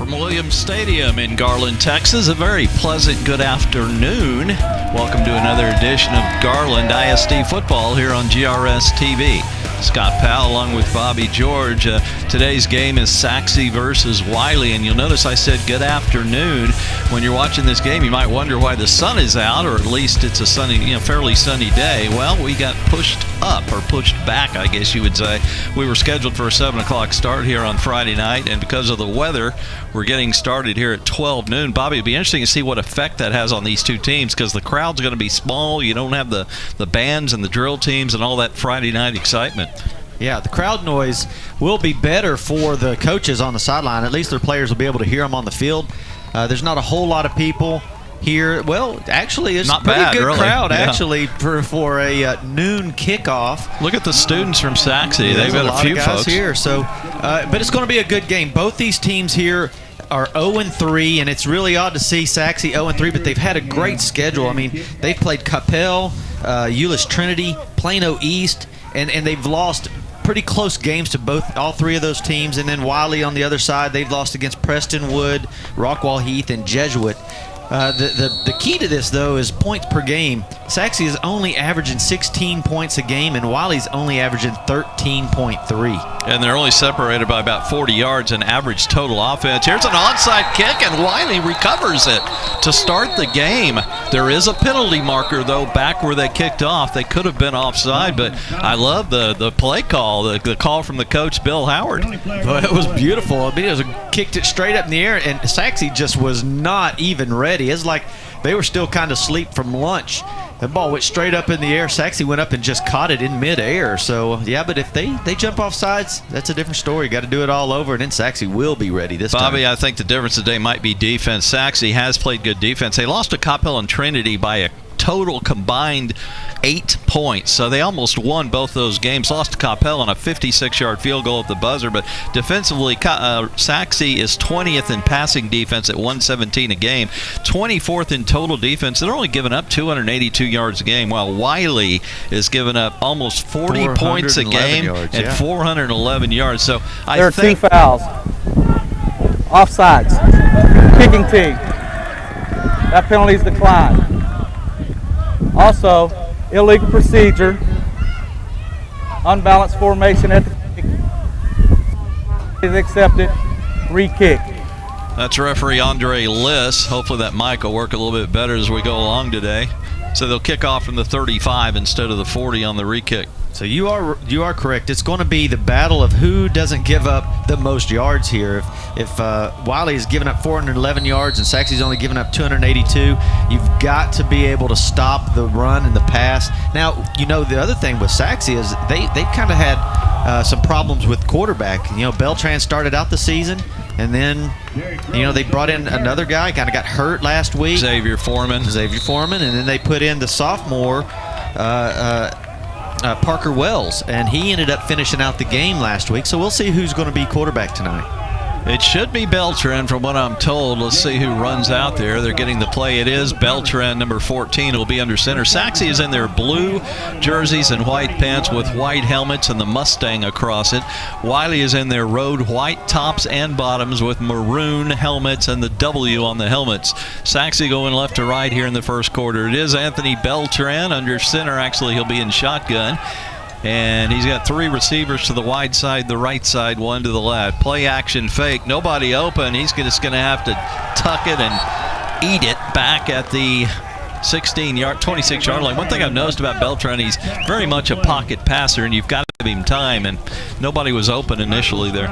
from Williams Stadium in Garland, Texas. A very pleasant good afternoon. Welcome to another edition of Garland ISD football here on GRS TV. Scott Powell along with Bobby George. Today's game is Sachse versus Wylie, and you'll notice I said good afternoon. When you're watching this game, you might wonder why the sun is out, or at least it's a sunny, fairly sunny day. Well, we got pushed up, or pushed back, I guess you would say. We were scheduled for a 7 o'clock start here on Friday night, and because of the weather, we're getting started here at 12 noon. Bobby, it'd be interesting to see what effect that has on these two teams, because the crowd's going to be small. You don't have the bands and the drill teams and all that Friday night excitement. Yeah, the crowd noise will be better for the coaches on the sideline. At least their players will be able to hear them on the field. There's not a whole lot of people here. Well, actually, it's not a pretty bad, good really. crowd, Yeah. actually, for a noon kickoff. Look at the students from Sachse. There's They've got a few lot of guys folks here. So, but it's going to be a good game. Both these teams here are 0-3, and it's really odd to see Sachse 0-3, but they've had a great schedule. I mean, they've played Capel, Euless Trinity, Plano East, and they've lost pretty close games to all three of those teams. And then Wylie on the other side, they've lost against Prestonwood, Rockwall Heath, and Jesuit. The key to this, though, is points per game. Sachse is only averaging 16 points a game, and Wylie's only averaging 13.3. And they're only separated by about 40 yards in average total offense. Here's an onside kick, and Wylie recovers it to start the game. There is a penalty marker, though, back where they kicked off. They could have been offside, but I love the play call, the call from the coach, Bill Howard. Well, it was beautiful. I mean, it kicked it straight up in the air, and Sachse just was not even ready. It's like they were still kind of asleep from lunch. The ball went straight up in the air. Sachse went up and just caught it in midair. So, yeah, but if they jump off sides, that's a different story. You got to do it all over, and then Sachse will be ready this time. Bobby, I think the difference today might be defense. Sachse has played good defense. They lost to Capel and Trinity by a total combined 8 points. So they almost won both those games. Lost to Capel on a 56-yard field goal at the buzzer, but defensively, Sachse is 20th in passing defense at 117 a game, 24th in total defense. They're only giving up 282 yards a game, while Wylie is giving up almost 40 points a game yards, and 411 yards. So there are 2 fouls, offsides, kicking team. That penalty is declined. Also, illegal procedure, unbalanced formation at the kick is accepted, re-kick. That's referee Andre Liss. Hopefully that mic will work a little bit better as we go along today. So they'll kick off from the 35 instead of the 40 on the re-kick. So you are correct. It's going to be the battle of who doesn't give up the most yards here. If Wylie is giving up 411 yards and Sachse's only giving up 282, you've got to be able to stop the run and the pass. Now, the other thing with Sachse is they've kind of had some problems with quarterback. Beltran started out the season, and then they brought in another guy, kind of got hurt last week. Xavier Foreman, and then they put in the sophomore Parker Wells, and he ended up finishing out the game last week. So we'll see who's going to be quarterback tonight. It should be Beltran from what I'm told. Let's see who runs out there. They're getting the play. It is Beltran, number 14, will be under center. Sachse is in their blue jerseys and white pants with white helmets and the Mustang across it. Wylie is in their road white tops and bottoms with maroon helmets and the W on the helmets. Sachse going left to right here in the first quarter. It is Anthony Beltran under center. Actually, he'll be in shotgun. And he's got 3 receivers to the wide side, the right side, 1 to the left. Play action fake, nobody open. He's just going to have to tuck it and eat it back at the 26-yard line. One thing I've noticed about Beltran, he's very much a pocket passer, and you've got to give him time, and nobody was open initially there.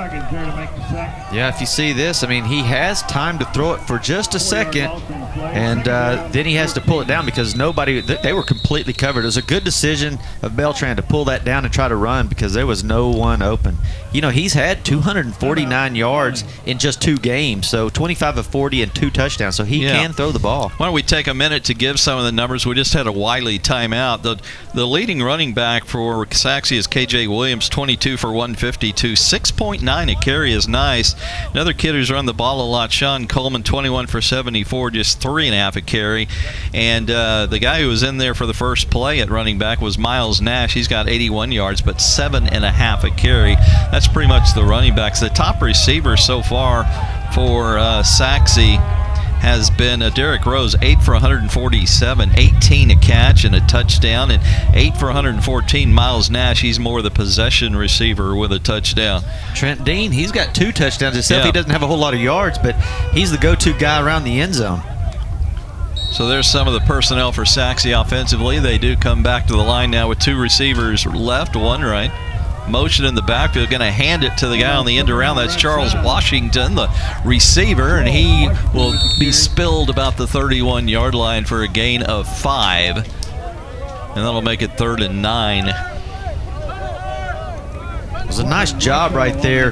Yeah, if you see this, I mean, he has time to throw it for just a second, and then he has to pull it down because they were completely covered. It was a good decision of Beltran to pull that down and try to run because there was no one open. He's had 249 yards in just 2 games, so 25 of 40 and 2 touchdowns, so he can throw the ball. Why don't we take a minute to give some of the numbers? We just had a Wylie timeout. The leading running back for Sachse is KJ Williams, 22 for 152. 6.9 a carry is nice. Another kid who's run the ball a lot, Sean Coleman, 21 for 74, just 3.5 a carry. And the guy who was in there for the first play at running back was Miles Nash. He's got 81 yards, but 7.5 a carry. That's pretty much the running backs. The top receivers so far for Sachse has been Derrick Rose, 8 for 147, 18 a catch and a touchdown, and 8 for 114. Miles Nash, he's more the possession receiver with a touchdown. Trent Dean, he's got 2 touchdowns himself. Yeah. He doesn't have a whole lot of yards, but he's the go-to guy around the end zone. So there's some of the personnel for Sachse offensively. They do come back to the line now with 2 receivers left, 1 right. Motion in the backfield, going to hand it to the guy on the end around. That's Charles Washington, the receiver, and he will be spilled about the 31-yard line for a gain of 5. And that'll make it 3rd and 9. It was a nice job right there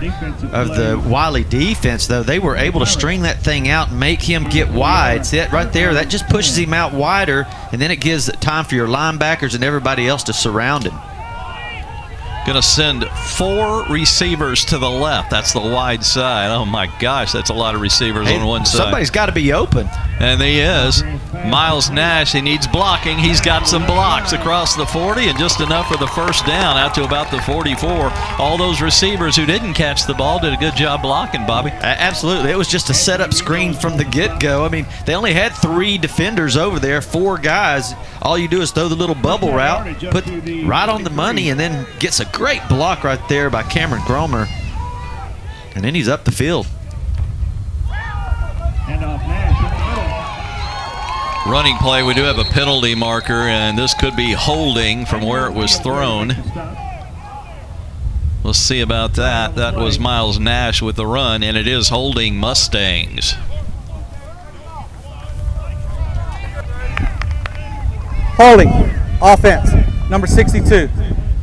of the Wylie defense, though. They were able to string that thing out and make him get wide. See that right there? That just pushes him out wider, and then it gives time for your linebackers and everybody else to surround him. Going to send 4 receivers to the left. That's the wide side. Oh, my gosh, that's a lot of receivers on one side. Somebody's got to be open. And he is. Miles Nash, he needs blocking. He's got some blocks across the 40 and just enough for the first down out to about the 44. All those receivers who didn't catch the ball did a good job blocking, Bobby. Absolutely. It was just a setup screen from the get-go. I mean, they only had 3 defenders over there, 4 guys. All you do is throw the little bubble route, put right on the money, and then gets a great block right there by Cameron Cromer. And then he's up the field. Running play, we do have a penalty marker, and this could be holding from where it was thrown. We'll see about that. That was Miles Nash with the run, and it is holding Mustangs. Holding. Offense. Number 62.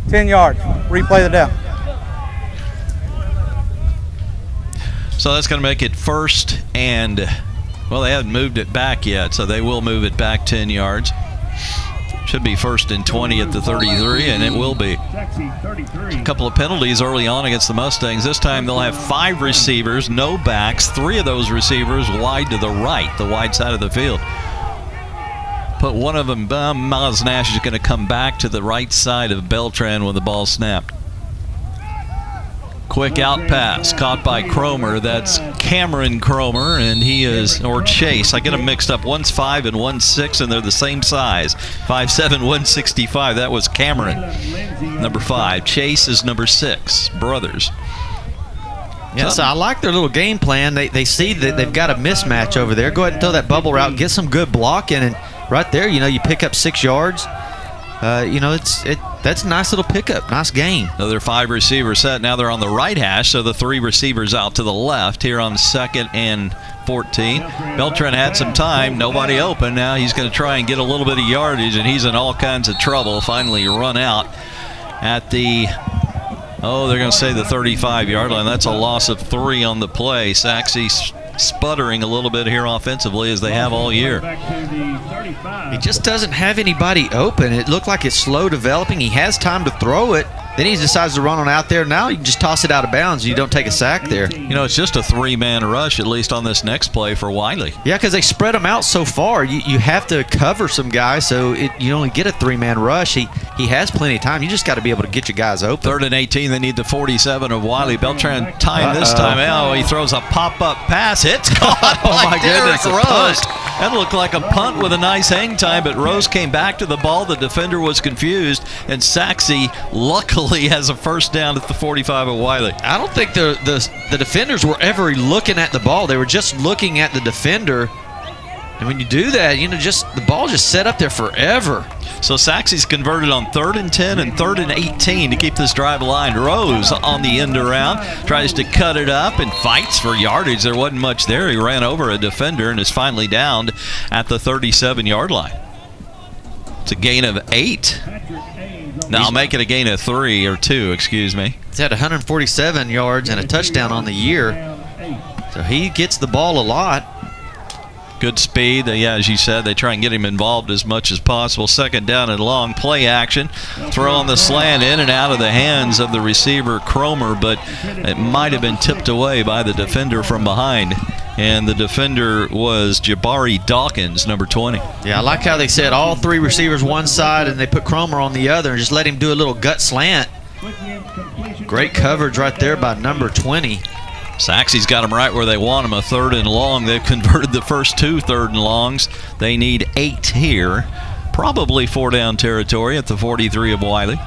10 yards. Replay the down. So that's going to make it 1st and, well, they haven't moved it back yet, so they will move it back 10 yards. Should be 1st and 20 at the 33, and it will be. A couple of penalties early on against the Mustangs. This time they'll have 5 receivers, no backs, 3 of those receivers wide to the right, the wide side of the field. Put one of them, Miles Nash is going to come back to the right side of Beltran when the ball snapped. Quick out pass caught by Cromer. That's Cameron Cromer, and he is, or Chase. I get them mixed up. One's 5 and one's 6, and they're the same size. 5'7", 165. That was Cameron, number 5. Chase is number 6. Brothers. Yes, I like their little game plan. They see that they've got a mismatch over there. Go ahead and throw that bubble route, get some good blocking, and right there, you pick up 6 yards. That's a nice little pickup, nice gain. Another 5 receiver set. Now they're on the right hash, so the 3 receivers out to the left here on 2nd and 14. Beltran had some time, nobody open. Now he's going to try and get a little bit of yardage, and he's in all kinds of trouble. Finally run out at the, they're going to say the 35-yard line. That's a loss of 3 on the play. Sachse sputtering a little bit here offensively as they have all year. He just doesn't have anybody open. It looked like it's slow developing. He has time to throw it. Then he decides to run on out there. Now you can just toss it out of bounds. You don't take a sack there. It's just a 3-man rush, at least on this next play for Wylie. Yeah, because they spread them out so far. You have to cover some guys, so you only get a 3-man rush. He has plenty of time. You just got to be able to get your guys open. 3rd and 18. They need the 47 of Wylie. Beltran time this time. Oh, he throws a pop-up pass. It's caught by Derrick Rose. That looked like a punt with a nice hang time, but Rose came back to the ball. The defender was confused, and Sachse luckily has a first down at the 45 of Wylie. I don't think the defenders were ever looking at the ball. They were just looking at the defender. And when you do that, the ball just set up there forever. So Sachse's converted on 3rd and 10 and 3rd and 18 to keep this drive aligned. Rose on the end around, tries to cut it up and fights for yardage. There wasn't much there. He ran over a defender and is finally downed at the 37-yard line. It's a gain of 8. Now I'll make it a gain of 3 or 2, excuse me. He's had 147 yards and a touchdown on the year. So he gets the ball a lot. Good speed. Yeah, as you said, they try and get him involved as much as possible. 2nd down and long. Play action. Throw on the slant in and out of the hands of the receiver, Cromer, but it might have been tipped away by the defender from behind. And the defender was Jabari Dawkins, number 20. Yeah, I like how they said all 3 receivers one side and they put Cromer on the other and just let him do a little gut slant. Great coverage right there by number 20. Sachse's got them right where they want them, a 3rd and long. They've converted the first 2 3rd and longs. They need 8 here. Probably 4-down territory at the 43 of Wylie.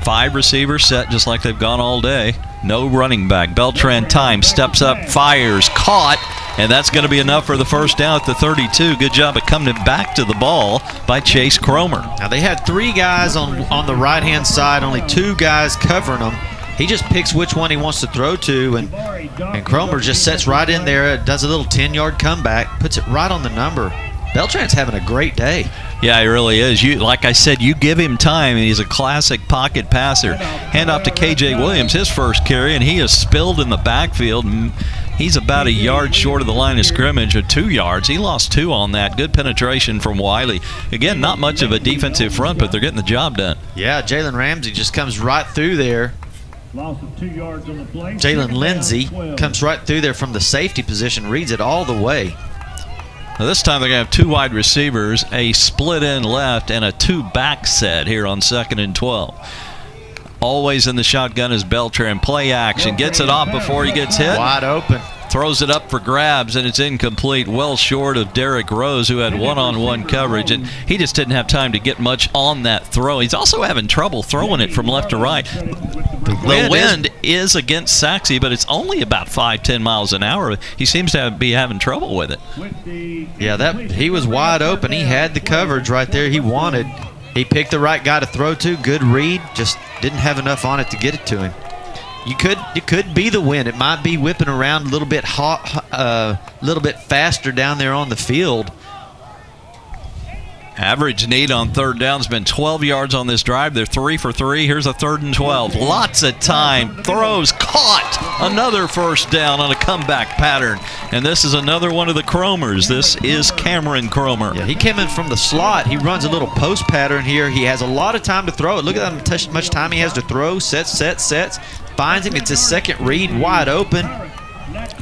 5 receivers set just like they've gone all day. No running back. Beltran time, steps up, fires, caught, and that's going to be enough for the first down at the 32. Good job at coming back to the ball by Chase Cromer. Now they had 3 guys on the right-hand side, only 2 guys covering them. He just picks which one he wants to throw to, and Cromer just sets right in there, does a little 10-yard comeback, puts it right on the number. Beltran's having a great day. Yeah, he really is. Like I said, you give him time, and he's a classic pocket passer. Hand off to K.J. Williams, his first carry, and he is spilled in the backfield. He's about a yard short of the line of scrimmage, or 2 yards. He lost 2 on that. Good penetration from Wylie. Again, not much of a defensive front, but they're getting the job done. Yeah, Jalen Ramsey just comes right through there. Loss of 2 yards on the play. Jalen Lindsey comes right through there from the safety position, reads it all the way. Now this time they're going to have 2 wide receivers, a split end left, and a 2 back set here on 2nd and 12. Always in the shotgun is Beltran. Play action. Gets it off before he gets hit. Wide open. Throws it up for grabs, and it's incomplete. Well short of Derek Rose, who had one-on-one coverage, and he just didn't have time to get much on that throw. He's also having trouble throwing it from left to right. The wind is against Sachse, but it's only about 5-10 miles an hour. He seems to be having trouble with it. Yeah, he was wide open. He had the coverage right there he wanted. He picked the right guy to throw to. Good read. Just didn't have enough on it to get it to him. It could be the wind. It might be whipping around a little bit little bit faster down there on the field. Average need on 3rd down has been 12 yards on this drive. They're 3 for 3. Here's a 3rd and 12. Lots of time. Throws caught. Another first down on a comeback pattern. And this is another one of the Cromers. This is Cameron Cromer. Yeah, he came in from the slot. He runs a little post pattern here. He has a lot of time to throw it. Look at how much time he has to throw. Sets. Finds him. It's his second read, wide open.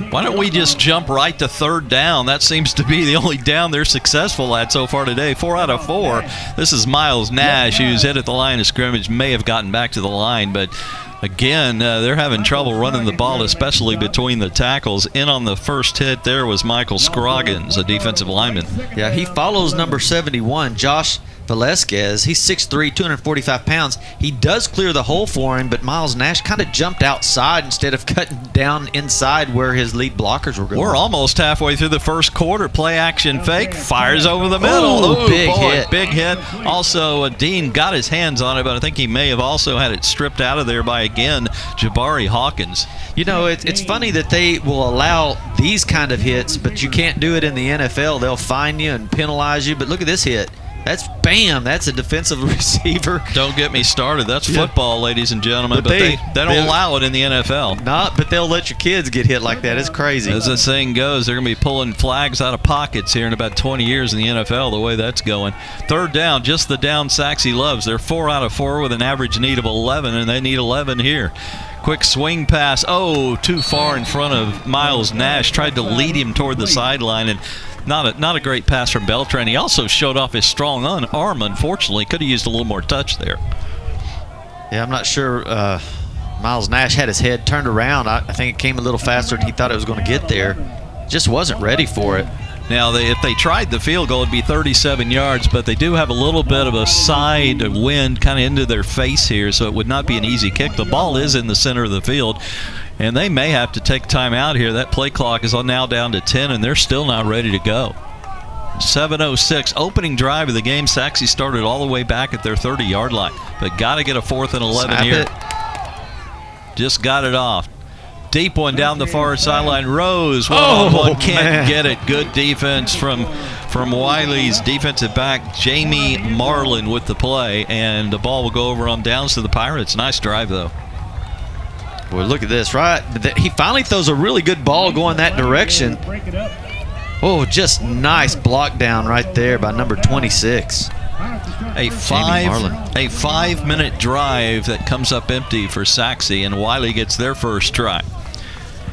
Why don't we just jump right to 3rd down? That seems to be the only down they're successful at so far today. 4 out of 4. This is Miles Nash, who's hit at the line of scrimmage, may have gotten back to the line, but again, they're having trouble running the ball, especially between the tackles. In on the first hit there was Michael Scroggins, a defensive lineman. Yeah, he follows number 71, Josh Velasquez. He's 6'3", 245 pounds. He does clear the hole for him, but Miles Nash kind of jumped outside instead of cutting down inside where his lead blockers were going. We're almost halfway through the first quarter. Play action fake. Fires over the middle. Ooh, big hit. Big hit. Also, Dean got his hands on it, but I think he may have also had it stripped out of there by, again, Jabari Hawkins. You know, it's funny that they will allow these kind of hits, but you can't do it in the NFL. They'll fine you and penalize you. But look at this hit. That's bam. That's a defensive receiver. Don't get me started. That's football, ladies and gentlemen. But they don't allow it in the NFL. But they'll let your kids get hit like that. It's crazy. As the saying goes, they're going to be pulling flags out of pockets here in about 20 years in the NFL, the way that's going. 3rd down, just the down Sachse loves. They're 4 out of 4 with an average need of 11, and they need 11 here. Quick swing pass. Oh, too far in front of Miles Nash. Tried to lead him toward the sideline, and not a great pass from Beltran. He also showed off his strong arm, unfortunately. Could have used a little more touch there. Yeah, I'm not sure. Miles Nash had his head turned around. I think it came a little faster than he thought it was going to get there. Just wasn't ready for it. Now, if they tried the field goal, it'd be 37 yards, but they do have a little bit of a side wind kind of into their face here, so it would not be an easy kick. The ball is in the center of the field, and they may have to take time out here. That play clock is now down to 10, and they're still not ready to go. 7:06, opening drive of the game. Sachse started all the way back at their 30-yard line, but got to get a 4th and 11 Snap here. it. Just got it off. Deep one down the far sideline. Rose, one can't get it. Good defense from Wylie's defensive back, Jamie Marlin, with the play, and the ball will go over on downs to the Pirates. Nice drive, though. Well, look at this, right? He finally throws a really good ball going that direction. Oh, just nice block down right there by number 26. A 5-minute drive that comes up empty for Sachse, and Wylie gets their first try.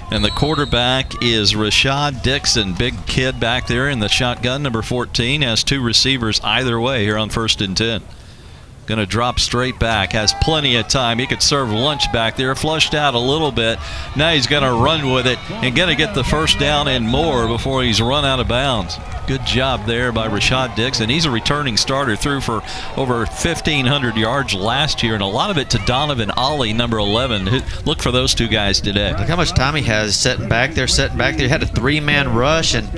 And the quarterback is Rashad Dixon, big kid back there in the shotgun. Number 14 has 2 receivers either way here on 1st and 10. Going to drop straight back. Has plenty of time. He could serve lunch back there. Flushed out a little bit. Now he's going to run with it and going to get the first down and more before he's run out of bounds. Good job there by Rashad Dixon. He's a returning starter, threw for over 1,500 yards last year, and a lot of it to Donovan Ollie, number 11. Look for those two guys today. Look how much time he has setting back there. He had a 3-man rush, and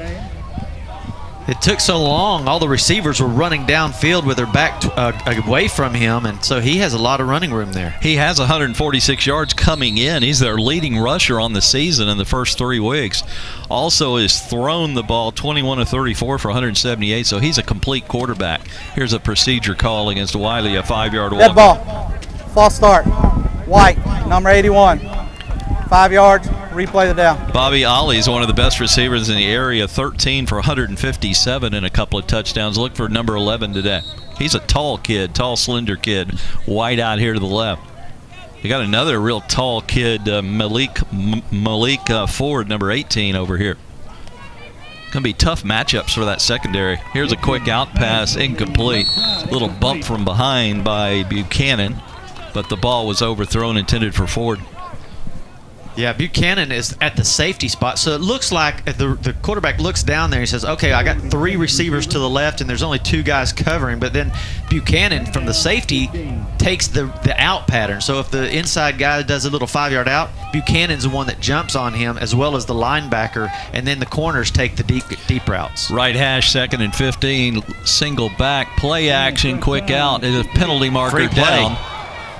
it took so long. All the receivers were running downfield with their back away from him, and so he has a lot of running room there. He has 146 yards coming in. He's their leading rusher on the season in the first 3 weeks. Also has thrown the ball 21 of 34 for 178, so he's a complete quarterback. Here's a procedure call against Wylie, a 5-yard walk. Dead ball. False start. White, number 81. 5 yards. Replay the down. Bobby Ollie is one of the best receivers in the area, 13 for 157 and a couple of touchdowns. Look for number 11 today. He's a tall kid, tall, slender kid. White out here to the left. You got another real tall kid, Malik Ford, number 18 over here. Going to be tough matchups for that secondary. Here's a quick out pass, incomplete. Little bump from behind by Buchanan, but the ball was overthrown, intended for Ford. Yeah, Buchanan is at the safety spot, so it looks like the quarterback looks down there. He says, okay, I got 3 receivers to the left, and there's only 2 guys covering. But then Buchanan from the safety takes the out pattern. So if the inside guy does a little 5-yard out, Buchanan's the one that jumps on him, as well as the linebacker, and then the corners take the deep routes. Right hash, 2nd and 15, single back, play action, quick out. It's a penalty marker Free play. down.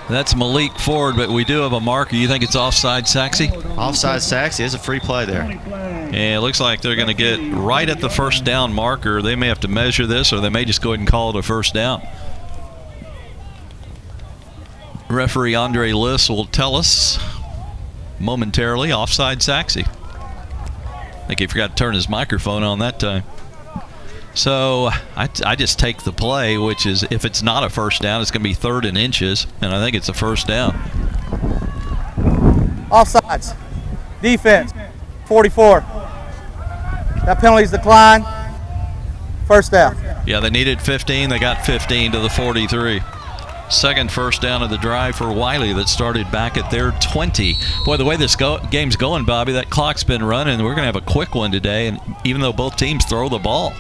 That's Malik Ford, but we do have a marker. You think it's offside, Sachse? Offside Sachse. It's a free play there. Yeah, it looks like they're going to get right at the first down marker. They may have to measure this, or they may just go ahead and call it a first down. Referee Andre Liss will tell us momentarily, offside Sachse. I think he forgot to turn his microphone on that time. So I just take the play, which is, if it's not a first down, it's going to be 3rd and inches, and I think it's a first down. Offsides. Defense, 44. That penalty's declined. First down. Yeah, they needed 15. They got 15 to the 43. Second first down of the drive for Wylie that started back at their 20. Boy, the way this game's going, Bobby, that clock's been running. We're going to have a quick one today, and even though both teams throw the ball.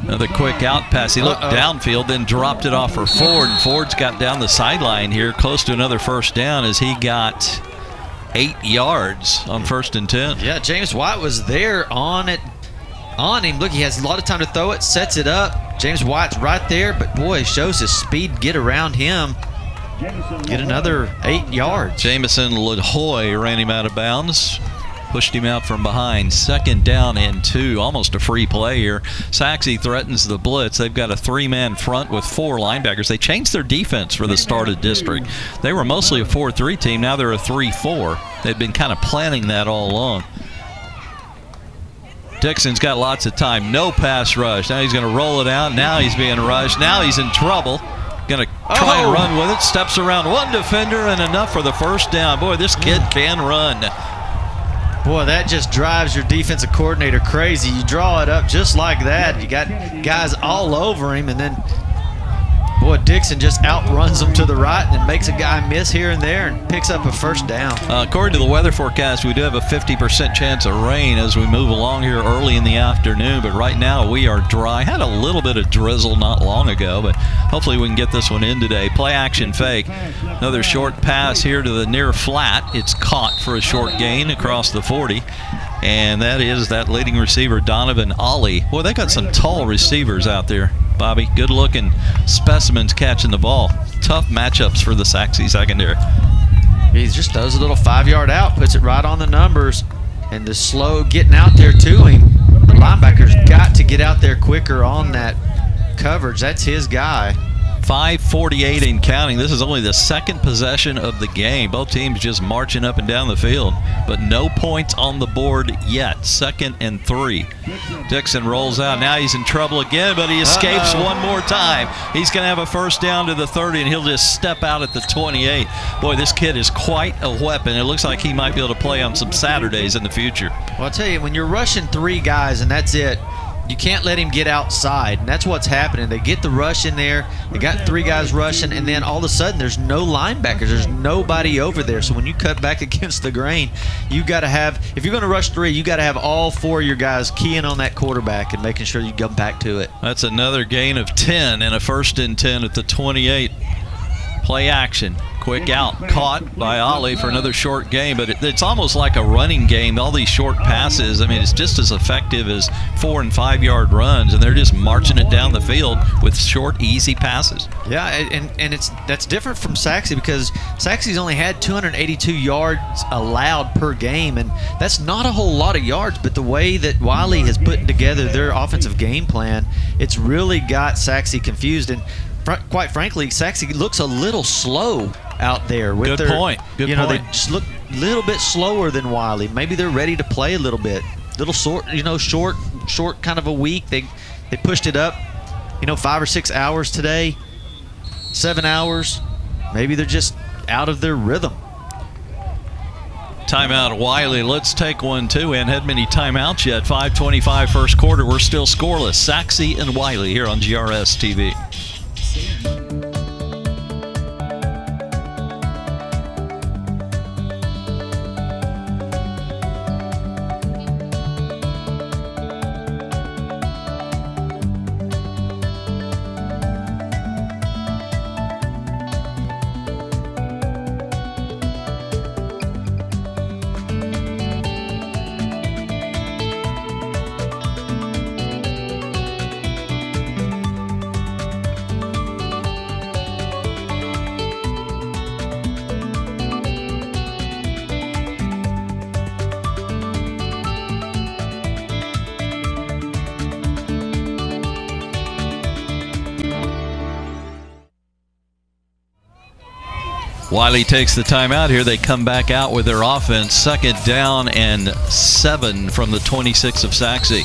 Another quick out pass. He looked downfield, then dropped it off for Ford. And Ford's got down the sideline here, close to another first down, as he got 8 yards on 1st and 10. Yeah, James White was there on him. Look, he has a lot of time to throw it, sets it up. James White's right there, but boy, shows his speed. Get around him. Get another 8 yards. Jamison LaHoy ran him out of bounds. Pushed him out from behind. 2nd down and 2. Almost a free play here. Sachse threatens the blitz. They've got a 3-man front with 4 linebackers. They changed their defense for the start of district. They were mostly a 4-3 team. Now they're a 3-4. They've been kind of planning that all along. Dixon's got lots of time. No pass rush. Now he's going to roll it out. Now he's being rushed. Now he's in trouble. Going to try and run with it. Steps around one defender and enough for the first down. Boy, this kid can run. Boy, that just drives your defensive coordinator crazy. You draw it up just like that. You got guys all over him, and then, boy, Dixon just outruns them to the right and then makes a guy miss here and there and picks up a first down. According to the weather forecast, we do have a 50% chance of rain as we move along here early in the afternoon, but right now we are dry. Had a little bit of drizzle not long ago, but hopefully we can get this one in today. Play action fake. Another short pass here to the near flat. It's caught for a short gain across the 40. And that is that leading receiver, Donovan Ollie. Boy, they got some tall receivers out there, Bobby. Good-looking specimens catching the ball. Tough matchups for the Sachse secondary. He just throws a little 5-yard out, puts it right on the numbers, and the slow getting out there to him. The linebacker's got to get out there quicker on that coverage. That's his guy. 5:48 and counting. This is only the 2nd possession of the game. Both teams just marching up and down the field, but no points on the board yet. 2nd and 3. Dixon rolls out. Now he's in trouble again, but he escapes one more time. He's going to have a first down to the 30, and he'll just step out at the 28. Boy, this kid is quite a weapon. It looks like he might be able to play on some Saturdays in the future. Well, I'll tell you, when you're rushing 3 guys and that's it, you can't let him get outside, and that's what's happening. They get the rush in there. They got 3 guys rushing, and then all of a sudden there's no linebackers. There's nobody over there. So when you cut back against the grain, you got to have, if you're going to rush 3, you got to have all 4 of your guys keying on that quarterback and making sure you come back to it. That's another gain of 10 and a 1st and 10 at the 28. Play action. Quick out, caught by Ollie for another short game, but it's almost like a running game. All these short passes, I mean, it's just as effective as 4- and 5-yard runs, and they're just marching it down the field with short, easy passes. Yeah, and that's different from Sachse, because Sachse's only had 282 yards allowed per game, and that's not a whole lot of yards, but the way that Wylie has put together their offensive game plan, it's really got Sachse confused. And quite frankly, Sachse looks a little slow out there. With Good point. They just look a little bit slower than Wylie. Maybe they're ready to play a little bit. Little short kind of a week. They pushed it up, 5 or 6 hours today, 7 hours. Maybe they're just out of their rhythm. Timeout, Wylie. Let's take one, too. We haven't had many timeouts yet. 5:25 first quarter. We're still scoreless. Sachse and Wylie here on GRS TV. Wylie takes the timeout here. They come back out with their offense. 2nd down and 7 from the 26 of Sachse.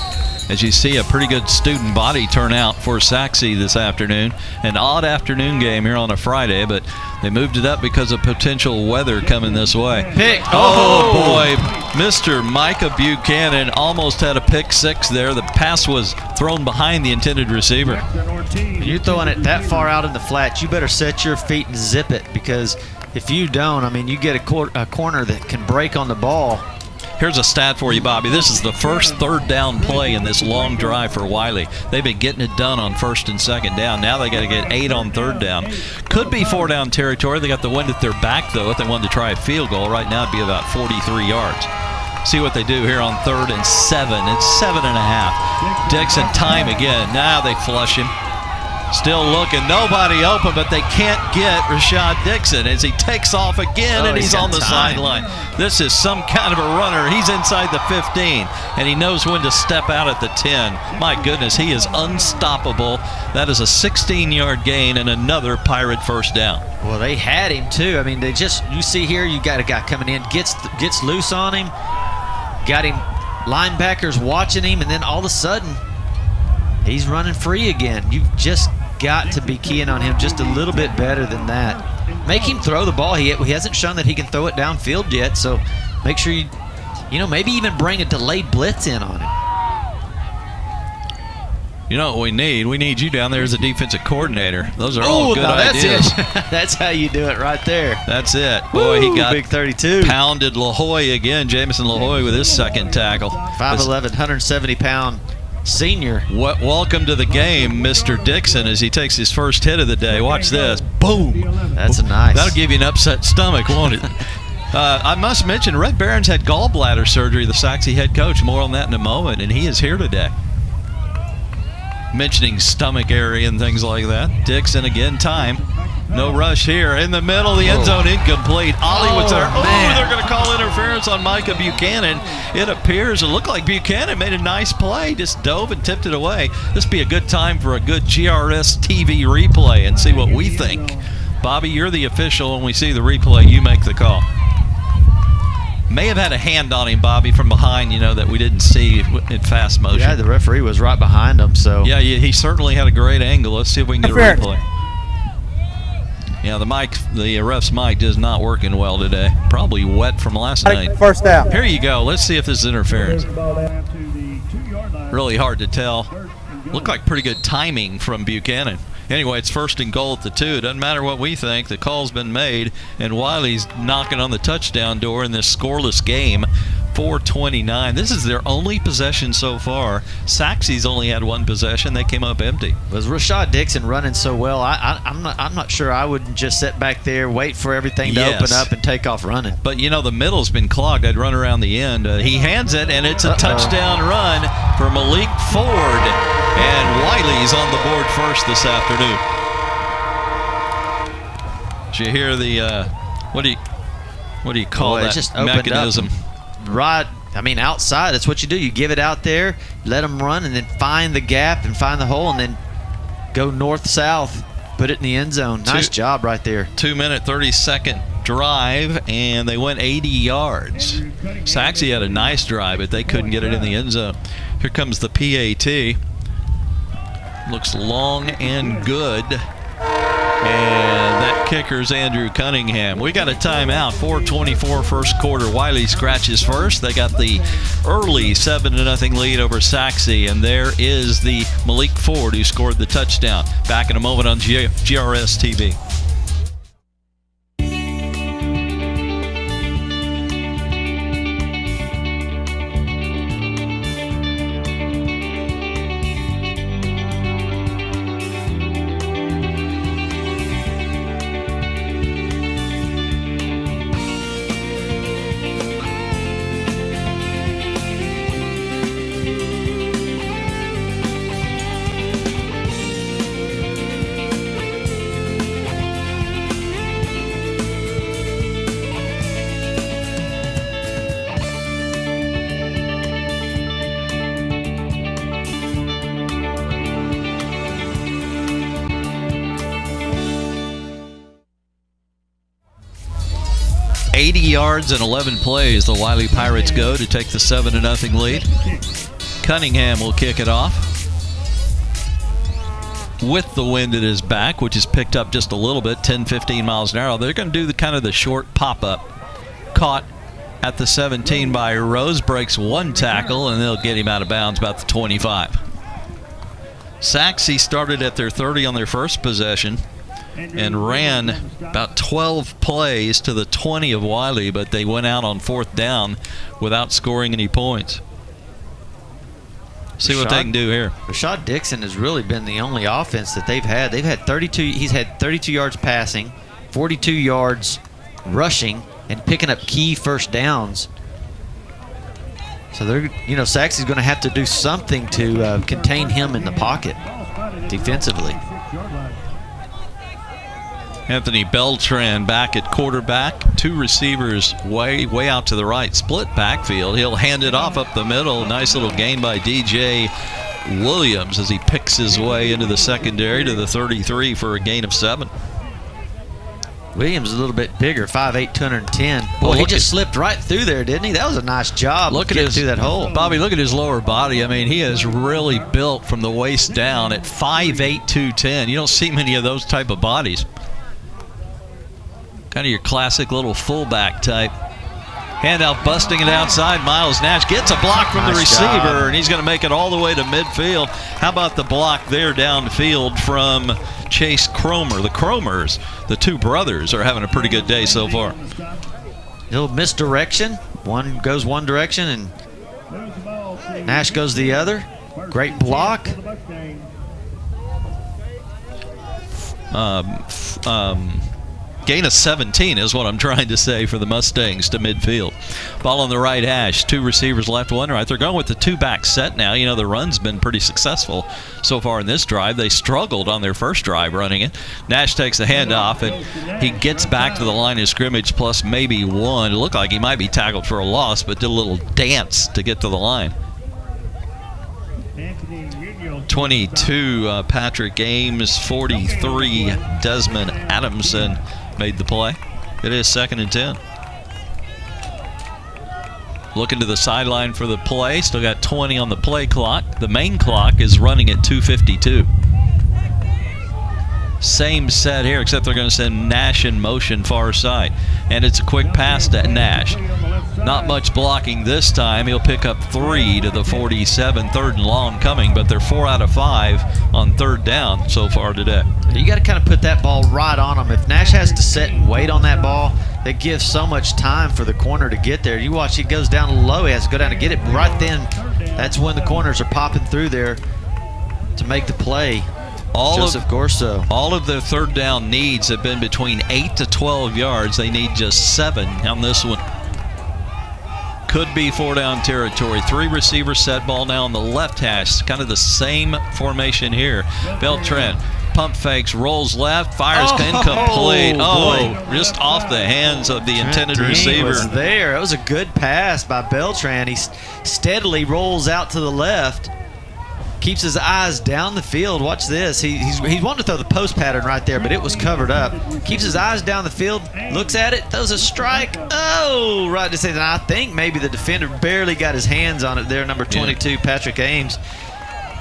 As you see, a pretty good student body turnout for Sachse this afternoon. An odd afternoon game here on a Friday, but they moved it up because of potential weather coming this way. Pick. Oh, boy. Mr. Micah Buchanan almost had a pick 6 there. The pass was thrown behind the intended receiver. You're throwing it that far out in the flat, you better set your feet and zip it, because if you don't, you get a corner that can break on the ball. Here's a stat for you, Bobby. This is the first 3rd down play in this long drive for Wylie. They've been getting it done on 1st and 2nd down. Now they got to get 8 on 3rd down. Could be 4-down territory. They got the wind at their back, though. If they wanted to try a field goal, right now it'd be about 43 yards. See what they do here on 3rd and 7. It's 7.5. Dixon time again. Now they flush him. Still looking, nobody open, but they can't get Rashad Dixon as he takes off again, and he's on the sideline. This is some kind of a runner. He's inside the 15, and he knows when to step out at the 10. My goodness, he is unstoppable. That is a 16-yard gain and another Pirate 1st down. Well, they had him too. You see here, you got a guy coming in, gets loose on him, got him, linebackers watching him, and then all of a sudden, he's running free again. You've just got to be keying on him just a little bit better than that. Make him throw the ball. He hasn't shown that he can throw it downfield yet, so make sure maybe even bring a delayed blitz in on him. You know what we need? We need you down there as a defensive coordinator. Those are all good ideas. That's it. That's how you do it right there. That's it. Boy, he got big 32. Pounded LaHoy again. Jamison LaHoy with his 2nd tackle. 5'11", 170-pound senior. Welcome to the game, Mr. Dixon, as he takes his first hit of the day. Watch this. Boom. That's nice. That'll give you an upset stomach, won't it? I must mention, Red Barron's had gallbladder surgery, the Sachse head coach. More on that in a moment, and he is here today. Mentioning stomach area and things like that. Dixon again, time. No rush here. In the middle of the end zone, incomplete. Ollie was there. They're going to call interference on Micah Buchanan. It appears, it looked like Buchanan made a nice play. Just dove and tipped it away. This would be a good time for a good GRS TV replay and see what we think. Bobby, you're the official. When we see the replay, you make the call. May have had a hand on him, Bobby, from behind, that we didn't see in fast motion. Yeah, the referee was right behind him. So yeah, he certainly had a great angle. Let's see if we can get a replay. Yeah, the ref's mic is not working well today. Probably wet from last night. 1st down. Here you go. Let's see if this is interference. really hard to tell. Looked like pretty good timing from Buchanan. Anyway, it's 1st and goal at the 2. Doesn't matter what we think. The call's been made, and Wylie's knocking on the touchdown door in this scoreless game. 4:29. This is their only possession so far. Sachse's only had one possession. They came up empty. Was Rashad Dixon running so well? I'm not sure I wouldn't just sit back there, wait for everything to open up and take off running. But you know the middle's been clogged. I'd run around the end. He hands it, and it's a touchdown run for Malik Ford. And Wylie's on the board first this afternoon. Did you hear the what do you call that just mechanism? Right, I mean, outside, that's what you do. You give it out there, let them run, and then find the gap and find the hole, and then go north-south, put it in the end zone. Nice job right there. 2-minute, 30-second drive, and they went 80 yards. Sachse had a nice drive, but they couldn't get it in the end zone. Here comes the PAT. Looks long and good. And that kicker's Andrew Cunningham. We got a timeout. 4:24 first quarter. Wylie scratches first. They got the early 7-0 lead over Sachse. And there is the Malik Ford who scored the touchdown. Back in a moment on GRS TV. Yards and 11 plays. The Wylie Pirates go to take the 7-0 lead. Cunningham will kick it off with the wind at his back, which is picked up just a little bit, 10-15 miles an hour. They're going to do the short pop-up. Caught at the 17 by Rose, breaks one tackle, and they'll get him out of bounds about the 25. Sachse started at their 30 on their first possession and ran about 12 plays to the 20 of Wylie, but they went out on 4th down without scoring any points. See what they can do here. Rashad Dixon has really been the only offense that they've had. They've had 32. He's had 32 yards passing, 42 yards rushing, and picking up key first downs. So they're, Sachse's going to have to do something to contain him in the pocket defensively. Anthony Beltran back at quarterback. 2 receivers way out to the right. Split backfield. He'll hand it off up the middle. Nice little gain by DJ Williams as he picks his way into the secondary to the 33 for a gain of 7. Williams is a little bit bigger, 5'8", 210. Boy, he just slipped right through there, didn't he? That was a nice job. Look at his, through that hole. Bobby, look at his lower body. I mean, he is really built from the waist down at 5'8", 210. You don't see many of those type of bodies. Kind of your classic little fullback type. Handout busting it outside. Miles Nash gets a block from the receiver, and he's going to make it all the way to midfield. How about the block there downfield from Chase Cromer? The Cromers, the 2 brothers, are having a pretty good day so far. Little misdirection. One goes one direction, and Nash goes the other. Great block. Gain of 17 is what I'm trying to say for the Mustangs to midfield. Ball on the right hash. 2 receivers left, 1 right. They're going with the 2-back set now. The run's been pretty successful so far in this drive. They struggled on their first drive running it. Nash takes the handoff, and he gets back to the line of scrimmage plus maybe 1. It looked like he might be tackled for a loss, but did a little dance to get to the line. 22, Patrick Ames. 43, Desmond Adamson made the play. It is 2nd and 10. Looking to the sideline for the play. Still got 20 on the play clock. The main clock is running at 2:52. Same set here, except they're going to send Nash in motion far side. And it's a quick pass to Nash. Not much blocking this time. He'll pick up 3 to the 47, 3rd and long coming, but they're 4 out of 5 on 3rd down so far today. You got to kind of put that ball right on him. If Nash has to sit and wait on that ball, that gives so much time for the corner to get there. You watch, he goes down low. He has to go down to get it right then. That's when the corners are popping through there to make the play. All of their 3rd down needs have been between 8 to 12 yards. They need just 7 on this one. Could be 4 down territory. 3 receiver set, ball now on the left hash. Kind of the same formation here. Beltran pump fakes, rolls left, fires incomplete. Just off the hands of the intended receiver. Was there. It was a good pass by Beltran. He steadily rolls out to the left. Keeps his eyes down the field. Watch this. He's wanting to throw the post pattern right there, but it was covered up. Keeps his eyes down the field, looks at it, throws a strike. Oh, right to say that. I think maybe the defender barely got his hands on it there, number 22, Patrick Ames.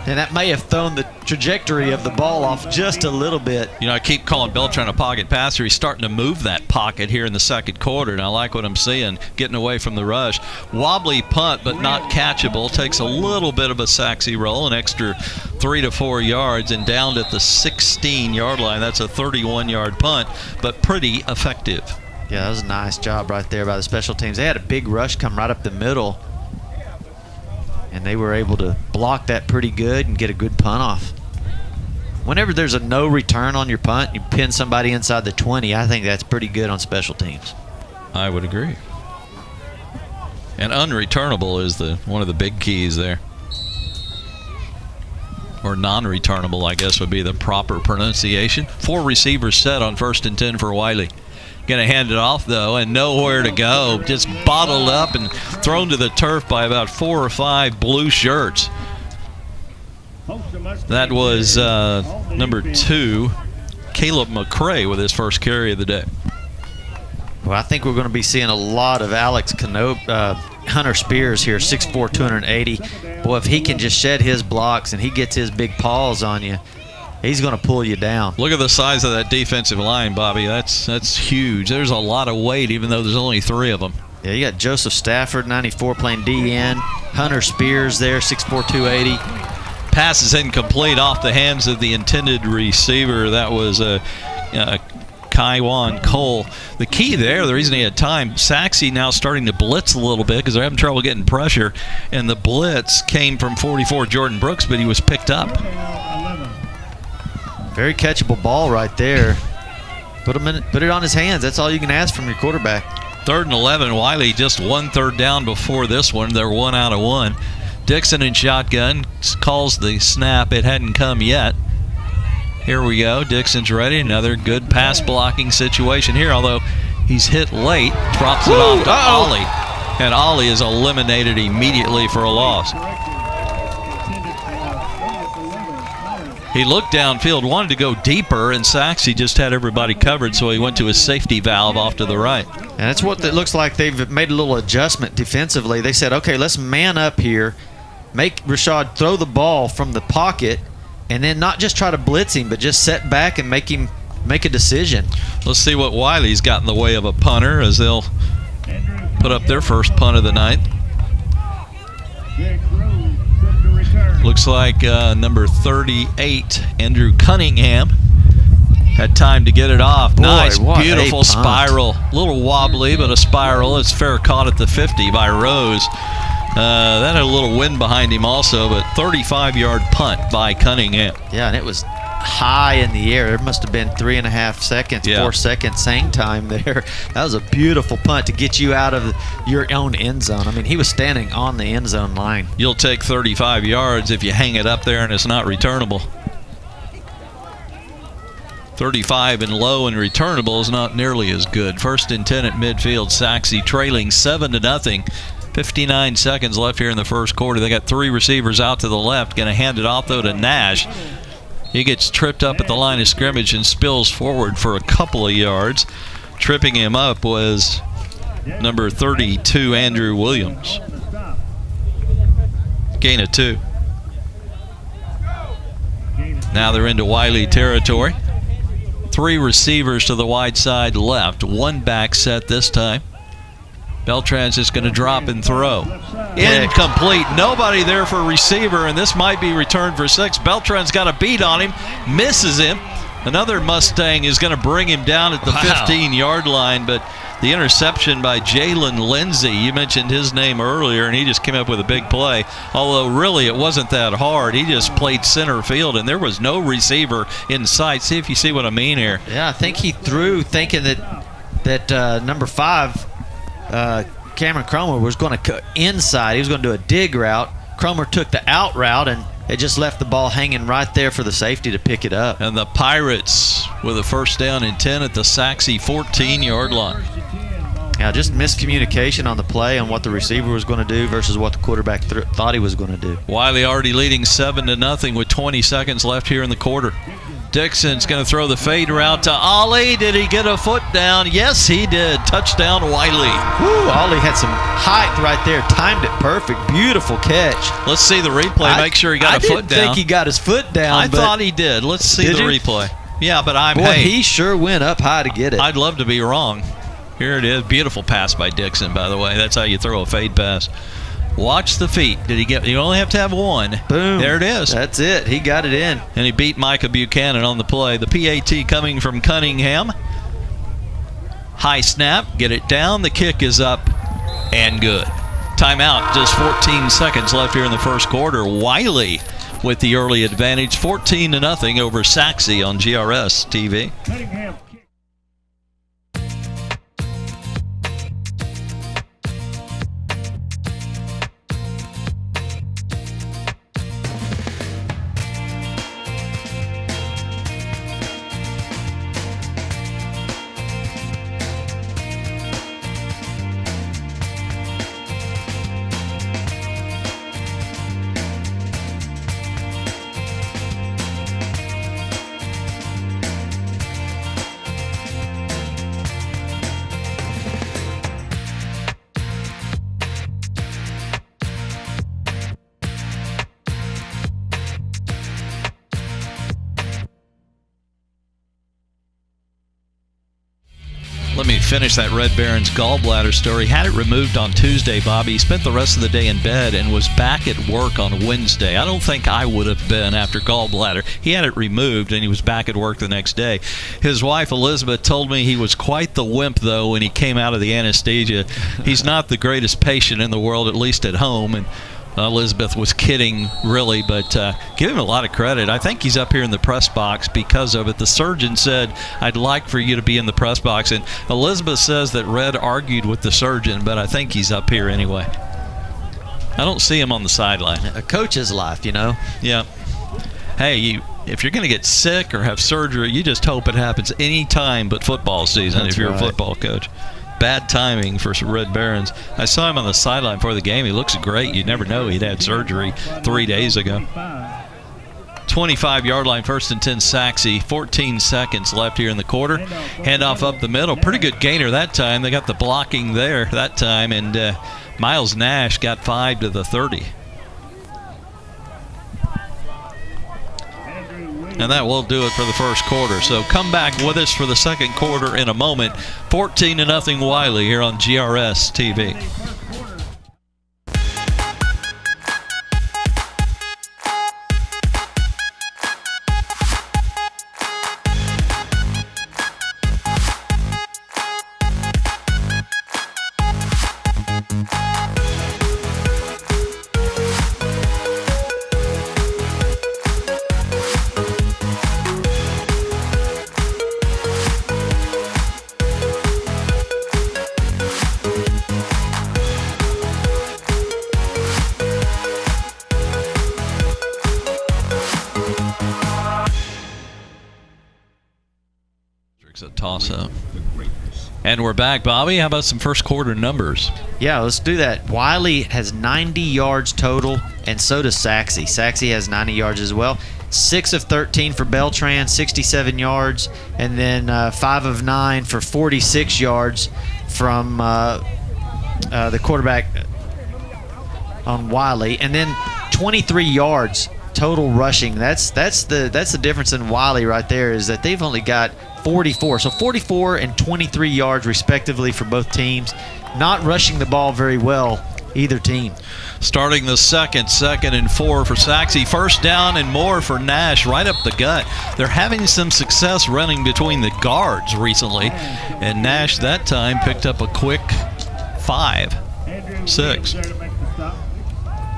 And that may have thrown the trajectory of the ball off just a little bit. You know, I keep calling Beltran a pocket passer. He's starting to move that pocket here in the 2nd quarter, and I like what I'm seeing, getting away from the rush. Wobbly punt, but not catchable. Takes a little bit of a Sachse roll, an extra 3 to 4 yards, and down at the 16-yard line. That's a 31-yard punt, but pretty effective. Yeah, that was a nice job right there by the special teams. They had a big rush come right up the middle, and they were able to block that pretty good and get a good punt off. Whenever there's a no return on your punt, you pin somebody inside the 20, I think that's pretty good on special teams. I would agree. And unreturnable is one of the big keys there. Or non-returnable, I guess, would be the proper pronunciation. 4 receivers set on 1st and 10 for Wylie. Going to hand it off, though, and nowhere to go. Just bottled up and thrown to the turf by about 4 or 5 blue shirts. That was number 2, Caleb McCray, with his first carry of the day. Well, I think we're going to be seeing a lot of Hunter Spears here, 6'4", 280. Boy, if he can just shed his blocks and he gets his big paws on you, he's going to pull you down. Look at the size of that defensive line, Bobby. That's huge. There's a lot of weight, even though there's only 3 of them. Yeah, you got Joseph Stafford, 94, playing DN. Hunter Spears there, 6'4", 280. Pass is incomplete off the hands of the intended receiver. That was Kaiwan Cole. The key there, the reason he had time, Sachse now starting to blitz a little bit because they're having trouble getting pressure, and the blitz came from 44 Jordan Brooks, but he was picked up. Very catchable ball right there. Put it on his hands. That's all you can ask from your quarterback. 3rd and 11. Wylie just 1 3rd down before this one. They're 1 out of 1. Dixon in shotgun calls the snap. It hadn't come yet. Here we go. Dixon's ready. Another good pass blocking situation here, although he's hit late. Drops it off to Ollie. And Ollie is eliminated immediately for a loss. He looked downfield, wanted to go deeper, and Sachse just had everybody covered, so he went to his safety valve off to the right. And that's what it looks like. They've made a little adjustment defensively. They said, okay, let's man up here, make Rashad throw the ball from the pocket, and then not just try to blitz him, but just set back and make him make a decision. Let's see what Wylie's got in the way of a punter as they'll put up their first punt of the night. Looks like number 38, Andrew Cunningham, had time to get it off. Boy, nice, beautiful spiral. A little wobbly, but a spiral. It's fair caught at the 50 by Rose. That had a little wind behind him also, but 35-yard punt by Cunningham. Yeah, and it was high in the air. There must have been 3.5 seconds, 4 seconds hang time there. That was a beautiful punt to get you out of your own end zone. I mean, he was standing on the end zone line. You'll take 35 yards if you hang it up there and it's not returnable. 35 and low and returnable is not nearly as good. 1st and 10 at midfield. Sachse trailing 7-0. 59 seconds left here in the 1st quarter. They got 3 receivers out to the left. Going to hand it off, though, to Nash. He gets tripped up at the line of scrimmage and spills forward for a couple of yards. Tripping him up was number 32, Andrew Williams. Gain of 2. Now they're into Wylie territory. 3 receivers to the wide side left. 1 back set this time. Beltran's just going to drop and throw. Incomplete. Nobody there for a receiver, and this might be returned for 6. Beltran's got a beat on him, misses him. Another Mustang is going to bring him down at the 15-yard line, but the interception by Jalen Lindsey, you mentioned his name earlier, and he just came up with a big play. Although, really, it wasn't that hard. He just played center field, and there was no receiver in sight. See if you see what I mean here. Yeah, I think he threw thinking that number 5, Cameron Cromer, was going to cut inside. He was going to do a dig route. Cromer took the out route, and it just left the ball hanging right there for the safety to pick it up. And the Pirates with a first down and 10 at the Sachse 14-yard line. Yeah, just miscommunication on the play on what the receiver was going to do versus what the quarterback thought he was going to do. Wylie already leading 7-0 with 20 seconds left here in the quarter. Dixon's going to throw the fade route to Ollie. Did he get a foot down? Yes, he did. Touchdown, Wylie. Woo, Ollie had some height right there. Timed it perfect. Beautiful catch. Let's see the replay. Make sure he got a foot down. I didn't think he got his foot down. I thought he did. Let's see the replay. Yeah, but he sure went up high to get it. I'd love to be wrong. Here it is. Beautiful pass by Dixon, by the way. That's how you throw a fade pass. Watch the feet. Did he get? You only have to have one. Boom. There it is. That's it. He got it in. And he beat Micah Buchanan on the play. The PAT coming from Cunningham. High snap. Get it down. The kick is up and good. Timeout. Just 14 seconds left here in the first quarter. Wylie with the early advantage. 14-0 over Sachse on GRS TV. Cunningham. Let me finish that Red Baron's gallbladder story. Had it removed on Tuesday, Bobby. He spent the rest of the day in bed and was back at work on Wednesday. I don't think I would have been after gallbladder. He had it removed, and he was back at work the next day. His wife, Elizabeth, told me he was quite the wimp, though, when he came out of the anesthesia. He's not the greatest patient in the world, at least at home, and Elizabeth was kidding, really, but give him a lot of credit. I think he's up here in the press box because of it. The surgeon said, I'd like for you to be in the press box, and Elizabeth says that Red argued with the surgeon, but I think he's up here anyway. I don't see him on the sideline. A coach's life, you know? Yeah. Hey, if you're going to get sick or have surgery, you just hope it happens any time but football season. That's if you're right. a football coach. Bad timing for Red Barons. I saw him on the sideline before the game. He looks great. You'd never know he'd had surgery 3 days ago. 25-yard line, 1st and 10 Sachse. 14 seconds left here in the quarter. Handoff up the middle. Pretty good gainer that time. They got the blocking there that time, and Miles Nash got 5 to the 30. And that will do it for the first quarter. So come back with us for the second quarter in a moment. 14-0 Wylie here on GRS TV. A toss-up. And we're back, Bobby. How about some first quarter numbers? Yeah, let's do that. Wylie has 90 yards total, and so does Sachse. Sachse has 90 yards as well. 6 of 13 for Beltran, 67 yards, and then 5 of 9 for 46 yards from the quarterback on Wylie, and then 23 yards total rushing. That's the difference in Wylie right there, is that they've only got 44. So 44 and 23 yards respectively for both teams. Not rushing the ball very well, either team. Starting the second and 4 for Sachse. First down and more for Nash, right up the gut. They're having some success running between the guards recently, and Nash that time picked up a quick 5, 6.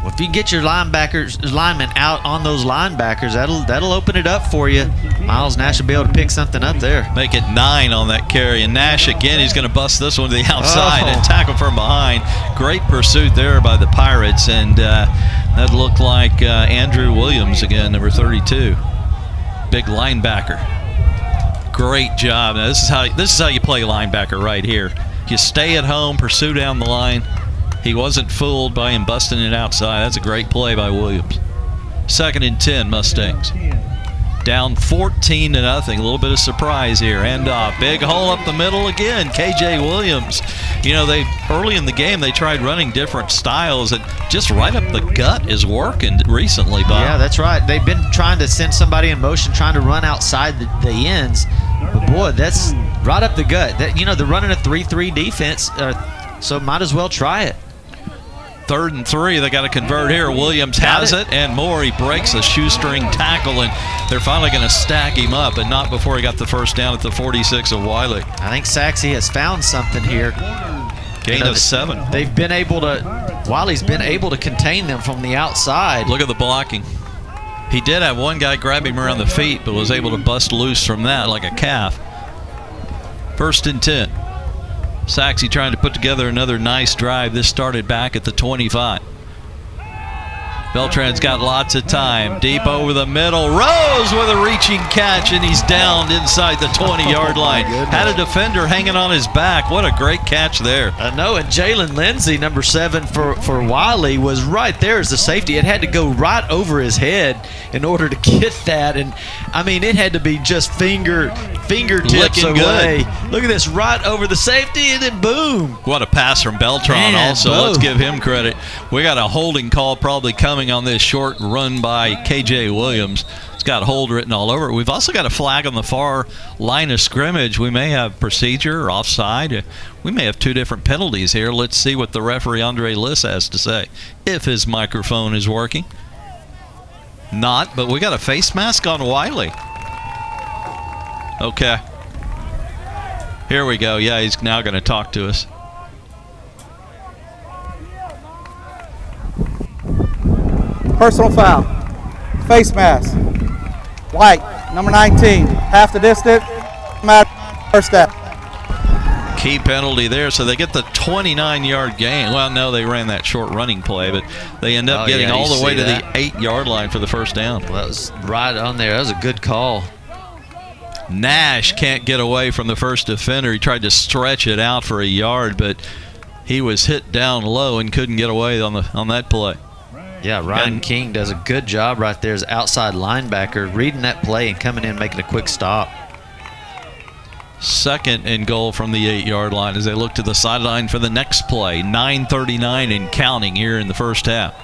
Well, if you get your linemen out on those linebackers, that'll open it up for you. Miles Nash will be able to pick something up there. Make it 9 on that carry. And Nash, again, he's going to bust this one to the outside and tackle from behind. Great pursuit there by the Pirates. And that looked like Andrew Williams again, number 32. Big linebacker. Great job. Now, this is how you play linebacker right here. You stay at home, pursue down the line. He wasn't fooled by him busting it outside. That's a great play by Williams. 2nd and 10, Mustangs. Down 14-0. A little bit of surprise here. And big hole up the middle again. KJ Williams. You know, early in the game they tried running different styles, and just right up the gut is working recently, Bob. Yeah, that's right. They've been trying to send somebody in motion, trying to run outside the ends. But boy, that's right up the gut. They're running a 3-3 defense, so might as well try it. 3rd and 3, they got to convert here. Williams has it, and more. He breaks a shoestring tackle, and they're finally going to stack him up, but not before he got the first down at the 46 of Wylie. I think Sachse has found something here. Gain of 7. Wylie's been able to contain them from the outside. Look at the blocking. He did have one guy grab him around the feet, but was able to bust loose from that like a calf. 1st and 10. Sachse trying to put together another nice drive. This started back at the 25. Beltran's got lots of time. Deep over the middle. Rose with a reaching catch, and he's downed inside the 20-yard line. Had a defender hanging on his back. What a great catch there. I know, and Jalen Lindsey, number 7 for Wylie, was right there as the safety. It had to go right over his head in order to get that. And, I mean, it had to be just fingertips Looking away. good. Look at this, right over the safety, and then boom. What a pass from Beltran also. Boom. Let's give him credit. We got a holding call probably coming on this short run by KJ Williams. It's got hold written all over it. We've also got a flag on the far line of scrimmage. We may have procedure or offside. We may have 2 different penalties here. Let's see what the referee Andre Liss has to say, if his microphone is working. Not, but we got a face mask on Wylie. Okay. Here we go. Yeah, he's now going to talk to us. Personal foul. Face mask. White, number 19. Half the distance. First step. Key penalty there, so they get the 29-yard gain. Well, no, they ran that short running play, but they end up getting all the way to the 8-yard line for the first down. Well, that was right on there. That was a good call. Nash can't get away from the first defender. He tried to stretch it out for a yard, but he was hit down low and couldn't get away on that play. Yeah, Ryan King does a good job right there as outside linebacker, reading that play and coming in, making a quick stop. 2nd and goal from the 8-yard line as they look to the sideline for the next play. 9:39 and counting here in the first half.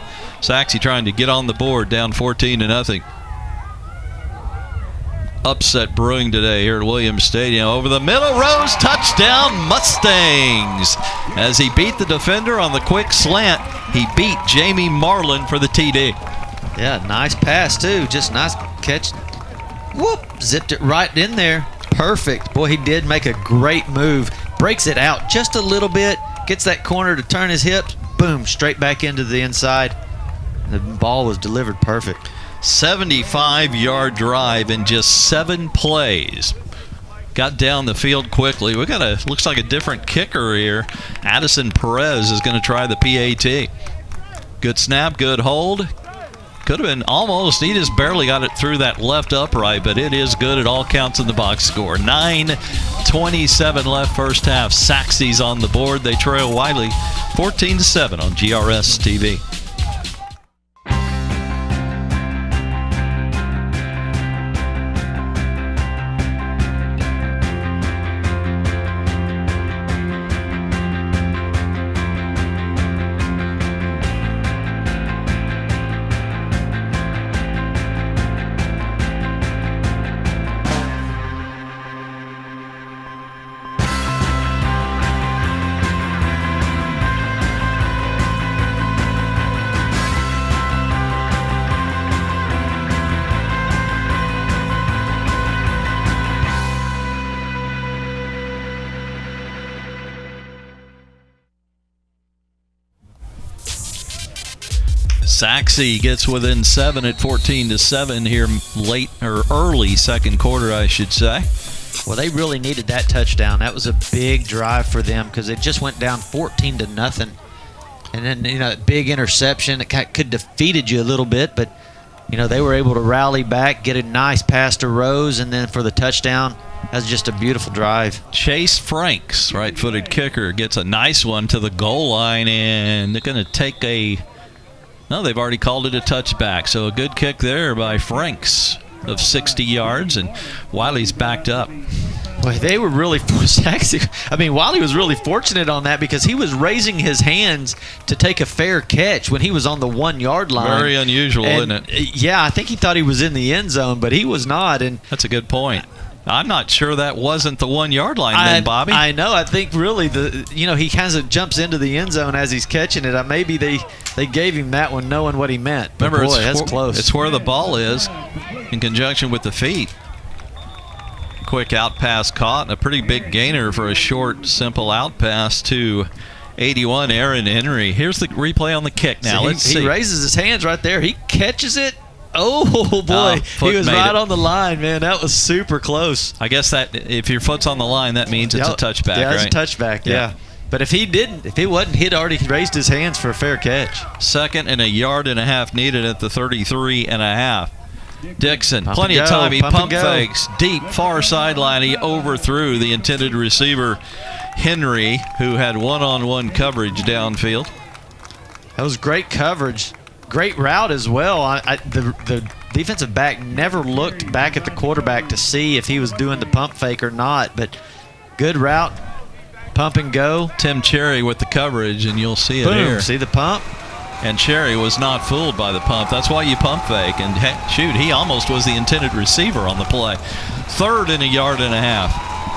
Sachse trying to get on the board, down 14-0. Upset brewing today here at Williams Stadium. Over the middle, Rose, touchdown Mustangs. As he beat the defender on the quick slant, he beat Jamie Marlin for the TD. Yeah, nice pass too. Just nice catch. Whoop, zipped it right in there. Perfect. Boy, he did make a great move. Breaks it out just a little bit. Gets that corner to turn his hips. Boom, straight back into the inside. The ball was delivered perfect. 75-yard drive in just 7 plays. Got down the field quickly. We got looks like a different kicker here. Addison Perez is going to try the PAT. Good snap, good hold. Could have been almost, he just barely got it through that left upright, but it is good. It all counts in the box score. 9:27 left first half. Sachse's on the board. They trail Wylie 14-7 on GRS TV. Sachse gets within 7 at 14-7 here late or early second quarter, I should say. Well, they really needed that touchdown. That was a big drive for them because it just went down 14-0. And then, that big interception, it could have defeated you a little bit, but, they were able to rally back, get a nice pass to Rose, and then for the touchdown, that's just a beautiful drive. Chase Franks, right-footed kicker, gets a nice one to the goal line, and they're going to take no, they've already called it a touchback, so a good kick there by Franks of 60 yards, and Wylie's backed up. Boy, they were really Wylie was really fortunate on that because he was raising his hands to take a fair catch when he was on the 1 yard line. Very unusual, isn't it? Yeah, I think he thought he was in the end zone, but he was not. And that's a good point. I'm not sure that wasn't the 1 yard line then, Bobby. I know. I think really he kind of jumps into the end zone as he's catching it. Maybe they gave him that one knowing what he meant. But remember, boy, that's close. It's where the ball is in conjunction with the feet. Quick out pass caught, and a pretty big gainer for a short, simple out pass to 81 Aaron Henry. Here's the replay on the kick now. Let's see. He raises his hands right there. He catches it. Oh, boy. He was right on the line, man. That was super close. I guess that if your foot's on the line, that means it's a touchback, yeah, right? It's a touchback, yeah. But if it wasn't, he'd already raised his hands for a fair catch. 2nd and 1.5 yards needed at the 33.5. Dixon, plenty of time. He pump fakes deep far sideline. He overthrew the intended receiver, Henry, who had one-on-one coverage downfield. That was great coverage. Great route as well. The defensive back never looked back at the quarterback to see if he was doing the pump fake or not, but good route, pump and go. Tim Cherry with the coverage, and you'll see it Boom. here. See the pump? And Cherry was not fooled by the pump. That's why you pump fake. And shoot, he almost was the intended receiver on the play. 3rd and 1.5 yards.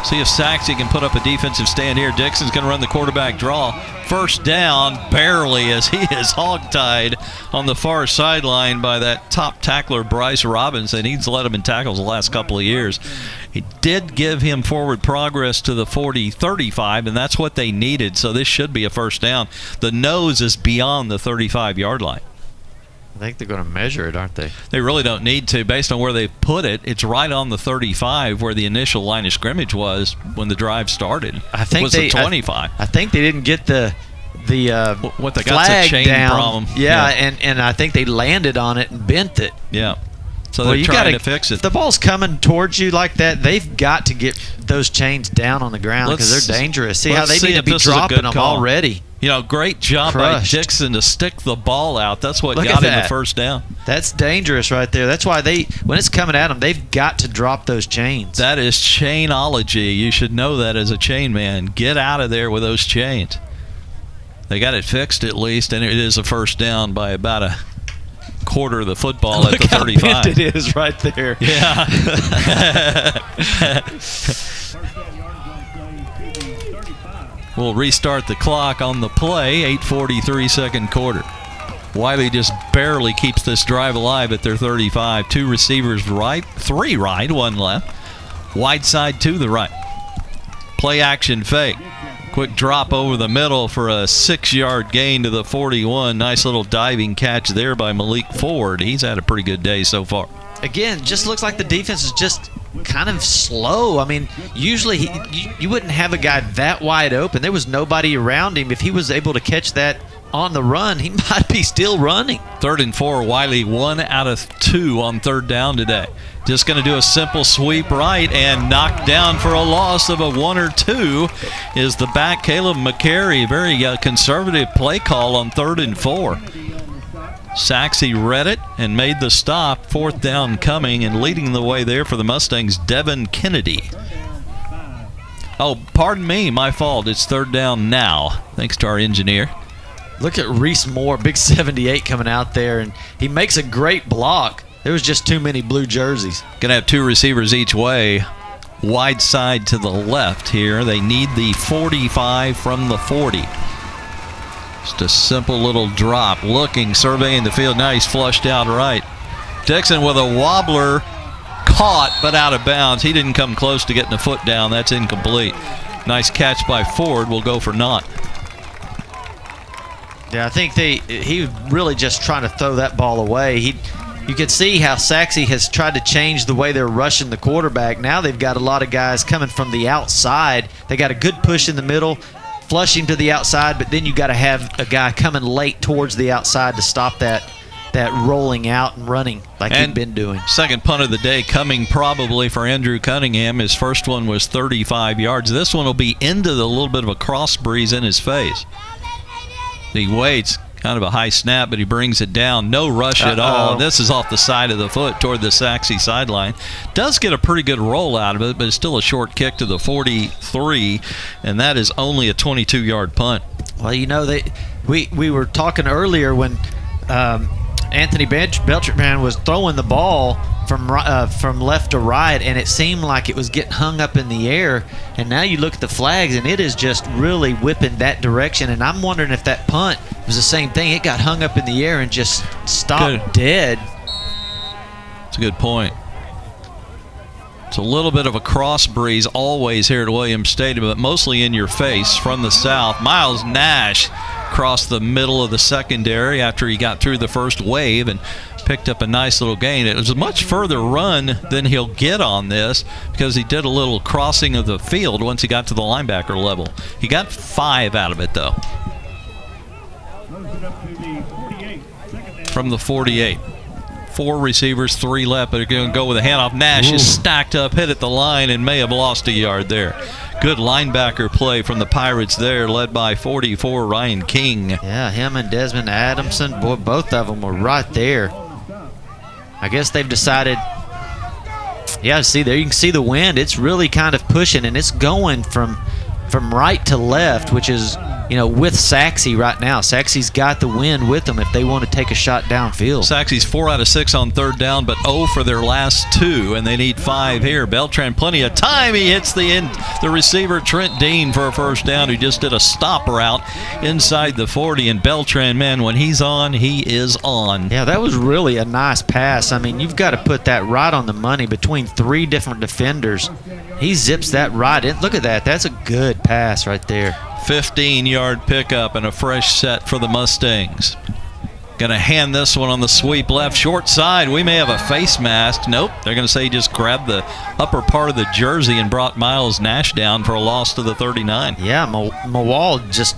See if Sachse can put up a defensive stand here. Dixon's going to run the quarterback draw. First down, barely, as he is hogtied on the far sideline by that top tackler, Bryce Robinson. He's led him in tackles the last couple of years. He did give him forward progress to the 40-35, and that's what they needed, so this should be a first down. The nose is beyond the 35-yard line. I think they're going to measure it, aren't they? They really don't need to. Based on where they put it, it's right on the 35 where the initial line of scrimmage was when the drive started. I think it was the 25. I think they didn't get the what they flag got, a chain down. problem. Yeah, and I think they landed on it and bent it. Yeah. So they're trying to fix it. If the ball's coming towards you like that, they've got to get those chains down on the ground because they're dangerous. See how they need to be dropping them already. Great job by Dixon to stick the ball out. That's what got him the first down. That's dangerous right there. That's why when it's coming at them, they've got to drop those chains. That is chainology. You should know that as a chain man. Get out of there with those chains. They got it fixed at least, and it is a first down by about a quarter of the football at the 35. Look how bent it is right there. Yeah. We'll restart the clock on the play, 8:43 second quarter. Wylie just barely keeps this drive alive at their 35. 2 receivers right, 3 right, 1 left. Wide side to the right. Play action fake. Quick drop over the middle for a 6-yard gain to the 41. Nice little diving catch there by Malik Ford. He's had a pretty good day so far. Again, just looks like the defense is just kind of slow. I mean, usually you wouldn't have a guy that wide open. There was nobody around him. If he was able to catch that on the run, he might be still running. 3rd and 4, Wylie 1 out of 2 on 3rd down today. Just going to do a simple sweep right and knock down for a loss of a 1 or 2 is the back, Caleb McCary. Very conservative play call on 3rd and 4. Sachse read it and made the stop. 4th down coming, and leading the way there for the Mustangs, Devin Kennedy. Oh, pardon me, my fault. It's 3rd down now, thanks to our engineer. Look at Reese Moore, big 78 coming out there, and he makes a great block. There was just too many blue jerseys. Going to have 2 receivers each way. Wide side to the left here. They need the 45 from the 40. Just a simple little drop. Looking, surveying the field. Now he's flushed out right. Dixon with a wobbler. Caught, but out of bounds. He didn't come close to getting a foot down. That's incomplete. Nice catch by Ford. Will go for naught. Yeah, I think he was really just trying to throw that ball away. You can see how Sachse has tried to change the way they're rushing the quarterback. Now they've got a lot of guys coming from the outside. They got a good push in the middle, flush him to the outside, but then you got to have a guy coming late towards the outside to stop that rolling out and running like he'd been doing. Second punt of the day coming probably for Andrew Cunningham. His first one was 35 yards. This one will be into the little bit of a cross breeze in his face. He waits, kind of a high snap, but he brings it down. No rush at all. And this is off the side of the foot toward the Sachse sideline. Does get a pretty good roll out of it, but it's still a short kick to the 43, and that is only a 22-yard punt. Well, you know, we were talking earlier when Anthony Beltran was throwing the ball from left to right, and it seemed like it was getting hung up in the air. And now you look at the flags, and it is just really whipping that direction. And I'm wondering if that punt was the same thing. It got hung up in the air and just stopped dead. That's a good point. It's a little bit of a cross breeze always here at Williams Stadium, but mostly in your face from the south. Miles Nash crossed the middle of the secondary after he got through the first wave and picked up a nice little gain. It was a much further run than he'll get on this because he did a little crossing of the field once he got to the linebacker level. He got 5 out of it, though. From the 48. 4 receivers, 3 left, but they're going to go with a handoff. Nash is stacked up, hit at the line, and may have lost a yard there. Good linebacker play from the Pirates there, led by 44 Ryan King. Yeah, him and Desmond Adamson, boy, both of them were right there. I guess they've decided, yeah, see there, you can see the wind. It's really kind of pushing, and it's going from right to left, which is, you know, with Sachse right now. Sachse's got the wind with them if they want to take a shot downfield. Sachse's 4 out of 6 on third down, but 0 for their last 2, and they need 5 here. Beltran, plenty of time. He hits the receiver, Trent Dean, for a first down, who just did a stop route inside the 40. And Beltran, man, when he's on, he is on. Yeah, that was really a nice pass. I mean, you've got to put that right on the money between 3 different defenders. He zips that right in. Look at that. That's a good pass right there. 15-yard pickup and a fresh set for the Mustangs. Going to hand this one on the sweep left, short side. We may have a face mask. Nope. They're going to say he just grabbed the upper part of the jersey and brought Miles Nash down for a loss to the 39. Yeah, Mawal just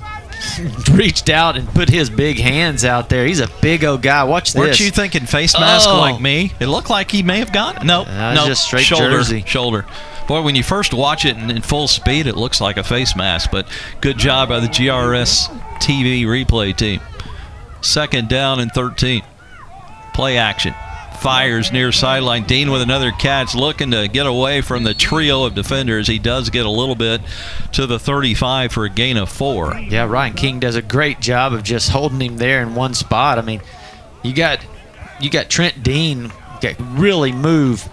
reached out and put his big hands out there. He's a big old guy. Watch this. Weren't you thinking face mask like me? It looked like he may have got it. Nope. Nope. Just straight shoulder. jersey. Boy, when you first watch it in full speed, it looks like a face mask, but good job by the GRS TV replay team. Second down and 13. Play action. Fires near sideline. Dean with another catch, looking to get away from the trio of defenders. He does get a little bit to the 35 for a gain of 4. Yeah, Ryan King does a great job of just holding him there in one spot. I mean, you got Trent Dean really move.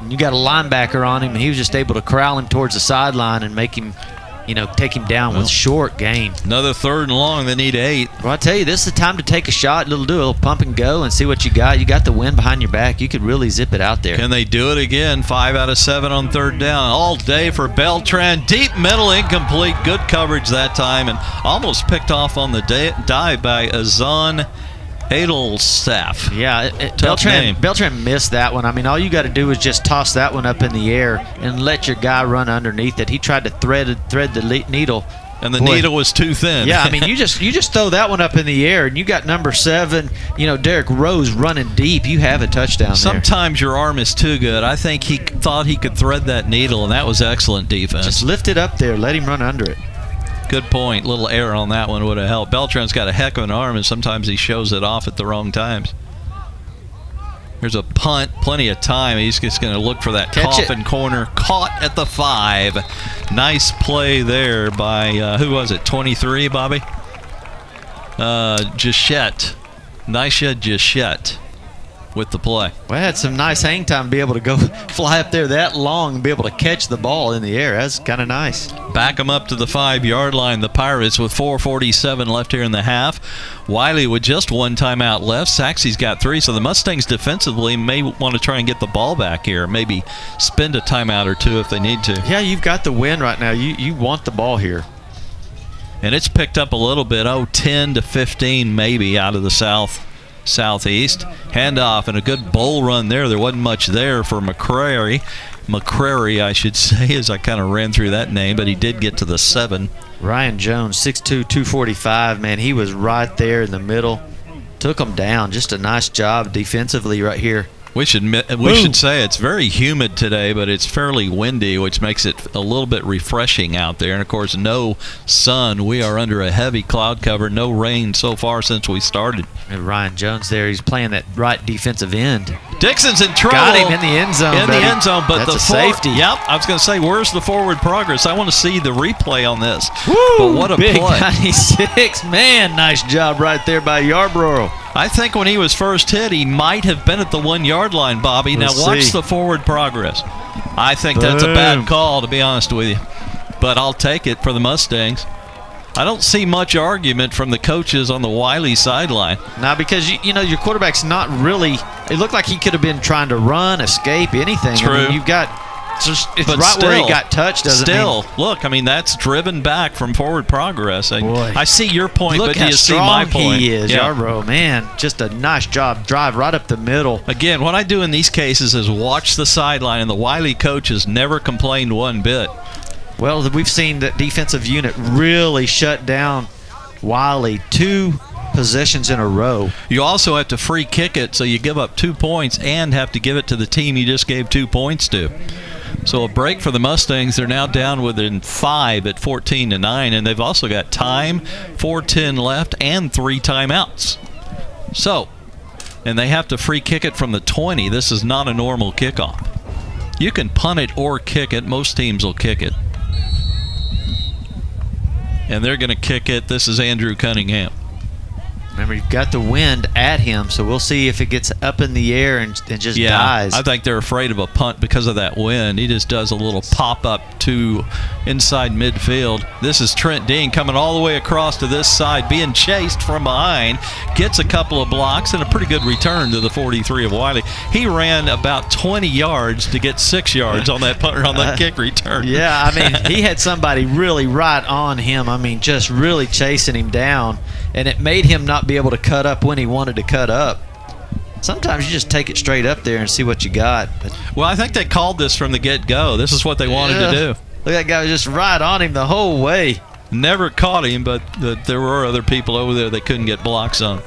You got a linebacker on him, and he was just able to corral him towards the sideline and make him, take him down with short gain. Another 3rd and long. They need 8. Well, I tell you, this is the time to take a shot, do a little pump and go, and see what you got. You got the wind behind your back. You could really zip it out there. Can they do it again? 5 out of 7 on third down. All day for Beltran. Deep middle, incomplete. Good coverage that time, and almost picked off on the dive by Azan Edelstaff. Yeah, Beltran missed that one. I mean, all you got to do is just toss that one up in the air and let your guy run underneath it. He tried to thread the needle, and the needle was too thin. Yeah, I mean, you just throw that one up in the air, and you got number 7, Derek Rose running deep. You have a touchdown. Sometimes your arm is too good. I think he thought he could thread that needle, and that was excellent defense. Just lift it up there, let him run under it. Good point. Little error on that one would have helped. Beltran's got a heck of an arm, and sometimes he shows it off at the wrong times. Here's a punt. Plenty of time. He's just going to look for that coffin corner. Caught at the 5. Nice play there by, who was it, 23, Bobby? Gichette. Nisha Gichette with the play. Well, had some nice hang time to be able to go fly up there that long and be able to catch the ball in the air. That's kind of nice. Back them up to the 5-yard line. The Pirates with 4:47 left here in the half. Wylie with just 1 timeout left. Sachse's got 3, so the Mustangs defensively may want to try and get the ball back here. Maybe spend a timeout or 2 if they need to. Yeah, you've got the win right now. You want the ball here. And it's picked up a little bit, 10 to 15 maybe out of the southeast. Handoff and a good bull run there. There wasn't much there for McCrary, I should say, as I kind of ran through that name, but he did get to the 7. Ryan Jones, 6'2", 245, man. He was right there in the middle. Took him down. Just a nice job defensively right here. We should say it's very humid today, but it's fairly windy, which makes it a little bit refreshing out there. And, of course, no sun. We are under a heavy cloud cover. No rain so far since we started. And Ryan Jones there, he's playing that right defensive end. Dixon's in trouble. Got him in the end zone, In buddy. the end zone, but that's the a safety. Yep, I was going to say, where's the forward progress? I want to see the replay on this. Woo, but what a big play. 96. Man, nice job right there by Yarborough. I think when he was first hit, he might have been at the 1-yard line, Bobby. Let's now watch see. the forward progress. I think that's a bad call, to be honest with you. But I'll take it for the Mustangs. I don't see much argument from the coaches on the Wylie sideline. Now, because, you know, your quarterback's not really – it looked like he could have been trying to run, escape, anything. True. I mean, you've got – it's But right still, where he got touched doesn't still, mean – look, I mean, that's driven back from forward progress. Boy. I see your point, Look but do how you see strong my point? he is, Yeah. Yarborough. Man, just a nice job. Drive right up the middle. Again, what I do in these cases is watch the sideline, and the Wylie coaches never complained one bit. Well, we've seen that defensive unit really shut down Wylie 2 possessions in a row. You also have to free kick it, so you give up 2 points and have to give it to the team you just gave 2 points to. So a break for the Mustangs. They're now down within 5 at 14-9, and they've also got time, 4:10 left, and 3 timeouts. So, and they have to free kick it from the 20. This is not a normal kickoff. You can punt it or kick it. Most teams will kick it. And they're going to kick it. This is Andrew Cunningham. Remember, you've got the wind at him, so we'll see if it gets up in the air and just dies. I think they're afraid of a punt because of that wind. He just does a little pop-up to inside midfield. This is Trent Dean coming all the way across to this side, being chased from behind. Gets a couple of blocks and a pretty good return to the 43 of Wylie. He ran about 20 yards to get 6 yards on that punter on that kick return. Yeah, I mean, he had somebody really right on him. I mean, just really chasing him down, and it made him not be able to cut up when he wanted to cut up. Sometimes you just take it straight up there and see what you got. But well, I think they called this from the get-go. This is what they wanted to do. Look, that guy was just right on him the whole way. Never caught him, but there were other people over there that couldn't get blocks on.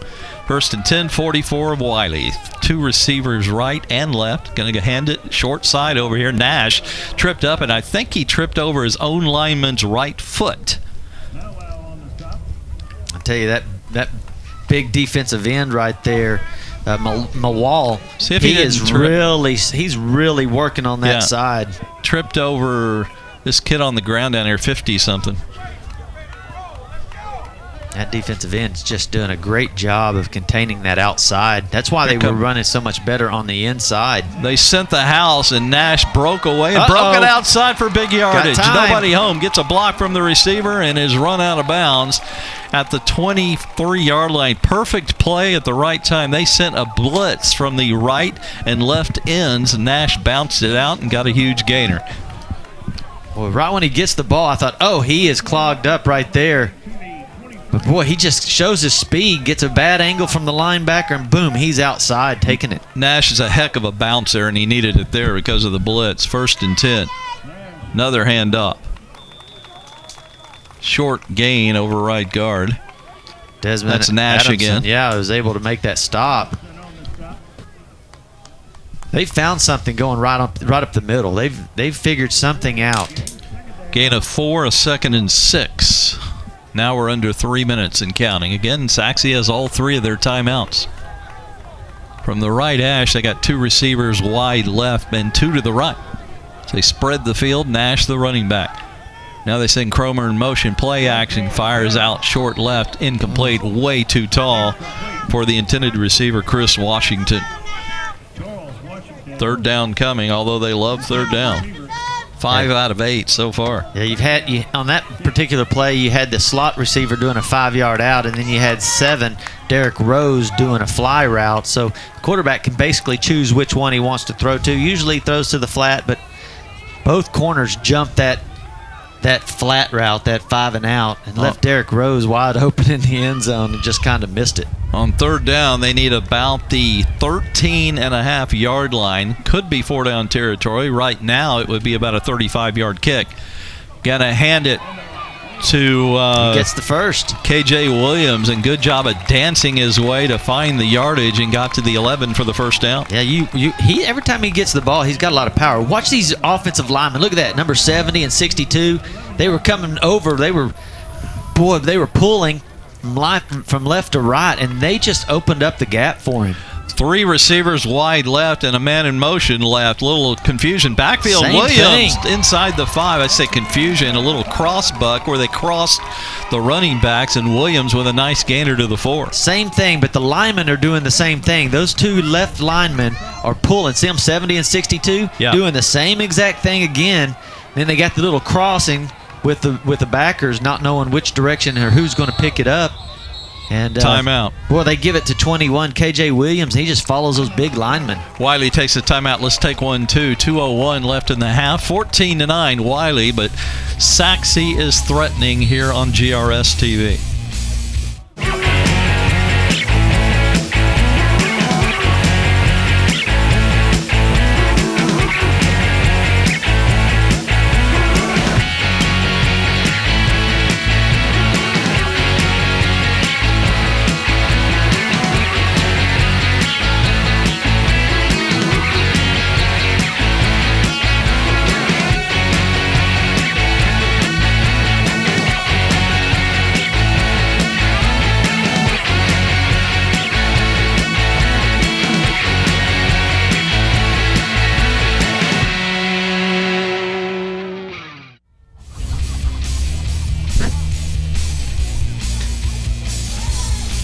First and 10, 44 of Wylie. 2 receivers right and left. Going to hand it short side over here. Nash tripped up, and I think he tripped over his own lineman's right foot. I tell you, that big defensive end right there, Mawal, See if he is didn't he's really working on that side. Tripped over this kid on the ground down here, 50-something. That defensive end's just doing a great job of containing that outside. That's why they were running so much better on the inside. They sent the house, and Nash broke away and broke it outside for big yardage. Nobody home. Gets a block from the receiver and is run out of bounds at the 23-yard line. Perfect play at the right time. They sent a blitz from the right and left ends. Nash bounced it out and got a huge gainer. Well, right when he gets the ball, I thought, oh, he is clogged up right there. But, boy, he just shows his speed, gets a bad angle from the linebacker, and boom, he's outside taking it. Nash is a heck of a bouncer, and he needed it there because of the blitz. First and 10. Another handoff. Short gain over right guard. Desmond That's Nash Adamson, again. Yeah, was able to make that stop. They found something going right up the middle. They've figured something out. Gain of 4, a second and 6. Now we're under 3 minutes and counting. Again, Sachse has all 3 of their timeouts. From the right hash, they got 2 receivers wide left and 2 to the right. So they spread the field. Nash, the running back. Now they send Cromer in motion. Play action. Fires out short left. Incomplete. Way too tall for the intended receiver, Chris Washington. 3rd down coming, although they love 3rd down. 5 out of 8 so far. Yeah, on that particular play, you had the slot receiver doing a 5-yard out, and then you had 7, Derek Rose, doing a fly route. So the quarterback can basically choose which one he wants to throw to. Usually he throws to the flat, but both corners jumped that that flat route, that 5 and out, and left Derrick Rose wide open in the end zone and just kind of missed it. On third down, they need about the 13.5-yard line. Could be 4-down territory. Right now, it would be about a 35-yard kick. Gonna hand it to he gets the first. KJ Williams, and good job of dancing his way to find the yardage and got to the 11 for the first down. Yeah, he every time he gets the ball, he's got a lot of power. Watch these offensive linemen. Look at that, number 70 and 62. They were coming over. They were pulling from left to right, and they just opened up the gap for him. 3 receivers wide left and a man in motion left. Little confusion. Backfield, Same Williams thing. inside the 5. I'd say confusion. A little cross buck where they crossed the running backs, and Williams with a nice gainer to the 4. Same thing, but the linemen are doing the same thing. Those 2 left linemen are pulling. See them, 70 and 62? Yeah. Doing the same exact thing again. Then they got the little crossing with the backers not knowing which direction or who's going to pick it up. And Timeout. Boy, they give it to 21. KJ Williams, he just follows those big linemen. Wylie takes a timeout. Let's take one, too. 2:01 left in the half. 14-9 Wylie, but Sachse is threatening here on GRS TV.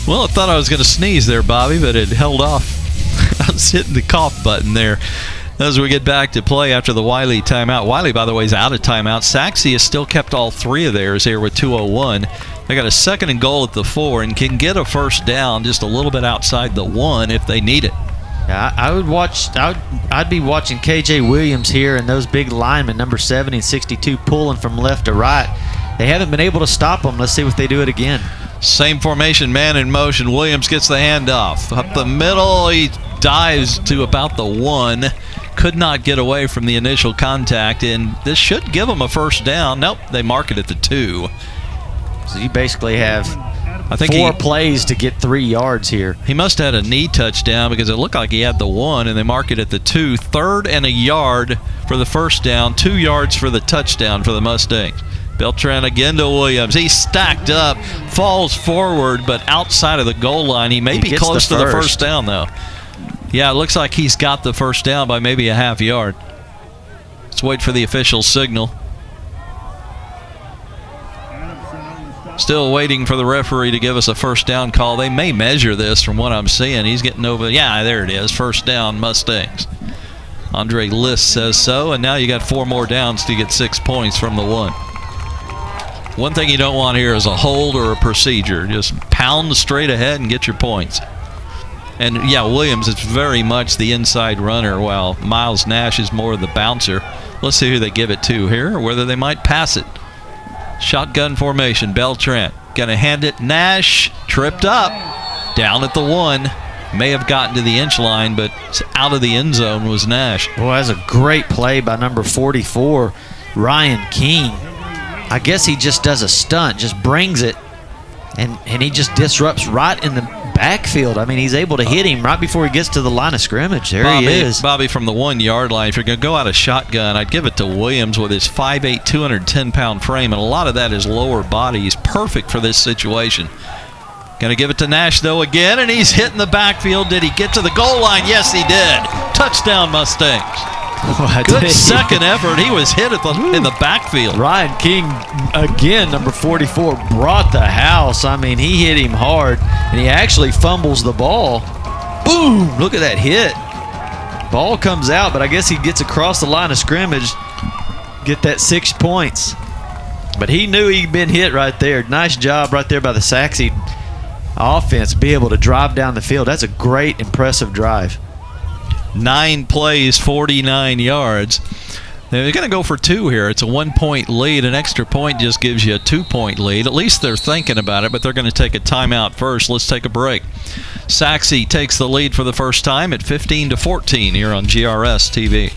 Well, I thought I was going to sneeze there, Bobby, but it held off. I was hitting the cough button there. As we get back to play after the Wylie timeout. Wylie, by the way, is out of timeout. Sachse has still kept all 3 of theirs here with 2:01. They got a 2nd and goal at the 4 and can get a first down just a little bit outside the 1 if they need it. Yeah, I'd be watching KJ Williams here and those big linemen, number 70 and 62, pulling from left to right. They haven't been able to stop them. Let's see if they do it again. Same formation, man in motion. Williams gets the handoff. Up the middle, he dives to about the 1. Could not get away from the initial contact, and this should give him a first down. Nope, they mark it at the 2. So you basically have I think 4 plays to get 3 yards here. He must have had a knee touchdown because it looked like he had the 1, and they mark it at the 2. 3rd and a yard for the first down, 2 yards for the touchdown for the Mustangs. Beltran again to Williams. He's stacked up, falls forward, but outside of the goal line. He may be close to the first down, though. Yeah, it looks like he's got the first down by maybe a half yard. Let's wait for the official signal. Still waiting for the referee to give us a first down call. They may measure this from what I'm seeing. He's getting over. Yeah, there it is. First down, Mustangs. Andre List says so, and now you got 4 more downs to get 6 points from the 1. One thing you don't want here is a hold or a procedure. Just pound straight ahead and get your points. And, yeah, Williams is very much the inside runner, while Miles Nash is more of the bouncer. Let's see who they give it to here, or whether they might pass it. Shotgun formation, Beltran. Going to hand it. Nash tripped up. Down at the 1. May have gotten to the inch line, but out of the end zone was Nash. Well, that's a great play by number 44, Ryan King. I guess he just does a stunt, just brings it, and he just disrupts right in the backfield. I mean, he's able to hit him right before he gets to the line of scrimmage. There he is. Bobby, from the 1 yard line, if you're going to go out of shotgun, I'd give it to Williams with his 5'8", 210-pound frame, and a lot of that is lower body. He's perfect for this situation. Going to give it to Nash, though, again, and he's hitting the backfield. Did he get to the goal line? Yes, he did. Touchdown, Mustangs. Good second effort. He was hit in the backfield. Ryan King, again, number 44, brought the house. I mean, he hit him hard, and he actually fumbles the ball. Boom! Look at that hit. Ball comes out, but I guess he gets across the line of scrimmage, get that 6 points. But he knew he'd been hit right there. Nice job right there by the Sachse offense, be able to drive down the field. That's a great, impressive drive. 9 plays, 49 yards. They're going to go for 2 here. It's a 1-point lead. An extra point just gives you a 2-point lead. At least they're thinking about it, but they're going to take a timeout first. Let's take a break. Sachse takes the lead for the first time at 15-14 here on GRS TV.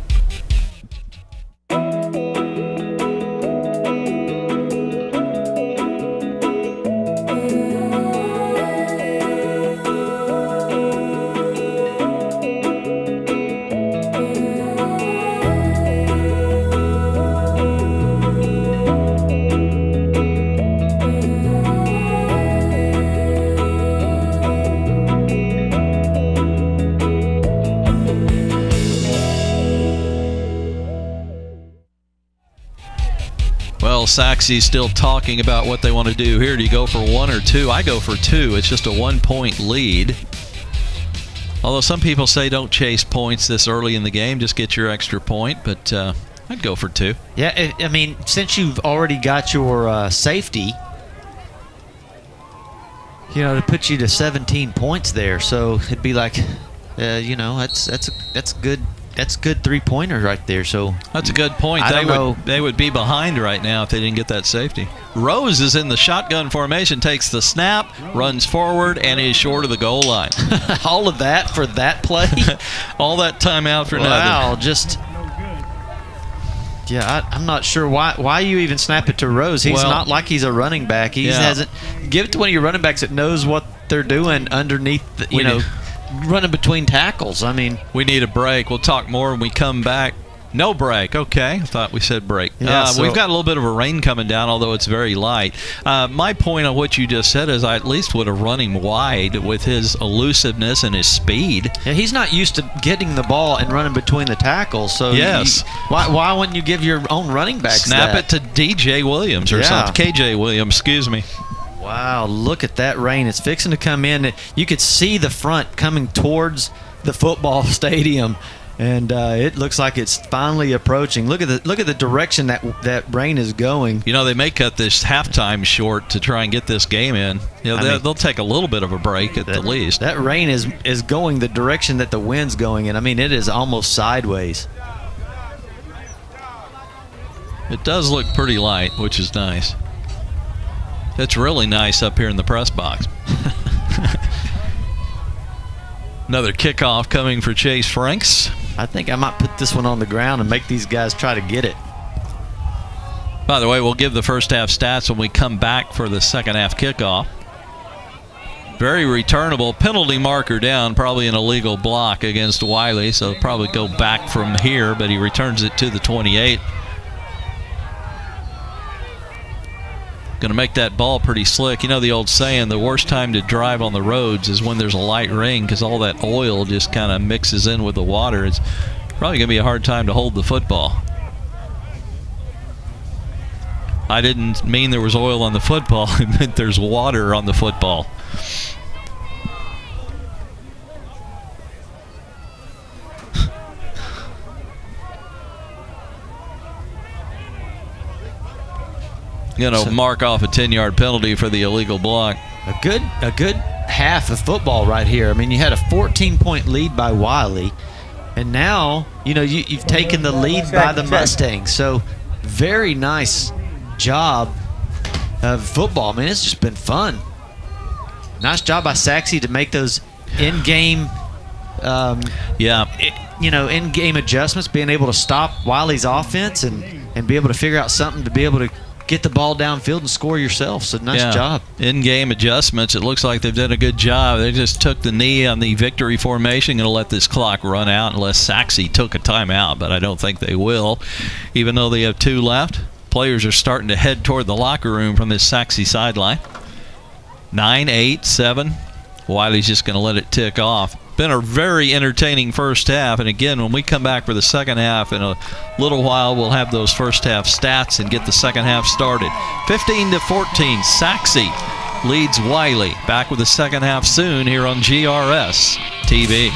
Well, Sachse's still talking about what they want to do here. Do you go for 1 or 2? I go for 2. It's just a 1-point lead. Although some people say don't chase points this early in the game, just get your extra point. But I'd go for 2. Yeah, I mean, since you've already got your safety, to put you to 17 points there, so it'd be like, that's good. That's a good 3-pointer right there. So that's a good point. They would be behind right now if they didn't get that safety. Rose is in the shotgun formation, takes the snap, runs forward, and is short of the goal line. All of that for that play? All that time out for nothing. Wow, I'm not sure why you even snap it to Rose. He's not like he's a running back. He hasn't. Give it to one of your running backs that knows what they're doing underneath, running between tackles. I mean, we need a break. We'll talk more when we come back. No break. Okay. I thought we said break. Yeah, we've got a little bit of a rain coming down, although it's very light. My point on what you just said is I at least would have run him wide with his elusiveness and his speed. Yeah, he's not used to getting the ball and running between the tackles. So yes. Why wouldn't you give your own running backs Snap it to DJ Williams or something. KJ Williams, excuse me. Wow, look at that rain. It's fixing to come in. You could see the front coming towards the football stadium, and it looks like it's finally approaching. Look at the direction that rain is going. They may cut this halftime short to try and get this game in. They'll take a little bit of a break at the least. That rain is going the direction that the wind's going in. I mean, it is almost sideways. It does look pretty light, which is nice. It's really nice up here in the press box. Another kickoff coming for Chase Franks. I think I might put this one on the ground and make these guys try to get it. By the way, we'll give the first half stats when we come back for the second half kickoff. Very returnable. Penalty marker down, probably an illegal block against Wylie, so probably go back from here, but he returns it to the 28. Going to make that ball pretty slick. The old saying, the worst time to drive on the roads is when there's a light rain because all that oil just kind of mixes in with the water. It's probably going to be a hard time to hold the football. I didn't mean there was oil on the football. I meant there's water on the football. Mark off a 10-yard penalty for the illegal block. A good half of football right here. I mean, you had a 14-point lead by Wylie, and now you've taken the lead by the Mustangs. So very nice job of football. Man, it's just been fun. Nice job by Sachse to make those in-game in-game adjustments, being able to stop Wylie's offense and be able to figure out something to be able to get the ball downfield and score yourself. So nice job. In-game adjustments. It looks like they've done a good job. They just took the knee on the victory formation. Going to let this clock run out unless Sachse took a timeout, but I don't think they will. Even though they have 2 left, players are starting to head toward the locker room from this Sachse sideline. 9, 8, 7. Wylie's just going to let it tick off. Been a very entertaining first half, and again, when we come back for the second half in a little while, we'll have those first half stats and get the second half started. 15-14, Sachse leads Wylie. Back with the second half soon here on GRS TV.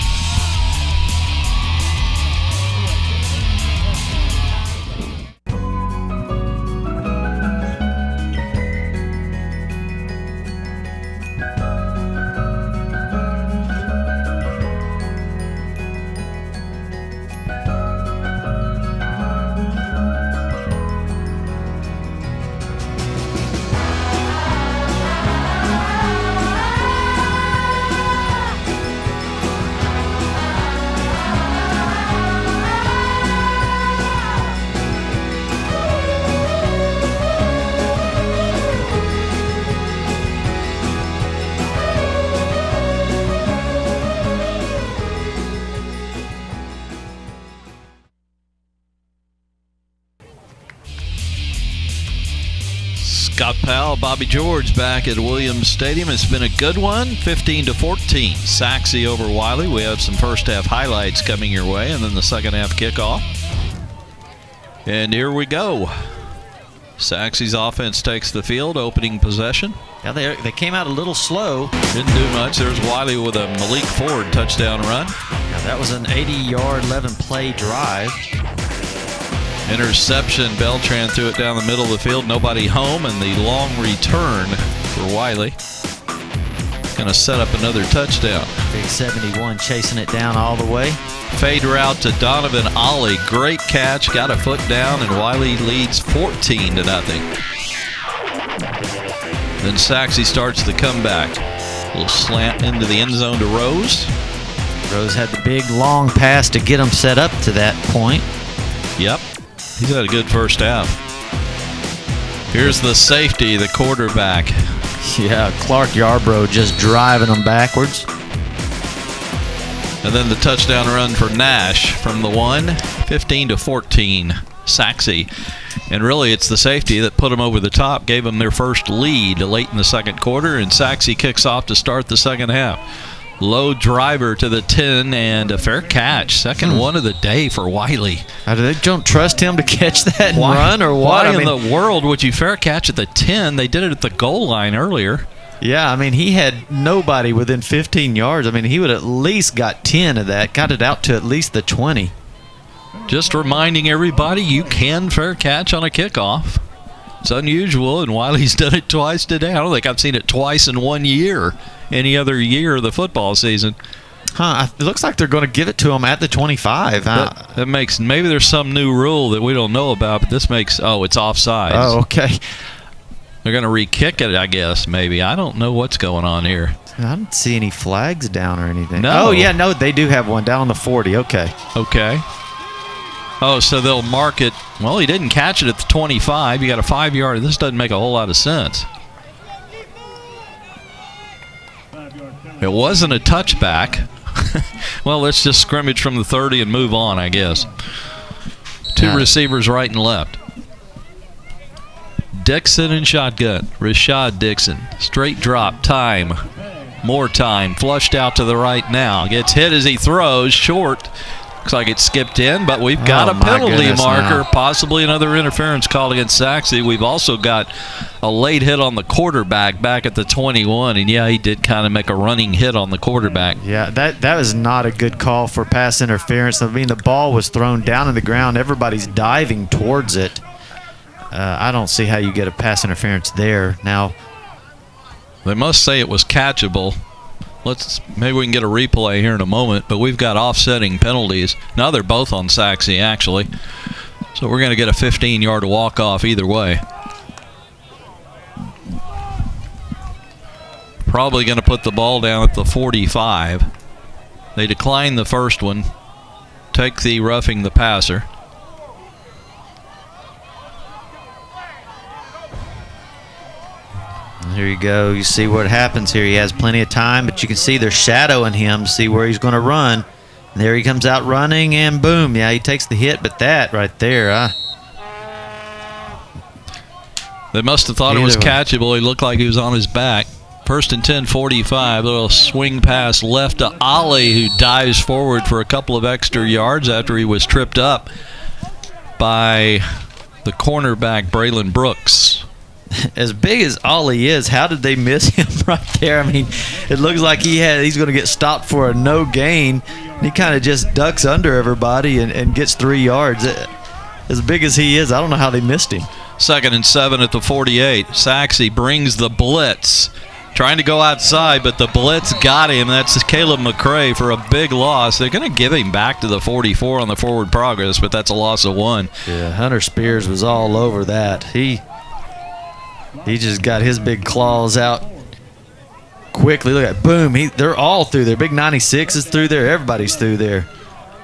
Scott Powell, Bobby George back at Williams Stadium. It's been a good one, 15-14. Sachse over Wylie. We have some first half highlights coming your way, and then the second half kickoff. And here we go. Sachse's offense takes the field, opening possession. Yeah, they came out a little slow. Didn't do much. There's Wylie with a Malik Ford touchdown run. Now that was an 80-yard, 11-play drive. Interception. Beltran threw it down the middle of the field. Nobody home, and the long return for Wylie. Going to set up another touchdown. Big 71 chasing it down all the way. Fade route to Donovan Ollie. Great catch. Got a foot down, and Wylie leads 14-0. Then Sachse starts the comeback. A little slant into the end zone to Rose. Rose had the big long pass to get him set up to that point. Yep. He's had a good first half. Here's the safety, the quarterback. Yeah, Clark Yarbrough just driving them backwards. And then the touchdown run for Nash from the 1, 15-14, Sachse. And really, it's the safety that put them over the top, gave them their first lead late in the second quarter, and Sachse kicks off to start the second half. Low driver to the 10 and a fair catch. Second one of the day for Wylie. They don't trust him to catch that and run or what? Why in the world would you fair catch at the 10? They did it at the goal line earlier. Yeah, I mean, he had nobody within 15 yards. I mean, he would at least got 10 of that, got it out to at least the 20. Just reminding everybody, you can fair catch on a kickoff. It's unusual, and Wylie's done it twice today. I don't think I've seen it twice in 1 year, any other year of the football season. It looks like they're going to give it to him at the 25. That makes, maybe there's some new rule that we don't know about, but this makes, it's offside. Oh, okay. They're going to re-kick it, I guess, maybe. I don't know what's going on here. I don't see any flags down or anything. No. Oh, yeah, no, they do have one down on the 40. Okay. Okay. Oh, so they'll mark it. Well, he didn't catch it at the 25. You got a 5-yard. This doesn't make a whole lot of sense. It wasn't a touchback. Well, let's just scrimmage from the 30 and move on, I guess. Two receivers right and left. Dixon and shotgun. Rashad Dixon. Straight drop. Time. More time. Flushed out to the right now. Gets hit as he throws. Short. Looks like it skipped in, but we've got a penalty marker. Now. Possibly another interference call against Sachse. We've also got a late hit on the quarterback back at the 21. And, yeah, he did kind of make a running hit on the quarterback. Yeah, that was not a good call for pass interference. I mean, the ball was thrown down on the ground. Everybody's diving towards it. I don't see how you get a pass interference there. Now, they must say it was catchable. Maybe we can get a replay here in a moment, but we've got offsetting penalties. Now they're both on Sachse, actually. So we're going to get a 15-yard walk-off either way. Probably going to put the ball down at the 45. They decline the first one. Take the roughing the passer. Here you go. You see what happens here. He has plenty of time, but you can see they're shadowing him to see where he's going to run. And there he comes out running, and boom. Yeah, he takes the hit, but that right there. They must have thought it was catchable. He looked like he was on his back. First and 10, 45. Little swing pass left to Ollie, who dives forward for a couple of extra yards after he was tripped up by the cornerback, Braylon Brooks. As big as Ollie is, how did they miss him right there? I mean, it looks like he's going to get stopped for a no gain. He kind of just ducks under everybody and gets 3 yards. As big as he is, I don't know how they missed him. 2nd and 7 at the 48. Sachse brings the blitz. Trying to go outside, but the blitz got him. That's Caleb McCray for a big loss. They're going to give him back to the 44 on the forward progress, but that's a loss of 1. Yeah, Hunter Spears was all over that. He just got his big claws out quickly. Look at boom. They're all through there. Big 96 is through there. Everybody's through there.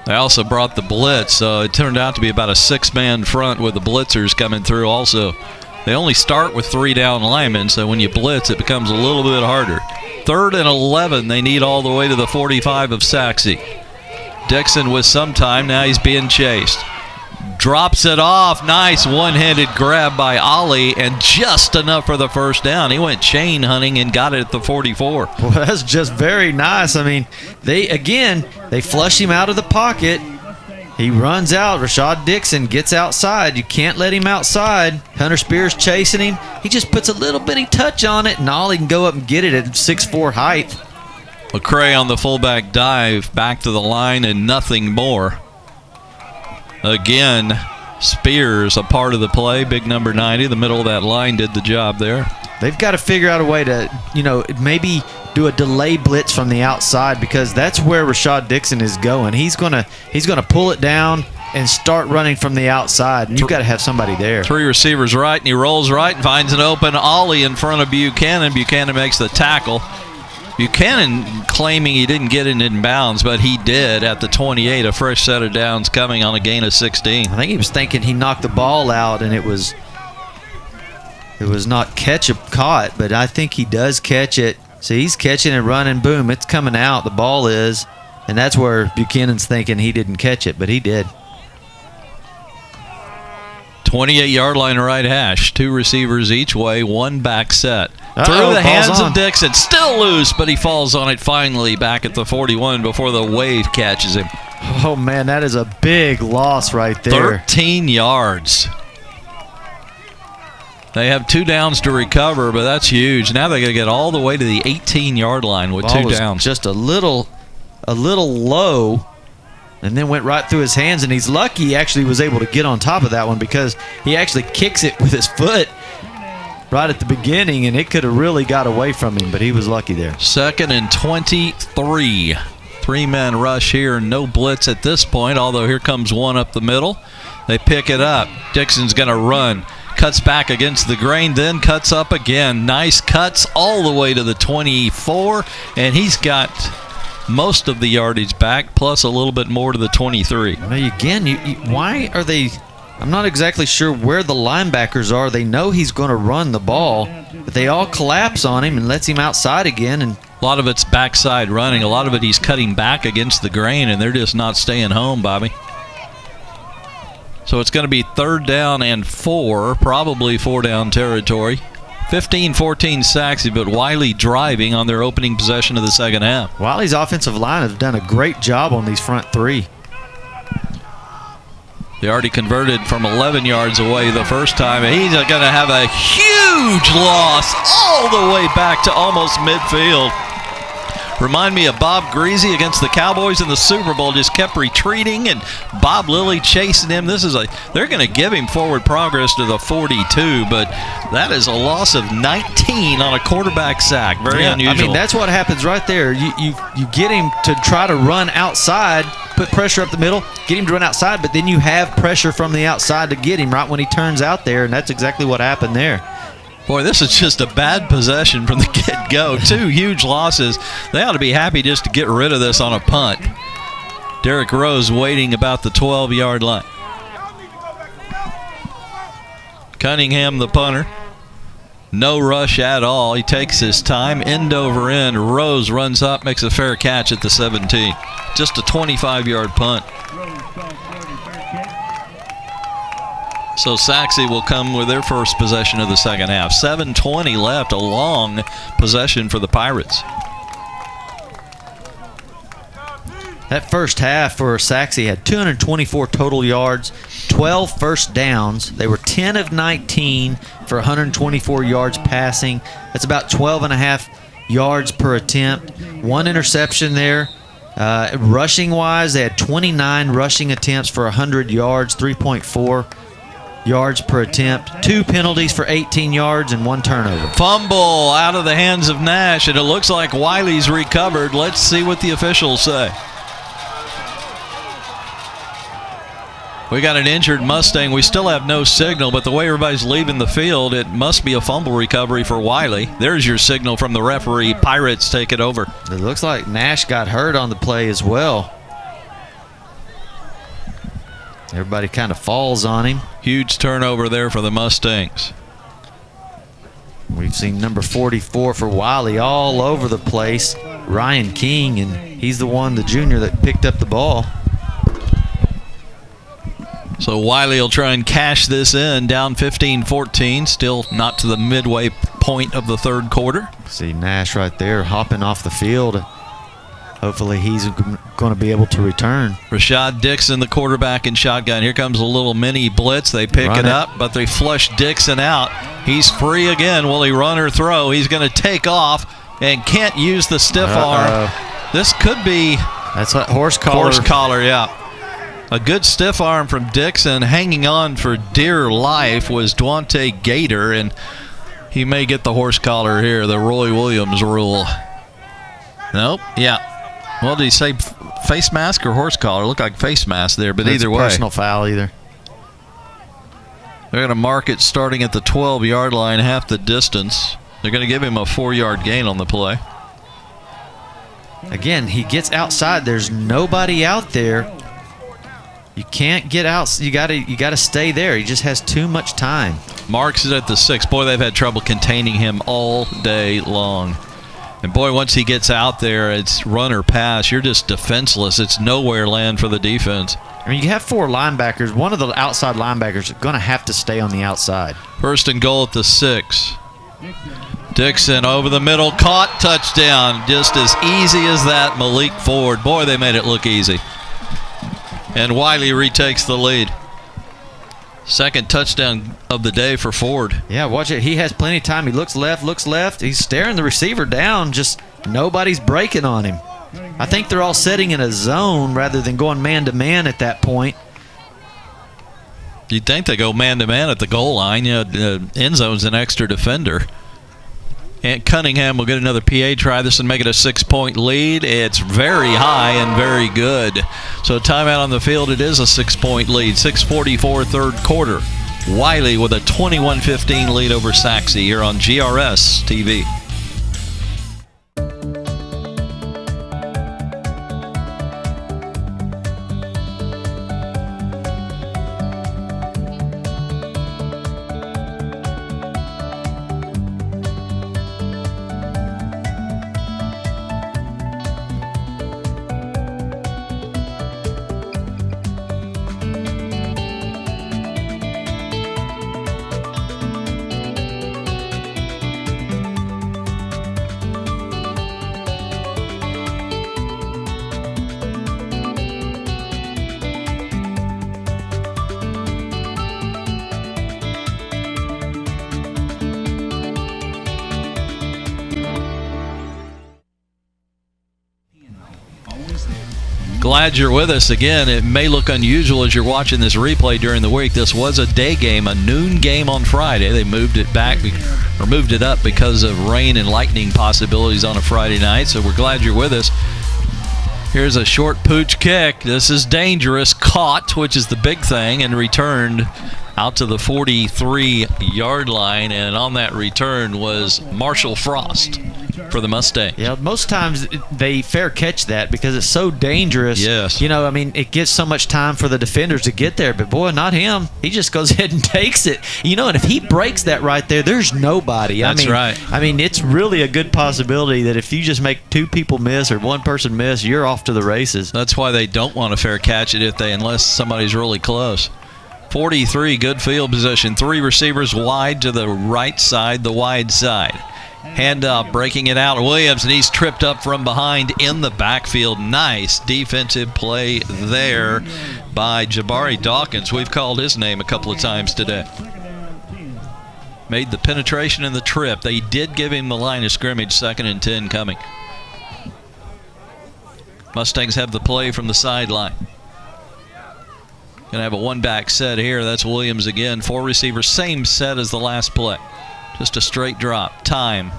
They also brought the blitz. It turned out to be about a 6-man front with the blitzers coming through also. They only start with 3 down linemen, so when you blitz, it becomes a little bit harder. 3rd and 11. They need all the way to the 45 of Sachse. Dixon with some time. Now he's being chased. Drops it off. Nice one-handed grab by Ollie, and just enough for the first down. He went chain hunting and got it at the 44. Well, that's just very nice. I mean, they flush him out of the pocket. He runs out. Rashad Dixon gets outside. You can't let him outside. Hunter Spears chasing him. He just puts a little bitty touch on it, and Ollie can go up and get it at 6'4" height. McCray on the fullback dive, back to the line, and nothing more. Again, Spears a part of the play. Big number 90, the middle of that line, did the job there. They've got to figure out a way to, maybe do a delay blitz from the outside, because that's where Rashad Dixon is going. He's gonna pull it down and start running from the outside, and you've got to have somebody there. 3 receivers right, and he rolls right and finds an open Ollie in front of Buchanan. Buchanan makes the tackle. Buchanan claiming he didn't get it in bounds, but he did at the 28. A fresh set of downs coming on a gain of 16. I think he was thinking he knocked the ball out, and it was not caught, but I think he does catch it. So he's catching and running, boom, it's coming out, the ball is, and that's where Buchanan's thinking he didn't catch it, but he did. 28-yard line right hash. 2 receivers each way, 1 back set. Uh-oh, through the hands on. of Dixon. Still loose, but he falls on it finally back at the 41 before the wave catches him. Oh, man, that is a big loss right there. 13 yards. They have 2 downs to recover, but that's huge. Now they got to get all the way to the 18-yard line with 2 downs. Just a little low, and then went right through his hands, and he's lucky he actually was able to get on top of that one, because he actually kicks it with his foot right at the beginning, and it could have really got away from him, but he was lucky there. 2nd and 23. 3-man rush here, no blitz at this point, although here comes one up the middle. They pick it up. Dixon's going to run. Cuts back against the grain, then cuts up again. Nice cuts all the way to the 24, and he's got most of the yardage back, plus a little bit more to the 23. Again, why are they... I'm not exactly sure where the linebackers are. They know he's going to run the ball, but they all collapse on him and lets him outside again. And a lot of it's backside running. A lot of it he's cutting back against the grain, and they're just not staying home, Bobby. So it's going to be 3rd down and 4, probably 4-down territory. 15-14 Sachse, but Wylie driving on their opening possession of the second half. Wylie's offensive line has done a great job on these front 3. They already converted from 11 yards away the first time, and he's going to have a huge loss all the way back to almost midfield. Remind me of Bob Greasy against the Cowboys in the Super Bowl. Just kept retreating, and Bob Lilly chasing him. They're going to give him forward progress to the 42, but that is a loss of 19 on a quarterback sack. Very unusual. I mean, that's what happens right there. You get him to try to run outside, put pressure up the middle, get him to run outside, but then you have pressure from the outside to get him right when he turns out there, and that's exactly what happened there. Boy, this is just a bad possession from the get-go. 2 huge losses. They ought to be happy just to get rid of this on a punt. Derek Rose waiting about the 12-yard line. Cunningham, the punter. No rush at all. He takes his time, end over end. Rose runs up, makes a fair catch at the 17. Just a 25-yard punt. So Sachse will come with their first possession of the second half. 7:20 left, a long possession for the Pirates. That first half for Sachse had 224 total yards, 12 first downs. They were 10 of 19 for 124 yards passing. That's about 12.5 yards per attempt. 1 interception there. Rushing-wise, they had 29 rushing attempts for 100 yards, 3.4 yards per attempt. 2 penalties for 18 yards and 1 turnover. Fumble out of the hands of Nash, and it looks like Wylie's recovered. Let's see what the officials say. We got an injured Mustang. We still have no signal, but the way everybody's leaving the field, it must be a fumble recovery for Wylie. There's your signal from the referee. Pirates take it over. It looks like Nash got hurt on the play as well. Everybody kind of falls on him. Huge turnover there for the Mustangs. We've seen number 44 for Wylie all over the place, Ryan King, and he's the junior that picked up the ball. So Wylie will try and cash this in, down 15-14, still not to the midway point of the third quarter. See Nash right there hopping off the field. Hopefully he's going to be able to return. Rashad Dixon, the quarterback in shotgun. Here comes a little mini blitz. They pick it up, but they flush Dixon out. He's free again. Will he run or throw? He's going to take off and can't use the stiff arm. This could be... That's a horse collar. Horse collar, yeah. A good stiff arm from Dixon. Hanging on for dear life was Dwante Gator, and he may get the horse collar here, the Roy Williams rule. Nope, yeah. Well, did he say face mask or horse collar? It looked like face mask there, but either way. Personal foul either. They're going to mark it starting at the 12-yard line, half the distance. They're going to give him a 4-yard gain on the play. Again, he gets outside. There's nobody out there. You can't get out. You got to stay there. He just has too much time. Marks it at the 6. Boy, they've had trouble containing him all day long. And boy, once he gets out there, it's run or pass. You're just defenseless. It's nowhere land for the defense. I mean, you have 4 linebackers. One of the outside linebackers is going to have to stay on the outside. First and goal at the 6. Dixon over the middle, caught, touchdown. Just as easy as that, Malik Ford. Boy, they made it look easy. And Wylie retakes the lead. Second touchdown of the day for Ford. Yeah, watch it. He has plenty of time. He looks left. He's staring the receiver down. Just nobody's breaking on him. I think they're all setting in a zone rather than going man-to-man at that point. You'd think they go man-to-man at the goal line. You know, the end zone's an extra defender. And Cunningham will get another PA try this and make it a 6-point lead. It's very high and very good. So timeout on the field. It is a 6-point lead. 6:44 third quarter. Wylie with a 21-15 lead over Sachse here on GRS TV. Glad you're with us again. It may look unusual as you're watching this replay during the week. This was a day game, a noon game on Friday. They moved it back or moved it up because of rain and lightning possibilities on a Friday night. So we're glad you're with us. Here's a short pooch kick. This is dangerous. Caught, which is the big thing, and returned out to the 43-yard line. And on that return was Marshall Frost for the Mustangs. Yeah, most times they fair catch that because it's so dangerous. Yes. You know, I mean, it gives so much time for the defenders to get there, but boy, not him. He just goes ahead and takes it. You know, and if he breaks that right there, there's nobody. That's right. I mean, it's really a good possibility that if you just make 2 people miss or 1 person miss, you're off to the races. That's why they don't want to fair catch it unless somebody's really close. 43, good field position. 3 receivers wide to the right side, the wide side. Hand up, breaking it out. Williams, and he's tripped up from behind in the backfield. Nice defensive play there by Jabari Dawkins. We've called his name a couple of times today. Made the penetration and the trip. They did give him the line of scrimmage, 2nd and 10 coming. Mustangs have the play from the sideline. Going to have a one-back set here. That's Williams again. 4 receivers, same set as the last play. Just a straight drop. Time.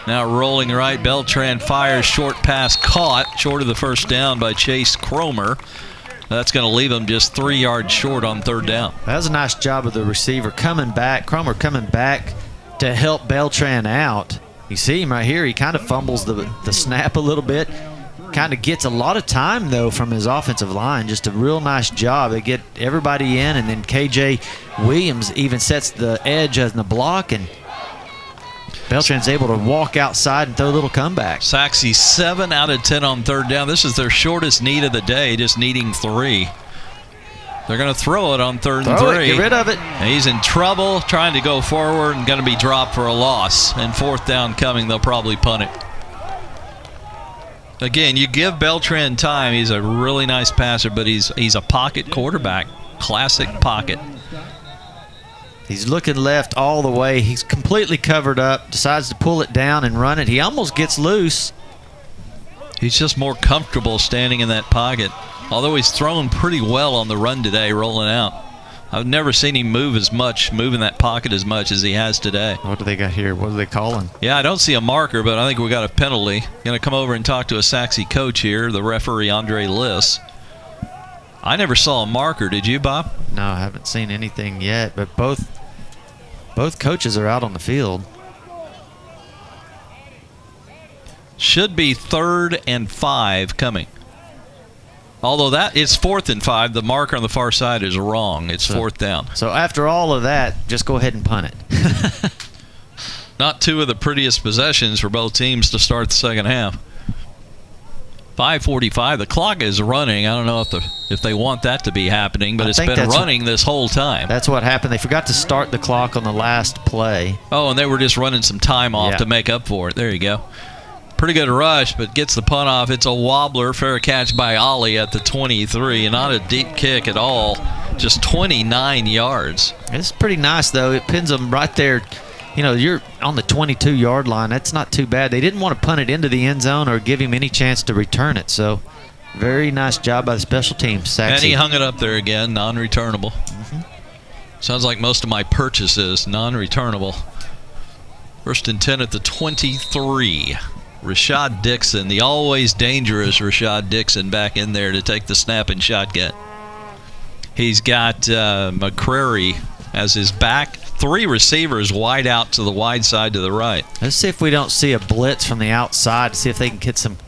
Now rolling right. Beltran fires. Short pass caught. Short of the first down by Chase Cromer. That's going to leave him just 3 yards short on 3rd down. That was a nice job of the receiver coming back. Cromer coming back to help Beltran out. You see him right here. He kind of fumbles the snap a little bit. Kind of gets a lot of time, though, from his offensive line. Just a real nice job. They get everybody in, and then KJ Williams even sets the edge in the block, and Beltran's able to walk outside and throw a little comeback. Sachse 7 out of 10 on 3rd down. This is their shortest need of the day, just needing 3. They're going to throw it on 3rd and Throw 3. it, get rid of it. And he's in trouble trying to go forward and going to be dropped for a loss. And 4th down coming, they'll probably punt it. Again, you give Beltran time. He's a really nice passer, but he's a pocket quarterback. Classic pocket. He's looking left all the way. He's completely covered up, decides to pull it down and run it. He almost gets loose. He's just more comfortable standing in that pocket. Although he's thrown pretty well on the run today, rolling out. I've never seen him move in that pocket as much as he has today. What do they got here? What are they calling? Yeah, I don't see a marker, but I think we got a penalty. Going to come over and talk to a Sachse coach here, the referee, Andre Liss. I never saw a marker. Did you, Bob? No, I haven't seen anything yet, but both coaches are out on the field. Should be 3rd and 5 coming. Although that it's 4th and 5, the marker on the far side is wrong. It's 4th down. So after all of that, just go ahead and punt it. Not two of the prettiest possessions for both teams to start the second half. 5:45. The clock is running. I don't know if they want that to be happening, but it's been running this whole time. That's what happened. They forgot to start the clock on the last play. Oh, and they were just running some time off to make up for it. There you go. Pretty good rush, but gets the punt off. It's a wobbler. Fair catch by Ollie at the 23. Not a deep kick at all. Just 29 yards. It's pretty nice, though. It pins them right there. You know, you're on the 22-yard line. That's not too bad. They didn't want to punt it into the end zone or give him any chance to return it. So, very nice job by the special teams, Sachse. And he hung it up there again, non-returnable. Sounds like most of my purchases, non-returnable. 1st and 10 at the 23. Rashad Dixon, the always dangerous Rashad Dixon, back in there to take the snap and shotgun. He's got McCrary as his back. 3 receivers wide out to the wide side to the right. Let's see if we don't see a blitz from the outside to see if they can get some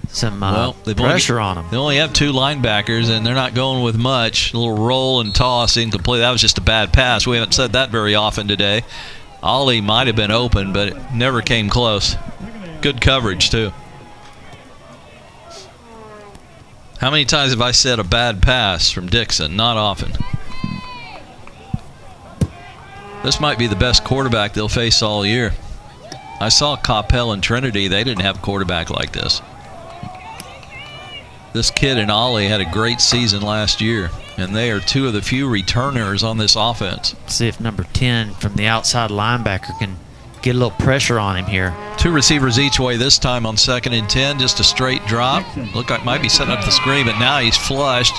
pressure on them. They only have 2 linebackers, and they're not going with much. A little roll and toss incomplete. That was just a bad pass. We haven't said that very often today. Ollie might have been open, but it never came close. Good coverage, too. How many times have I said a bad pass from Dixon? Not often. This might be the best quarterback they'll face all year. I saw Coppell and Trinity. They didn't have a quarterback like this. This kid and Ollie had a great season last year, and they are 2 of the few returners on this offense. See if number 10 from the outside linebacker can get a little pressure on him here. 2 receivers each way this time on 2nd and 10. Just a straight drop. Looked like might be setting up the screen, but now he's flushed.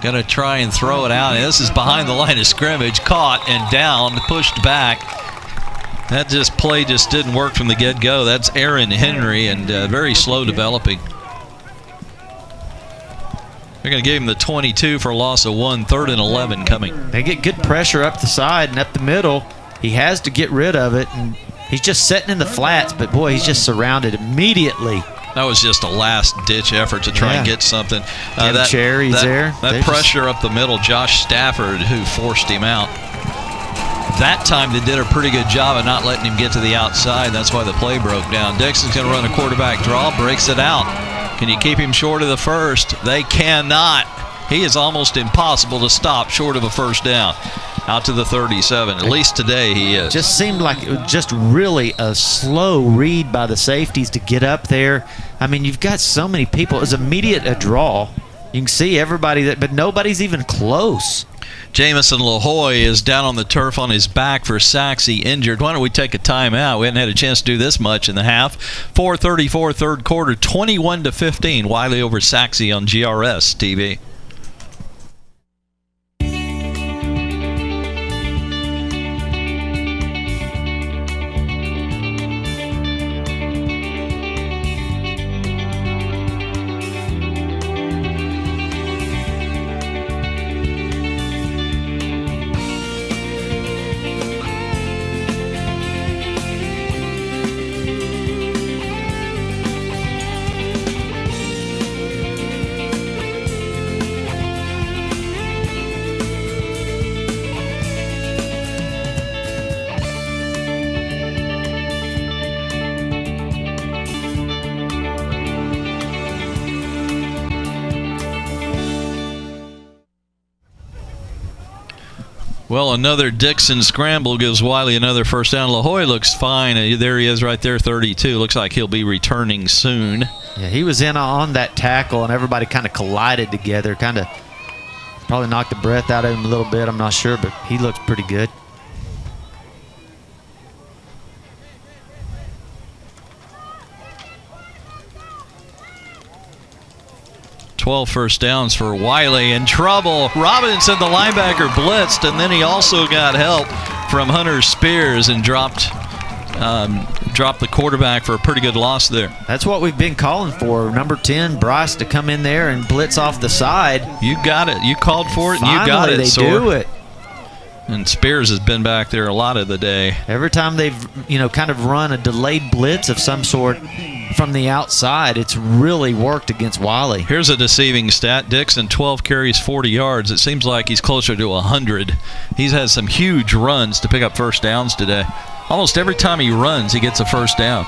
Going to try and throw it out. And this is behind the line of scrimmage. Caught and down, pushed back. That play just didn't work from the get-go. That's Aaron Henry, and very slow developing. They're going to give him the 22 for a loss of 1. 3rd and 11 coming. They get good pressure up the side and up the middle. He has to get rid of it, and he's just sitting in the flats, but boy, he's just surrounded immediately. That was just a last-ditch effort to try and get something. Cherry's there. That pressure up the middle, Josh Stafford, who forced him out. That time they did a pretty good job of not letting him get to the outside. That's why the play broke down. Dixon's going to run a quarterback draw, breaks it out. Can you keep him short of the first? They cannot. He is almost impossible to stop short of a first down. Out to the 37. At least today he is. Just seemed like it was just really a slow read by the safeties to get up there. I mean, you've got so many people. It was immediate a draw. You can see everybody, but nobody's even close. Jamison LaHoy is down on the turf on his back for Sachse, injured. Why don't we take a timeout? We hadn't had a chance to do this much in the half. 4:34 third quarter, 21-15. Wylie over Sachse on GRS TV. Well, another Dixon scramble gives Wylie another first down. LaHoy looks fine. There he is right there, 32. Looks like he'll be returning soon. Yeah, he was in on that tackle, and everybody kind of collided together. Kind of probably knocked the breath out of him a little bit. I'm not sure, but he looks pretty good. 12 first downs for Wylie. In trouble. Robinson, the linebacker, blitzed, and then he also got help from Hunter Spears and dropped the quarterback for a pretty good loss there. That's what we've been calling for. Number 10, Bryce, to come in there and blitz off the side. You got it. You called for it, and you got it, Finally, they Sore. do it. And Spears has been back there a lot of the day. Every time they've, kind of run a delayed blitz of some sort from the outside, it's really worked against Wylie. Here's a deceiving stat. Dixon, 12 carries, 40 yards. It seems like he's closer to 100. He's had some huge runs to pick up first downs today. Almost every time he runs, he gets a first down.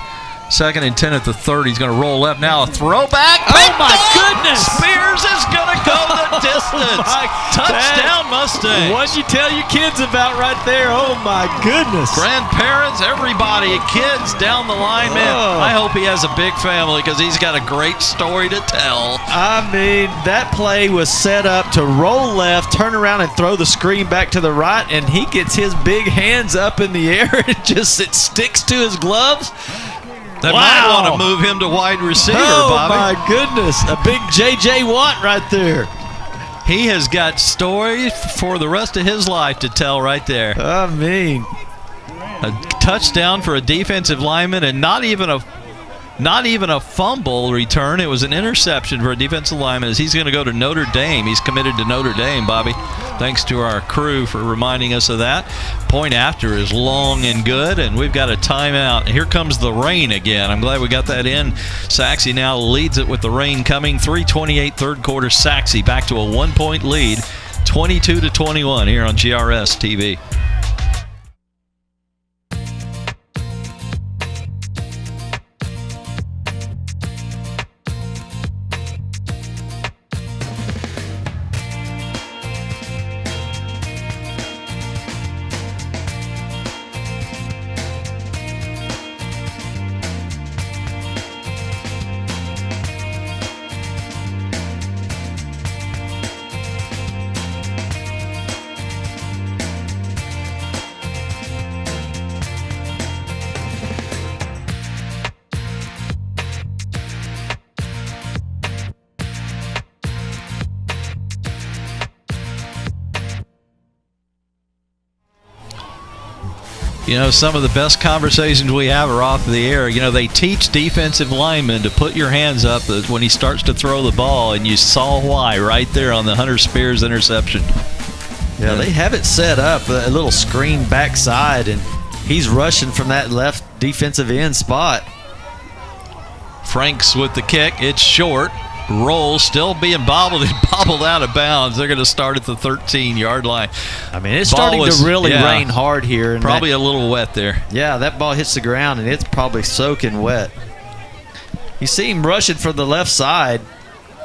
2nd and 10 at the 30. He's going to roll left now. A throwback. Oh, my goodness. Spears is going to go the distance. Touchdown, Mustangs. What you tell your kids about right there? Oh, my goodness. Grandparents, everybody, kids down the line, man. Oh. I hope he has a big family because he's got a great story to tell. I mean, that play was set up to roll left, turn around, and throw the screen back to the right, and he gets his big hands up in the air and it sticks to his gloves. They might want to move him to wide receiver, Bobby. Oh, my goodness. A big J.J. Watt right there. He has got stories for the rest of his life to tell right there. I mean, A touchdown for a defensive lineman, and not even a fumble return. It was an interception for a defensive lineman as he's going to go to Notre Dame. He's committed to Notre Dame, Bobby. Thanks to our crew for reminding us of that. Point after is long and good, and we've got a timeout. Here comes the rain again. I'm glad we got that in. Sachse now leads it with the rain coming. 3:28 third quarter. Sachse back to a 1-point lead, 22-21 here on GRS TV. Some of the best conversations we have are off the air. They teach defensive linemen to put your hands up when he starts to throw the ball, and you saw why right there on the Hunter Spears interception. Yeah, they have it set up, a little screen backside, and he's rushing from that left defensive end spot. Franks with the kick. It's short. Roll still being bobbled out of bounds. They're going to start at the 13-yard line. I mean, it's starting to really rain hard here. And probably a little wet there. Yeah, that ball hits the ground, and it's probably soaking wet. You see him rushing from the left side.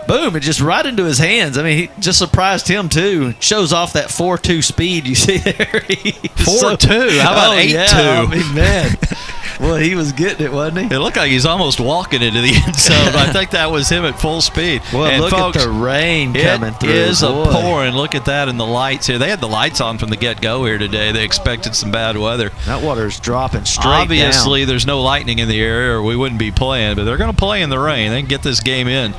Boom, it just right into his hands. I mean, he just surprised him, too. Shows off that 4.2 speed you see there. 4.2? How about 8.2? Yeah, I mean, man. Well, he was getting it, wasn't he? It looked like he's almost walking into the end zone. I think that was him at full speed. Well, and look folks, at the rain coming through. It is a pouring. Look at that in the lights here. They had the lights on from the get-go here today. They expected some bad weather. That water's dropping straight Obviously, down. There's no lightning in the area or we wouldn't be playing, but they're going to play in the rain. They can get this game in.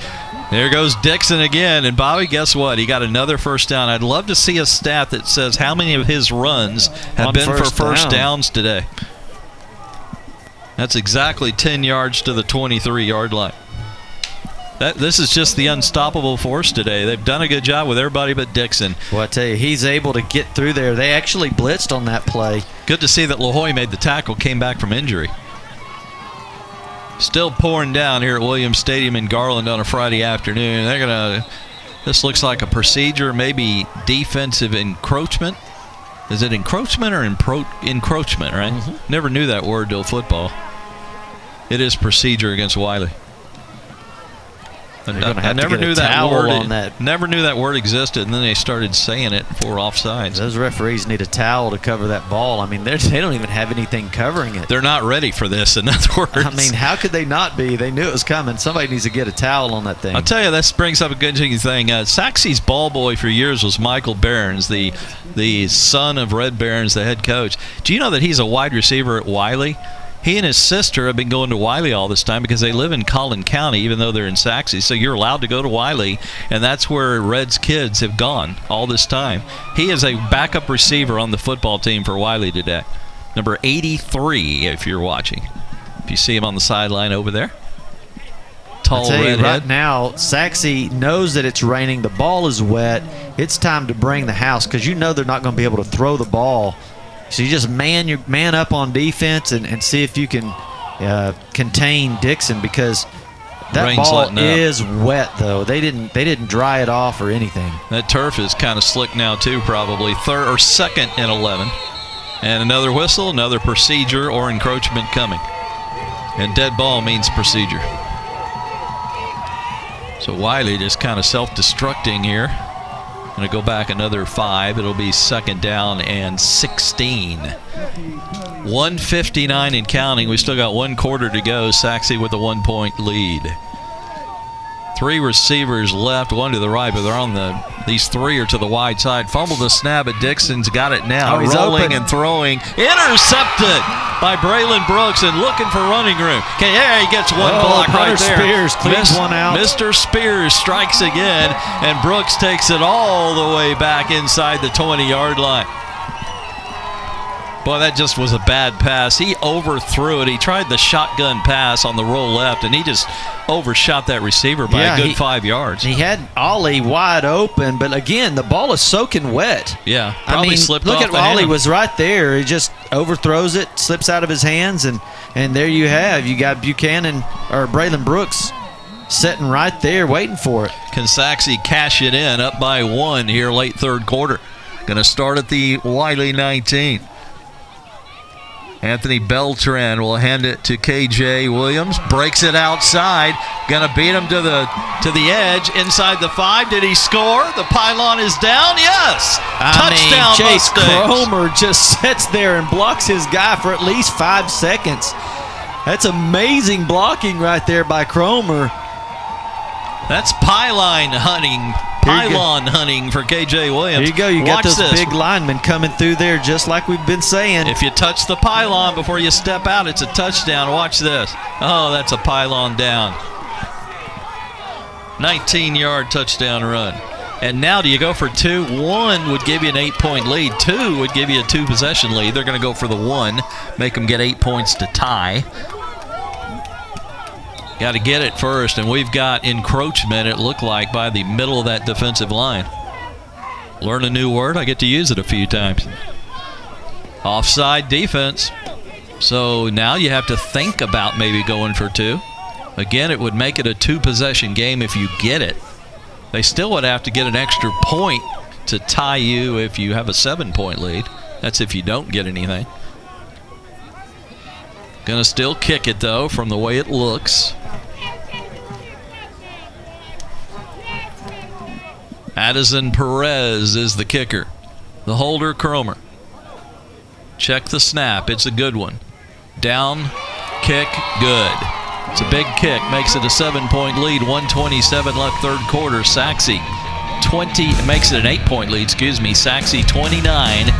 There goes Dixon again, and Bobby, guess what? He got another first down. I'd love to see a stat that says how many of his runs have been for first downs today. That's exactly 10 yards to the 23-yard line. This is just the unstoppable force today. They've done a good job with everybody but Dixon. Well, I tell you, he's able to get through there. They actually blitzed on that play. Good to see that LaHoy made the tackle, came back from injury. Still pouring down here at Williams Stadium in Garland on a Friday afternoon. This looks like a procedure, maybe defensive encroachment. Is it encroachment or encroachment, right? Mm-hmm. Never knew that word till football. It is procedure against Wylie. I never knew that word. Never knew that word existed, and then they started saying it for offsides. Those referees need a towel to cover that ball. I mean, they don't even have anything covering it. They're not ready for this, in other words. I mean, how could they not be? They knew it was coming. Somebody needs to get a towel on that thing. I'll tell you, this brings up a good thing. Sachse's ball boy for years was Michael Behrens, the son of Red Behrens, the head coach. Do you know that he's a wide receiver at Wylie? He and his sister have been going to Wylie all this time because they live in Collin County, even though they're in Sachse. So you're allowed to go to Wylie, and that's where Red's kids have gone all this time. He is a backup receiver on the football team for Wylie today. Number 83, if you're watching. If you see him on the sideline over there. Tall redhead. Right now, Sachse knows that it's raining. The ball is wet. It's time to bring the house because you know they're not going to be able to throw the ball. So you just man up on defense and see if you can contain Dixon because that ball is wet though. They didn't dry it off or anything. That turf is kind of slick now too, probably third or second and 11. And another whistle, another procedure or encroachment coming. And dead ball means procedure. So Wylie just kind of self-destructing here. Going to go back another 5. It'll be second down and 16. 1:59 and counting. We still got 1 quarter to go. Sachse with a 1-point lead. 3 receivers left, 1 to the right, but they're on these 3 are to the wide side. Fumbled the snap, but Dixon's got it now. He's rolling open and throwing. Intercepted by Braylon Brooks and looking for running room. Okay, yeah, he gets one block right there. Spears cleans one out. Mr. Spears strikes again, and Brooks takes it all the way back inside the 20-yard line. Boy, that just was a bad pass. He overthrew it. He tried the shotgun pass on the roll left, and he just overshot that receiver by a good 5 yards. He had Ollie wide open, but again, the ball is soaking wet. Yeah, probably slipped off the hand. Look at Ollie was right there. He just overthrows it, slips out of his hands, and there you have. You got Buchanan or Braylon Brooks sitting right there waiting for it. Can Sachse cash it in up by 1 here late third quarter? Going to start at the Wylie 19. Anthony Beltran will hand it to KJ Williams. Breaks it outside. Gonna beat him to the edge inside the 5. Did he score? The pylon is down. Yes. Touchdown Chase Mustangs. Cromer just sits there and blocks his guy for at least 5 seconds. That's amazing blocking right there by Cromer. That's pylon hunting for KJ Williams. Here you go. You got Watch those big linemen coming through there just like we've been saying. If you touch the pylon before you step out, it's a touchdown. Watch this. Oh, that's a pylon down. 19-yard touchdown run. And now do you go for 2? 1 would give you an 8-point lead. 2 would give you a 2-possession lead. They're going to go for the 1, make them get 8 points to tie. Got to get it first, and we've got encroachment, it looked like, by the middle of that defensive line. Learn a new word. I get to use it a few times. Offside defense. So now you have to think about maybe going for 2. Again, it would make it a 2-possession game if you get it. They still would have to get an extra point to tie you if you have a 7-point lead. That's if you don't get anything. Gonna still kick it, though, from the way it looks. Addison Perez is the kicker. The holder, Cromer. Check the snap. It's a good one. Down, kick, good. It's a big kick. Makes it a 7-point lead. 1:27 left third quarter. Sachse 20, makes it an 8-point lead, Sachse 29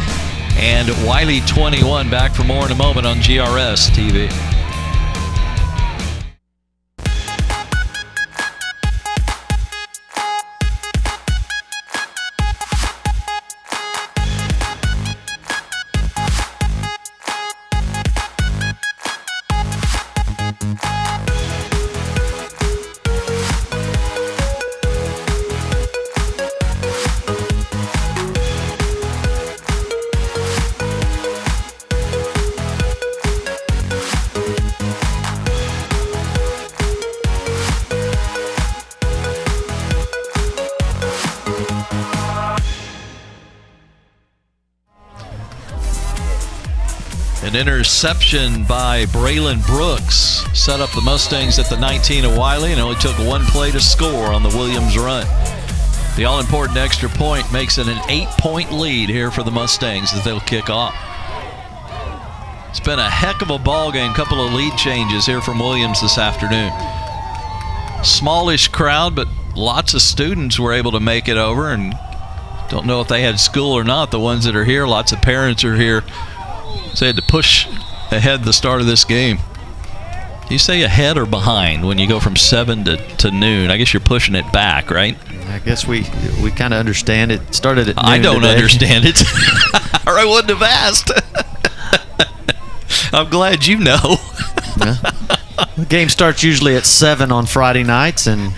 and Wylie 21. Back for more in a moment on GRS TV. An interception by Braylon Brooks set up the Mustangs at the 19 of Wylie, and only took one play to score on the Williams run. The all-important extra point makes it an 8-point lead here for the Mustangs as they'll kick off. It's been a heck of a ball game. Couple of lead changes here from Williams this afternoon. Smallish crowd, but lots of students were able to make it over, and don't know if they had school or not. The ones that are here, lots of parents are here. So they had to push ahead the start of this game. You say ahead or behind when you go from 7 to noon? I guess you're pushing it back, right? I guess we kind of understand it. Started at noon I don't today. understand it, or I wouldn't have asked. I'm glad you know. Yeah. The game starts usually at 7 on Friday nights, and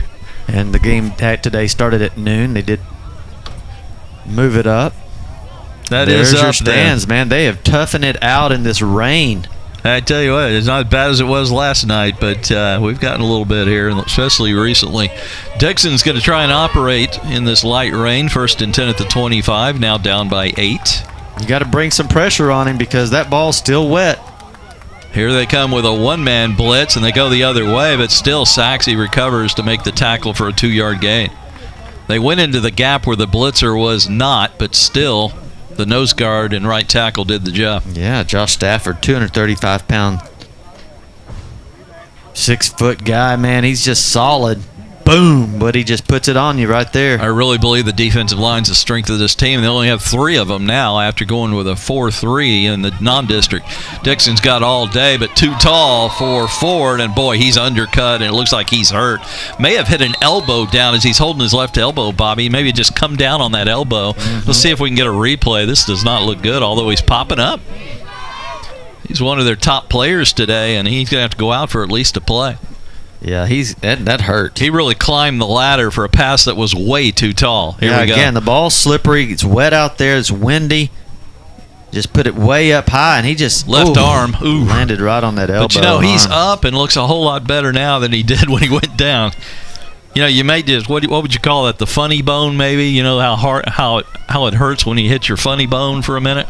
the game today started at noon. They did move it up. There's your up stands, there. man. They have toughened it out in this rain. I tell you what, it's not as bad as it was last night, but we've gotten a little bit here, especially recently. Dixon's going to try and operate in this light rain. 1st and 10 at the 25, now down by 8. You got to bring some pressure on him because that ball's still wet. Here they come with a one-man blitz, and they go the other way, but still Sachse recovers to make the tackle for a 2-yard gain. They went into the gap where the blitzer was not, but still the nose guard and right tackle did the job. Yeah, Josh Stafford, 235-pound, 6-foot guy, man. He's just solid. Boom, but he just puts it on you right there. I really believe the defensive line's the strength of this team. They only have 3 of them now after going with a 4-3 in the non-district. Dixon's got all day, but too tall for Ford, and boy, he's undercut, and it looks like he's hurt. May have hit an elbow down as he's holding his left elbow, Bobby. Maybe just come down on that elbow. Let's see if we can get a replay. This does not look good, although he's popping up. He's one of their top players today, and he's going to have to go out for at least a play. Yeah, that hurt. He really climbed the ladder for a pass that was way too tall. Here we go. Again, the ball's slippery. It's wet out there. It's windy. Just put it way up high, and he just left arm landed right on that elbow. But you know, he's up and looks a whole lot better now than he did when he went down. You know, you may just what would you call that? The funny bone, maybe. You know how it hurts when you hit your funny bone for a minute.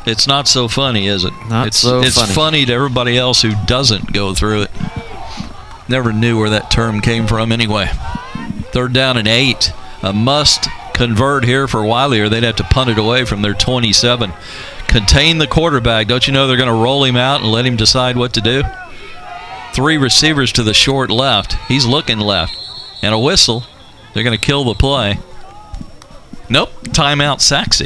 It's not so funny, is it? It's funny to everybody else who doesn't go through it. Never knew where that term came from anyway. 3rd down and 8. A must convert here for Wylie, or they'd have to punt it away from their 27. Contain the quarterback. Don't you know they're going to roll him out and let him decide what to do? 3 receivers to the short left. He's looking left. And a whistle. They're going to kill the play. Nope. Timeout Sachse.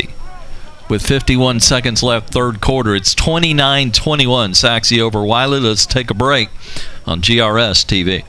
With 51 seconds left, 3rd quarter. It's 29-21, Sachse over Wylie. Let's take a break on GRS TV.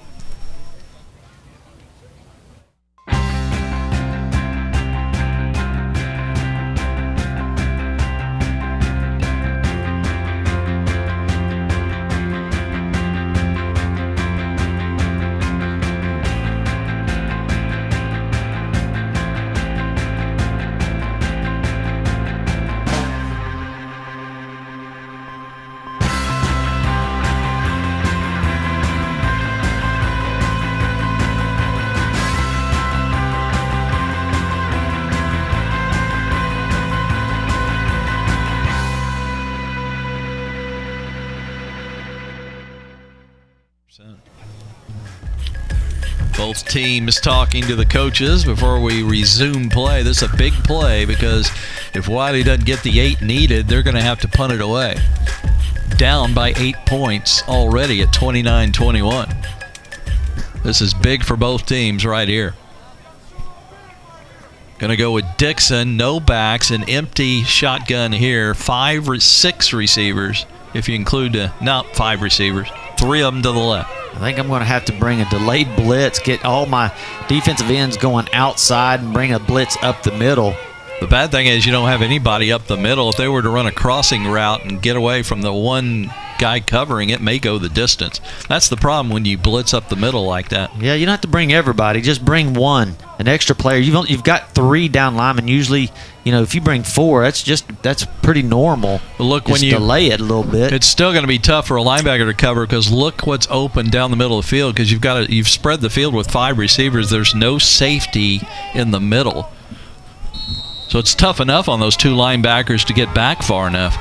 Both teams talking to the coaches before we resume play. This is a big play because if Wylie doesn't get the 8 needed, they're going to have to punt it away. Down by 8 points already at 29-21. This is big for both teams right here. Going to go with Dixon, no backs, an empty shotgun here. 6 receivers, if you include not 5 receivers. 3 of them to the left. I think I'm going to have to bring a delayed blitz, get all my defensive ends going outside, and bring a blitz up the middle. The bad thing is you don't have anybody up the middle. If they were to run a crossing route and get away from the one guy covering, it may go the distance. That's the problem when you blitz up the middle like that. Yeah, you don't have to bring everybody. Just bring one, an extra player. You've got 3 down linemen. Usually, if you bring 4, that's pretty normal. But look, just when you delay it a little bit, it's still going to be tough for a linebacker to cover because look what's open down the middle of the field because you've spread the field with 5 receivers. There's no safety in the middle. So it's tough enough on those 2 linebackers to get back far enough.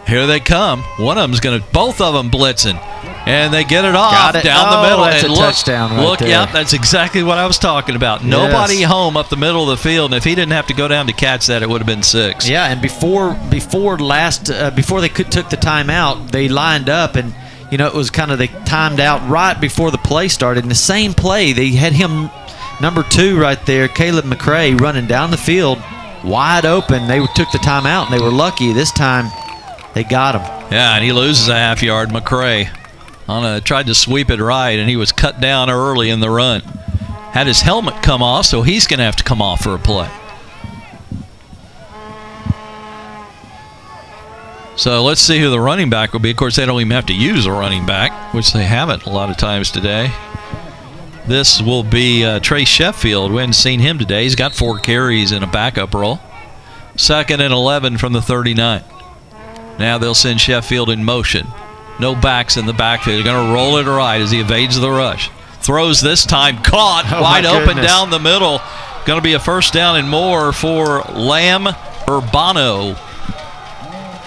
Here they come. One of them's going to, both of them blitzing. And they get it off Got it. down the middle. That's and a touchdown right there. Yep, that's exactly what I was talking about. Nobody home up the middle of the field, and if he didn't have to go down to catch that, it would have been 6. Yeah, and before they took the timeout, they lined up, and it was kind of they timed out right before the play started. In the same play, they had him number 2 right there, Caleb McRae, running down the field, wide open. They took the timeout, and they were lucky this time. They got him. Yeah, and he loses a half yard. McRae tried to sweep it right, and he was cut down early in the run. Had his helmet come off, so he's going to have to come off for a play. So let's see who the running back will be. Of course, they don't even have to use a running back, which they haven't a lot of times today. This will be Trey Sheffield. We haven't seen him today. He's got 4 carries in a backup role. 2nd and 11 from the 39. Now they'll send Sheffield in motion. No backs in the backfield. They're going to roll it right as he evades the rush. Throws this time. Caught. Wide open down the middle. Going to be a first down and more for Lamb Urbano.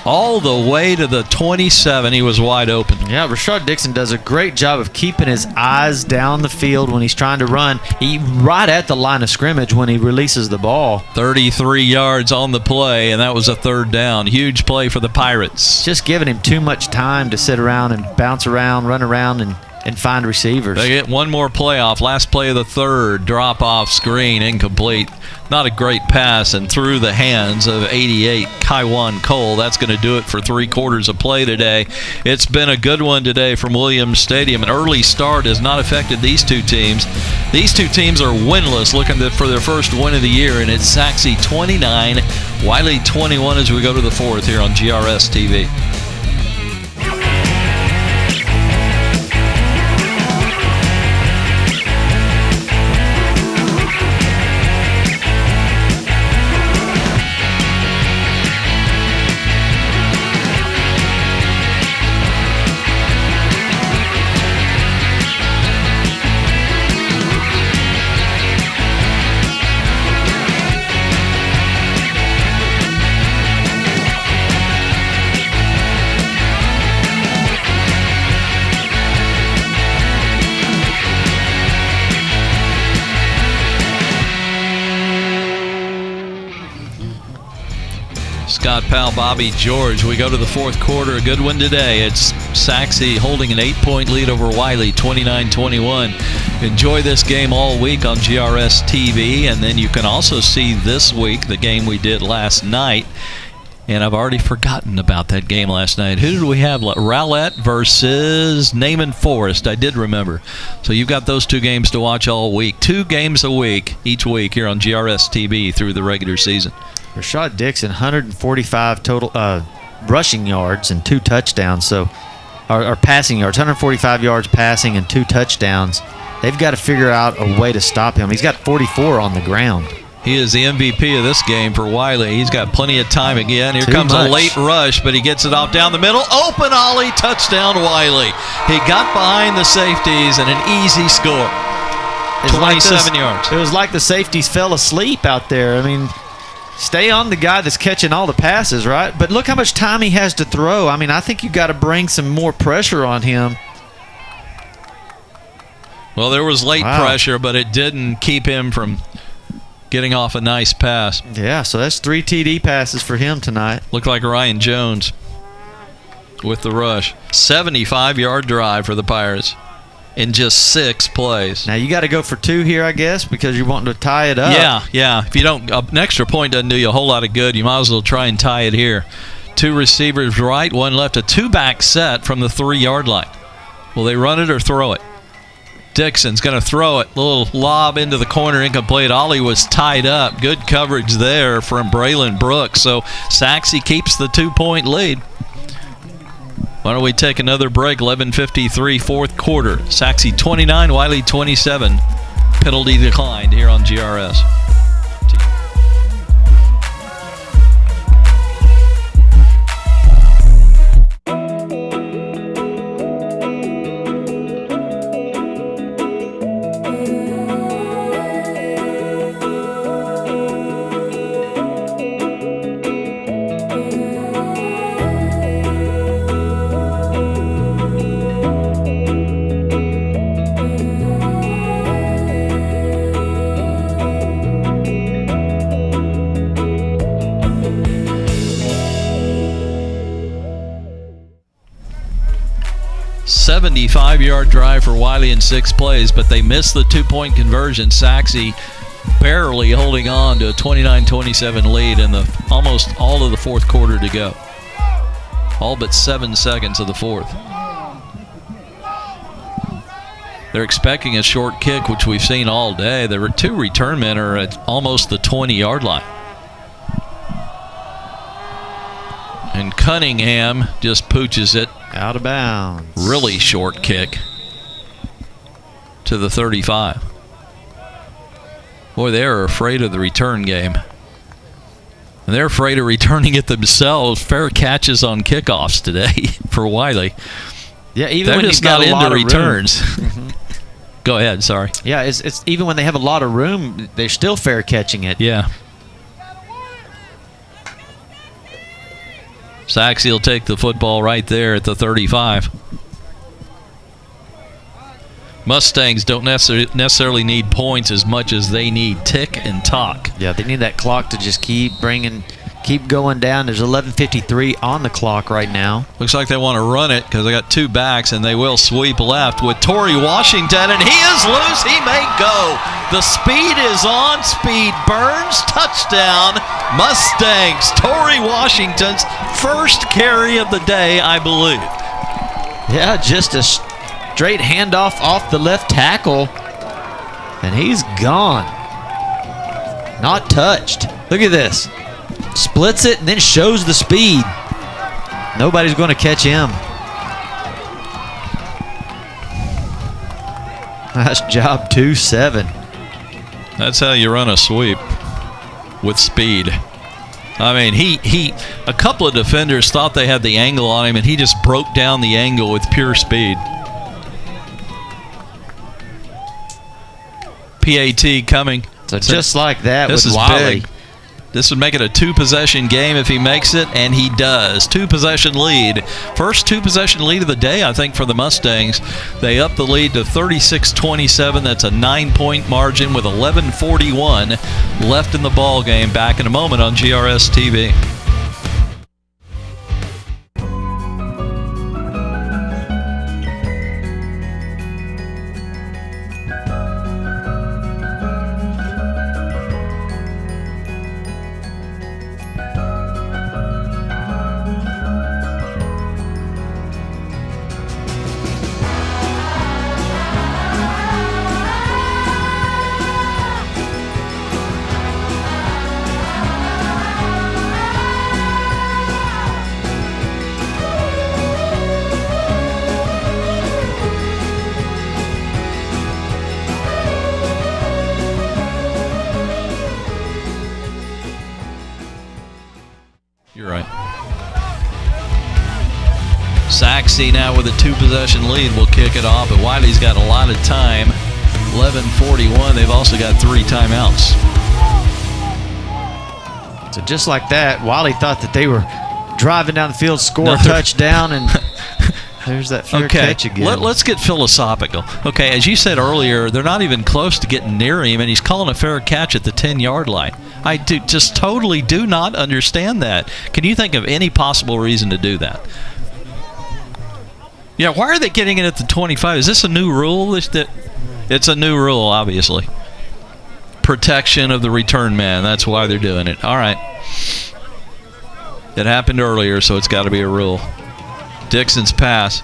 All the way to the 27. He was wide open. Yeah, Rashad Dixon does a great job of keeping his eyes down the field when he's trying to run. He right at the line of scrimmage when he releases the ball. 33 yards on the play, and that was a 3rd down. Huge play for the Pirates. Just giving him too much time to sit around and bounce around, run around, and find receivers. They get one more playoff. Last play of the 3rd. Drop-off screen, incomplete. Not a great pass, and through the hands of 88, Kaiwan Cole. That's going to do it for 3/4 of play today. It's been a good one today from Williams Stadium. An early start has not affected these two teams. These two teams are winless, looking for their first win of the year, and it's Sachse 29, Wylie 21 as we go to the 4th here on GRS TV. Scott Powell, Bobby George. We go to the 4th quarter. A good one today. It's Sachse holding an 8-point lead over Wylie, 29-21. Enjoy this game all week on GRS TV, and then you can also see this week the game we did last night. And I've already forgotten about that game last night. Who did we have? Rowlett versus Naaman Forest. I did remember. So you've got those 2 games to watch all week. 2 games a week, each week here on GRS TV through the regular season. Rashad Dixon, 145 total rushing yards and 2 touchdowns. So, or passing yards, 145 yards passing and 2 touchdowns. They've got to figure out a way to stop him. He's got 44 on the ground. He is the MVP of this game for Wylie. He's got plenty of time again. Here comes a late rush, but he gets it off down the middle. Open ollie, touchdown Wylie. He got behind the safeties and an easy score. 27 yards. It was like the safeties fell asleep out there. I mean, stay on the guy that's catching all the passes, right? But look how much time he has to throw. I mean, I think you got to bring some more pressure on him. Well, there was late pressure, but it didn't keep him from getting off a nice pass. Yeah, so that's 3 TD passes for him tonight. Looked like Ryan Jones with the rush. 75-yard drive for the Pirates in just 6 plays. Now you got to go for 2 here, I guess, because you're wanting to tie it up. Yeah. If you don't, an extra point doesn't do you a whole lot of good. You might as well try and tie it here. 2 receivers right, 1 left. A 2-back set from the 3-yard line. Will they run it or throw it? Dixon's going to throw it. Little lob into the corner, incomplete. Ollie was tied up. Good coverage there from Braylon Brooks. So Sachse keeps the 2-point lead. Why don't we take another break? 11:53, 4th quarter. Sachse 29, Wylie 27. Penalty declined here on GRS. 95-yard drive for Wylie in 6 plays, but they missed the 2-point conversion. Sachse barely holding on to a 29-27 lead in the almost all of the fourth quarter to go. All but 7 seconds of the fourth. They're expecting a short kick, which we've seen all day. There were 2 return men are at almost the 20-yard line. And Cunningham just pooches it. Out of bounds. Really short kick to the 35. Boy, they're afraid of the return game. And they're afraid of returning it themselves. Fair catches on kickoffs today for Wylie. Yeah, even they're when just you've got not a lot into of returns. room. Go ahead, sorry. Yeah, it's even when they have a lot of room, they're still fair catching it. Yeah. Sachse will take the football right there at the 35. Mustangs don't necessarily need points as much as they need tick and talk. Yeah, they need that clock to just keep going down. There's 11:53 on the clock right now. Looks like they want to run it because they got 2 backs, and they will sweep left with Torrey Washington, and he is loose. He may go. The speed is on. Speed burns. Touchdown, Mustangs. Torrey Washington's first carry of the day, I believe. Yeah, just a straight handoff off the left tackle, and he's gone. Not touched. Look at this. Splits it and then shows the speed. Nobody's going to catch him. Nice job, 2-7. That's how you run a sweep, with speed. I mean, he a couple of defenders thought they had the angle on him, and he just broke down the angle with pure speed. PAT coming. So just like that This with is Wylie. big. This would make it a 2-possession game if he makes it, and he does. 2-possession lead. First 2-possession lead of the day, I think, for the Mustangs. They up the lead to 36-27. That's a 9-point margin with 11:41 left in the ball game. Back in a moment on GRS TV. You're right. Sachse now with a 2-possession lead will kick it off, but Wylie's got a lot of time. 11:41. They've also got 3 timeouts. So just like that, Wylie thought that they were driving down the field, score a touchdown, and there's that fair catch again. Let's get philosophical. Okay, as you said earlier, they're not even close to getting near him, and he's calling a fair catch at the 10-yard line. I just totally do not understand that. Can you think of any possible reason to do that? Yeah, why are they getting it at the 25? Is this a new rule? It's a new rule, obviously. Protection of the return man. That's why they're doing it. All right. It happened earlier, so it's got to be a rule. Dixon's pass.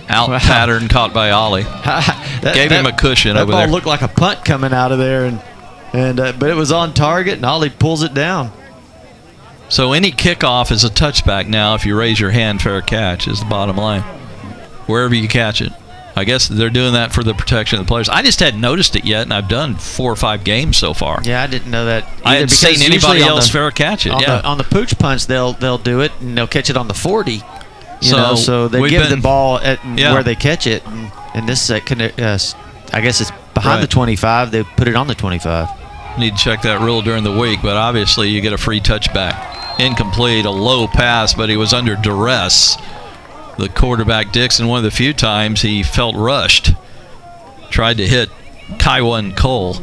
Out pattern caught by Ollie. Gave him a cushion over there. That ball looked like a punt coming out of there, but it was on target, and Ollie pulls it down. So any kickoff is a touchback now if you raise your hand. Fair catch is the bottom line. Wherever you catch it. I guess they're doing that for the protection of the players. I just hadn't noticed it yet, and I've done 4 or 5 games so far. Yeah, I didn't know that. I hadn't seen anybody else fair catch it. On the pooch punch, they'll do it, and they'll catch it on the 40. So they we've give been- the ball at where they catch it, and this I guess it's behind the 25. They put it on the 25. Need to check that rule during the week, but obviously you get a free touchback. Incomplete, a low pass, but he was under duress. The quarterback, Dixon, one of the few times he felt rushed. Tried to hit Kaiwan Cole.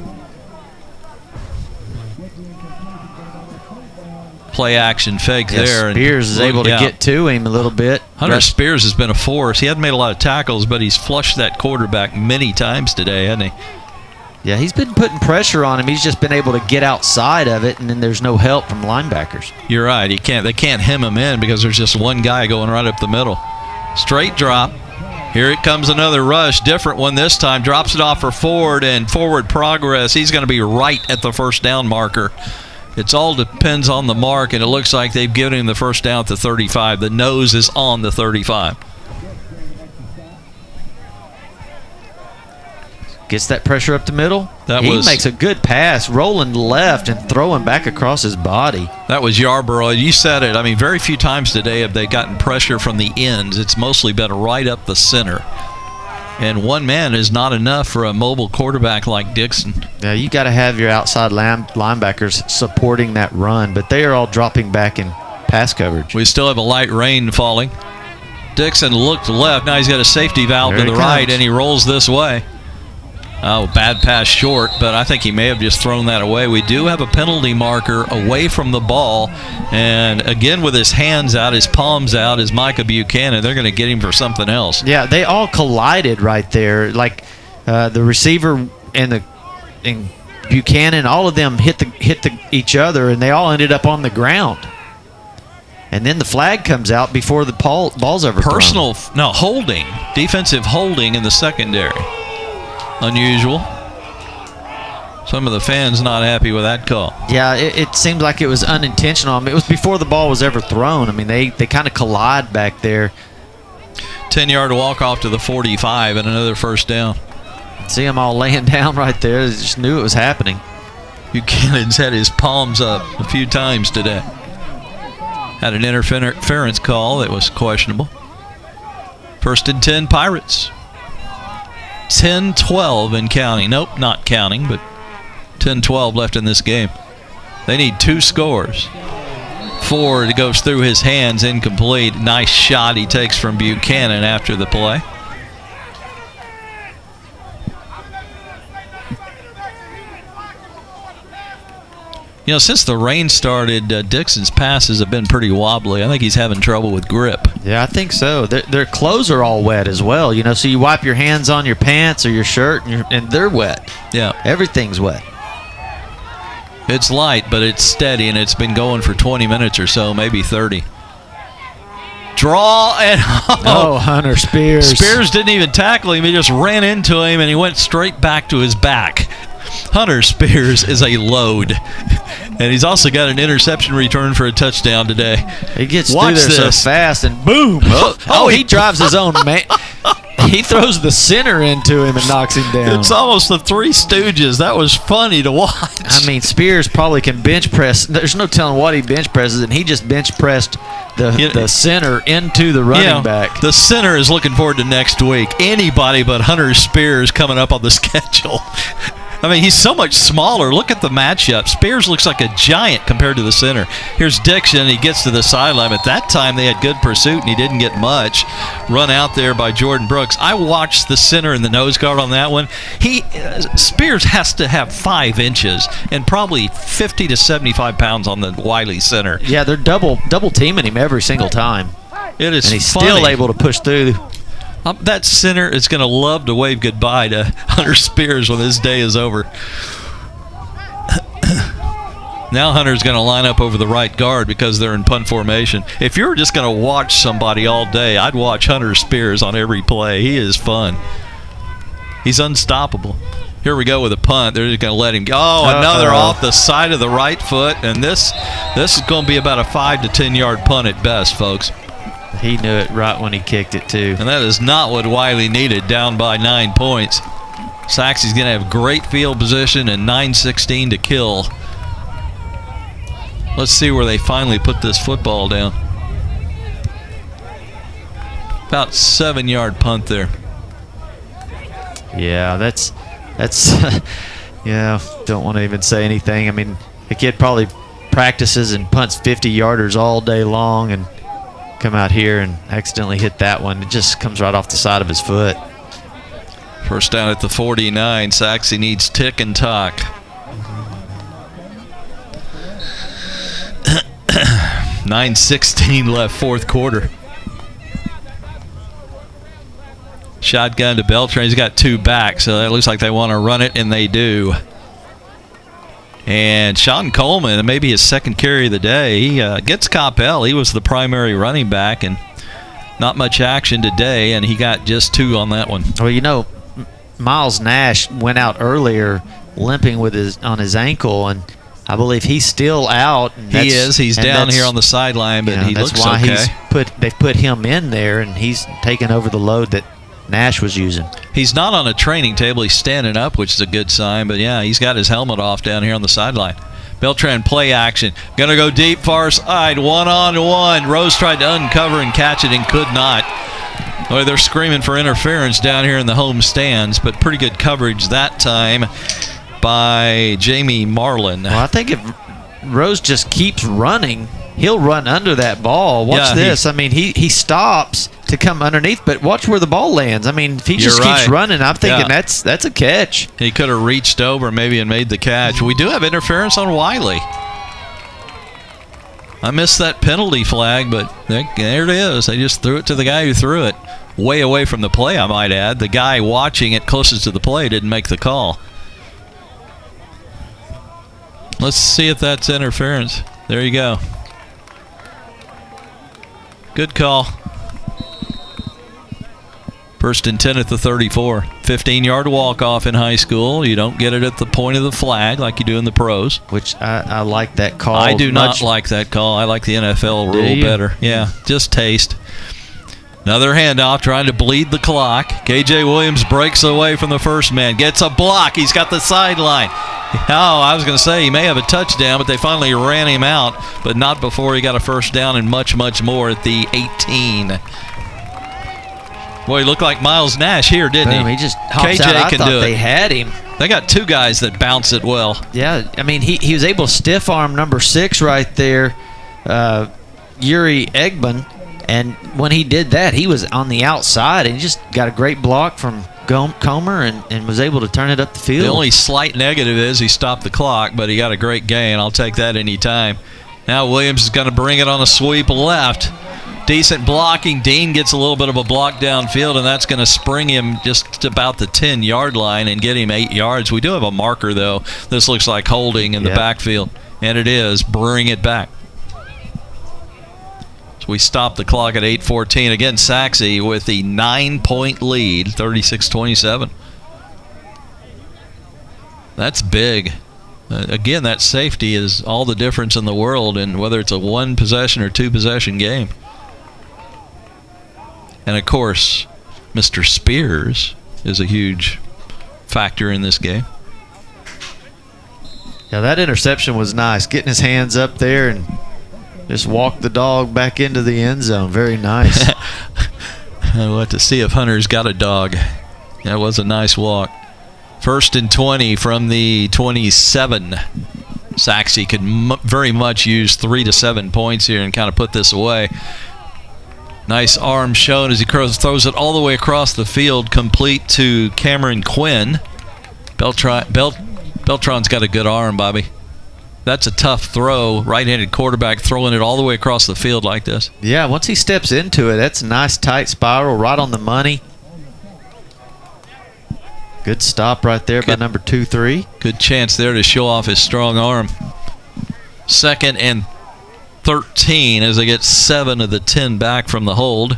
Play action fake there. Spears is able to get to him a little bit. Hunter Spears has been a force. He hasn't made a lot of tackles, but he's flushed that quarterback many times today, hasn't he? Yeah, he's been putting pressure on him. He's just been able to get outside of it, and then there's no help from linebackers. You're right. They can't hem him in because there's just one guy going right up the middle. Straight drop. Here it comes another rush. Different one this time. Drops it off for Ford, and forward progress. He's going to be right at the first down marker. It's all depends on the mark, and it looks like they've given him the first down at the 35. The nose is on the 35. Gets that pressure up the middle. He makes a good pass, rolling left and throwing back across his body. That was Yarborough. You said it. I mean, very few times today have they gotten pressure from the ends. It's mostly been right up the center. And one man is not enough for a mobile quarterback like Dixon. Yeah, you got to have your outside linebackers supporting that run, but they are all dropping back in pass coverage. We still have a light rain falling. Dixon looked left. Now he's got a safety valve to the right, and he rolls this way. Oh, bad pass short, but I think he may have just thrown that away. We do have a penalty marker away from the ball, and again with his hands out, his palms out, is Micah Buchanan. They're going to get him for something else. Yeah, they all collided right there. Like the receiver and Buchanan, all of them hit each other, and they all ended up on the ground. And then the flag comes out before the ball's overthrown. Holding, defensive holding in the secondary. Unusual. Some of the fans not happy with that call. Yeah, it seemed like it was unintentional. I mean, it was before the ball was ever thrown. I mean, they kind of collide back there. 10-yard walk off to the 45 and another first down. See them all laying down right there. They just knew it was happening. Buchanan's had his palms up a few times today. Had an interference call that was questionable. First and 10 Pirates. 10-12 and counting. Nope, not counting, but 10-12 left in this game. They need 2 scores. Ford goes through his hands, incomplete. Nice shot he takes from Buchanan after the play. You know, since the rain started, Dixon's passes have been pretty wobbly. I think he's having trouble with grip. Yeah, I think so. Their clothes are all wet as well. You know, so you wipe your hands on your pants or your shirt, and they're wet. Yeah. Everything's wet. It's light, but it's steady, and it's been going for 20 minutes or so, maybe 30. Draw, and Hunter Spears. Spears didn't even tackle him. He just ran into him, and he went straight back to his back. Hunter Spears is a load. And he's also got an interception return for a touchdown today. He gets through there so fast, and boom. He drives his own man. He throws the center into him and knocks him down. It's almost the Three Stooges. That was funny to watch. I mean, Spears probably can bench press. There's no telling what he bench presses, and he just bench pressed the center into the running back. The center is looking forward to next week. Anybody but Hunter Spears coming up on the schedule. I mean, he's so much smaller. Look at the matchup. Spears looks like a giant compared to the center. Here's Dixon. He gets to the sideline. At that time, they had good pursuit, and he didn't get much. Run out there by Jordan Brooks. I watched the center and the nose guard on that one. Spears has to have 5 inches and probably 50 to 75 pounds on the Wylie center. Yeah, they're double teaming him every single time. It is, and he's funny. Still able to push through. That center is going to love to wave goodbye to Hunter Spears when this day is over. Now Hunter's going to line up over the right guard because they're in punt formation. If you're just going to watch somebody all day, I'd watch Hunter Spears on every play. He is fun. He's unstoppable. Here we go with a punt. They're just going to let him go. Another off the side of the right foot, and this is going to be about a 5 to 10 yard punt at best, folks. He knew it right when he kicked it, too. And that is not what Wylie needed, down by 9 points. Sachse's going to have great field position and 9:16 to kill. Let's see where they finally put this football down. About 7 yard punt there. Yeah, that's yeah, don't want to even say anything. I mean, the kid probably practices and punts 50-yarders all day long and come out here and accidentally hit that one. It just comes right off the side of his foot. First down at the 49. Sachse needs tick and talk. 9:16 left, fourth quarter. Shotgun to Beltran. He's got 2 back, so it looks like they want to run it, and they do. And Sean Coleman, maybe his second carry of the day, he gets Coppell. He was the primary running back, and not much action today, and he got just 2 on that one. Well, you know, Miles Nash went out earlier limping with on his ankle, and I believe he's still out. And he is. He's down here on the sideline, but he looks okay. That's why they've put him in there, and he's taken over the load that Nash was using. He's not on a training table. He's standing up, which is a good sign. But, yeah, he's got his helmet off down here on the sideline. Beltran play action. Going to go deep far side. 1-on-1. Rose tried to uncover and catch it and could not. Boy, they're screaming for interference down here in the home stands, but pretty good coverage that time by Jamie Marlin. Well, I think if Rose just keeps running, he'll run under that ball. Watch this. I mean, he stops to come underneath, but watch where the ball lands. I mean, if he just keeps running, I'm thinking that's a catch. He could have reached over maybe and made the catch. We do have interference on Wylie. I missed that penalty flag, but there it is. They just threw it to the guy who threw it. Way away from the play, I might add. The guy watching it closest to the play didn't make the call. Let's see if that's interference. There you go. Good call. First and 10 at the 34. 15-yard walk-off in high school. You don't get it at the point of the flag like you do in the pros. Which I like that call. I do not like that call. I like the NFL rule better. Yeah, just taste. Another handoff trying to bleed the clock. KJ Williams breaks away from the first man. Gets a block. He's got the sideline. Oh, I was going to say he may have a touchdown, but they finally ran him out, but not before he got a first down and much, much more at the 18. Boy, he looked like Miles Nash here, didn't he? He just hops KJ out. I can thought do they it. had him. They got 2 guys that bounce it well. Yeah, I mean, he was able to stiff arm number 6 right there, Yuri Eggman, and when he did that, he was on the outside, and he just got a great block from Comer and was able to turn it up the field. The only slight negative is he stopped the clock, but he got a great gain. I'll take that any time. Now Williams is going to bring it on a sweep left. Decent blocking. Dean gets a little bit of a block downfield, and that's going to spring him just about the 10-yard line and get him 8 yards. We do have a marker, though. This looks like holding in the backfield, and it is. Bring it back. So we stop the clock at 8:14. Again, Sachse with the 9-point lead, 36-27. That's big. Again, that safety is all the difference in the world, and whether it's a 1-possession or 2-possession game. And, of course, Mr. Spears is a huge factor in this game. Yeah, that interception was nice. Getting his hands up there and just walk the dog back into the end zone. Very nice. We'll have to see if Hunter's got a dog. That was a nice walk. 1st and 20 from the 27. Sachse could very much use 3 to 7 points here and kind of put this away. Nice arm shown as he throws it all the way across the field, complete to Cameron Quinn. Beltran's got a good arm, Bobby. That's a tough throw. Right-handed quarterback throwing it all the way across the field like this. Yeah, once he steps into it, that's a nice tight spiral, right on the money. Good stop right there by number 2-3. Good chance there to show off his strong arm. 2nd and 13 as they get 7 of the 10 back from the hold.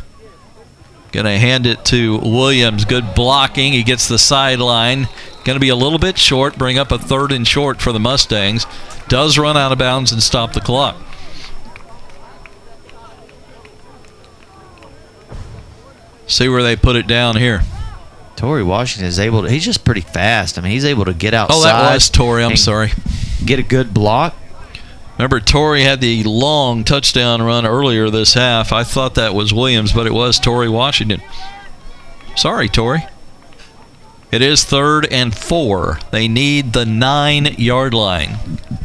Gonna hand it to Williams. Good blocking. He gets the sideline. Gonna be a little bit short. Bring up a 3rd and short for the Mustangs. Does run out of bounds and stop the clock. See where they put it down here. Torrey Washington is able to, he's just pretty fast. I mean, he's able to get outside. Oh, that was Torrey. I'm sorry. Get a good block. Remember, Torrey had the long touchdown run earlier this half. I thought that was Williams, but it was Torrey Washington. Sorry, Torrey. It is 3rd and 4. They need the 9-yard line.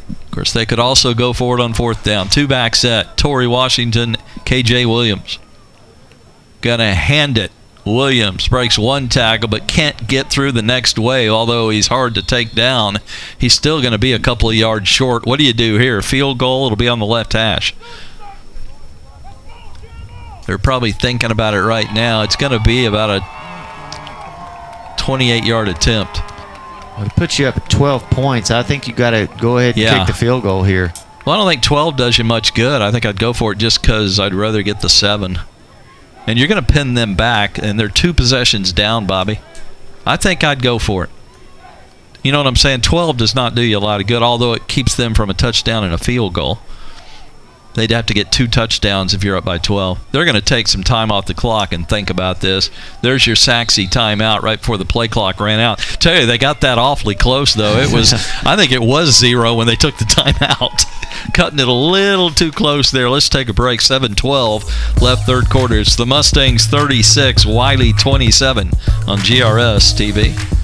Of course, they could also go forward on 4th down. 2-back set. Torrey Washington, KJ Williams. Gonna hand it. Williams breaks 1 tackle but can't get through the next wave. Although he's hard to take down, he's still going to be a couple of yards short. What do you do here? Field goal, it'll be on the left hash. They're probably thinking about it right now. It's going to be about a 28-yard attempt. Well, it puts you up at 12 points. I think you got to go ahead and kick the field goal here. Well, I don't think 12 does you much good. I think I'd go for it just because I'd rather get the 7. And you're going to pin them back, and they're 2 possessions down, Bobby. I think I'd go for it. You know what I'm saying? 12 does not do you a lot of good, although it keeps them from a touchdown and a field goal. They'd have to get 2 touchdowns if you're up by 12. They're going to take some time off the clock and think about this. There's your Sachse timeout right before the play clock ran out. Tell you, they got that awfully close, though. It was, I think it was 0 when they took the timeout. Cutting it a little too close there. Let's take a break. 7:12 left third quarter. It's the Mustangs 36, Wylie 27 on GRS TV.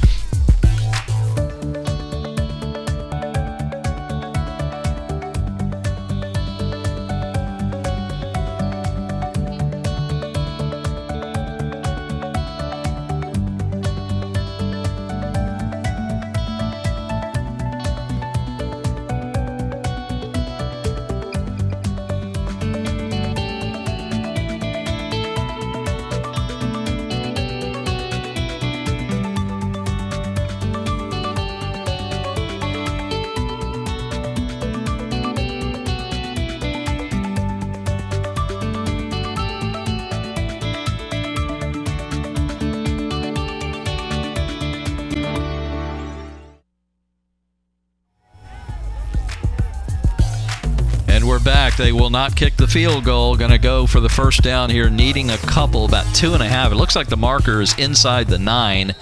We're back. They will not kick the field goal. Going to go for the first down here, needing a couple, about 2.5. It looks like the marker is inside the 9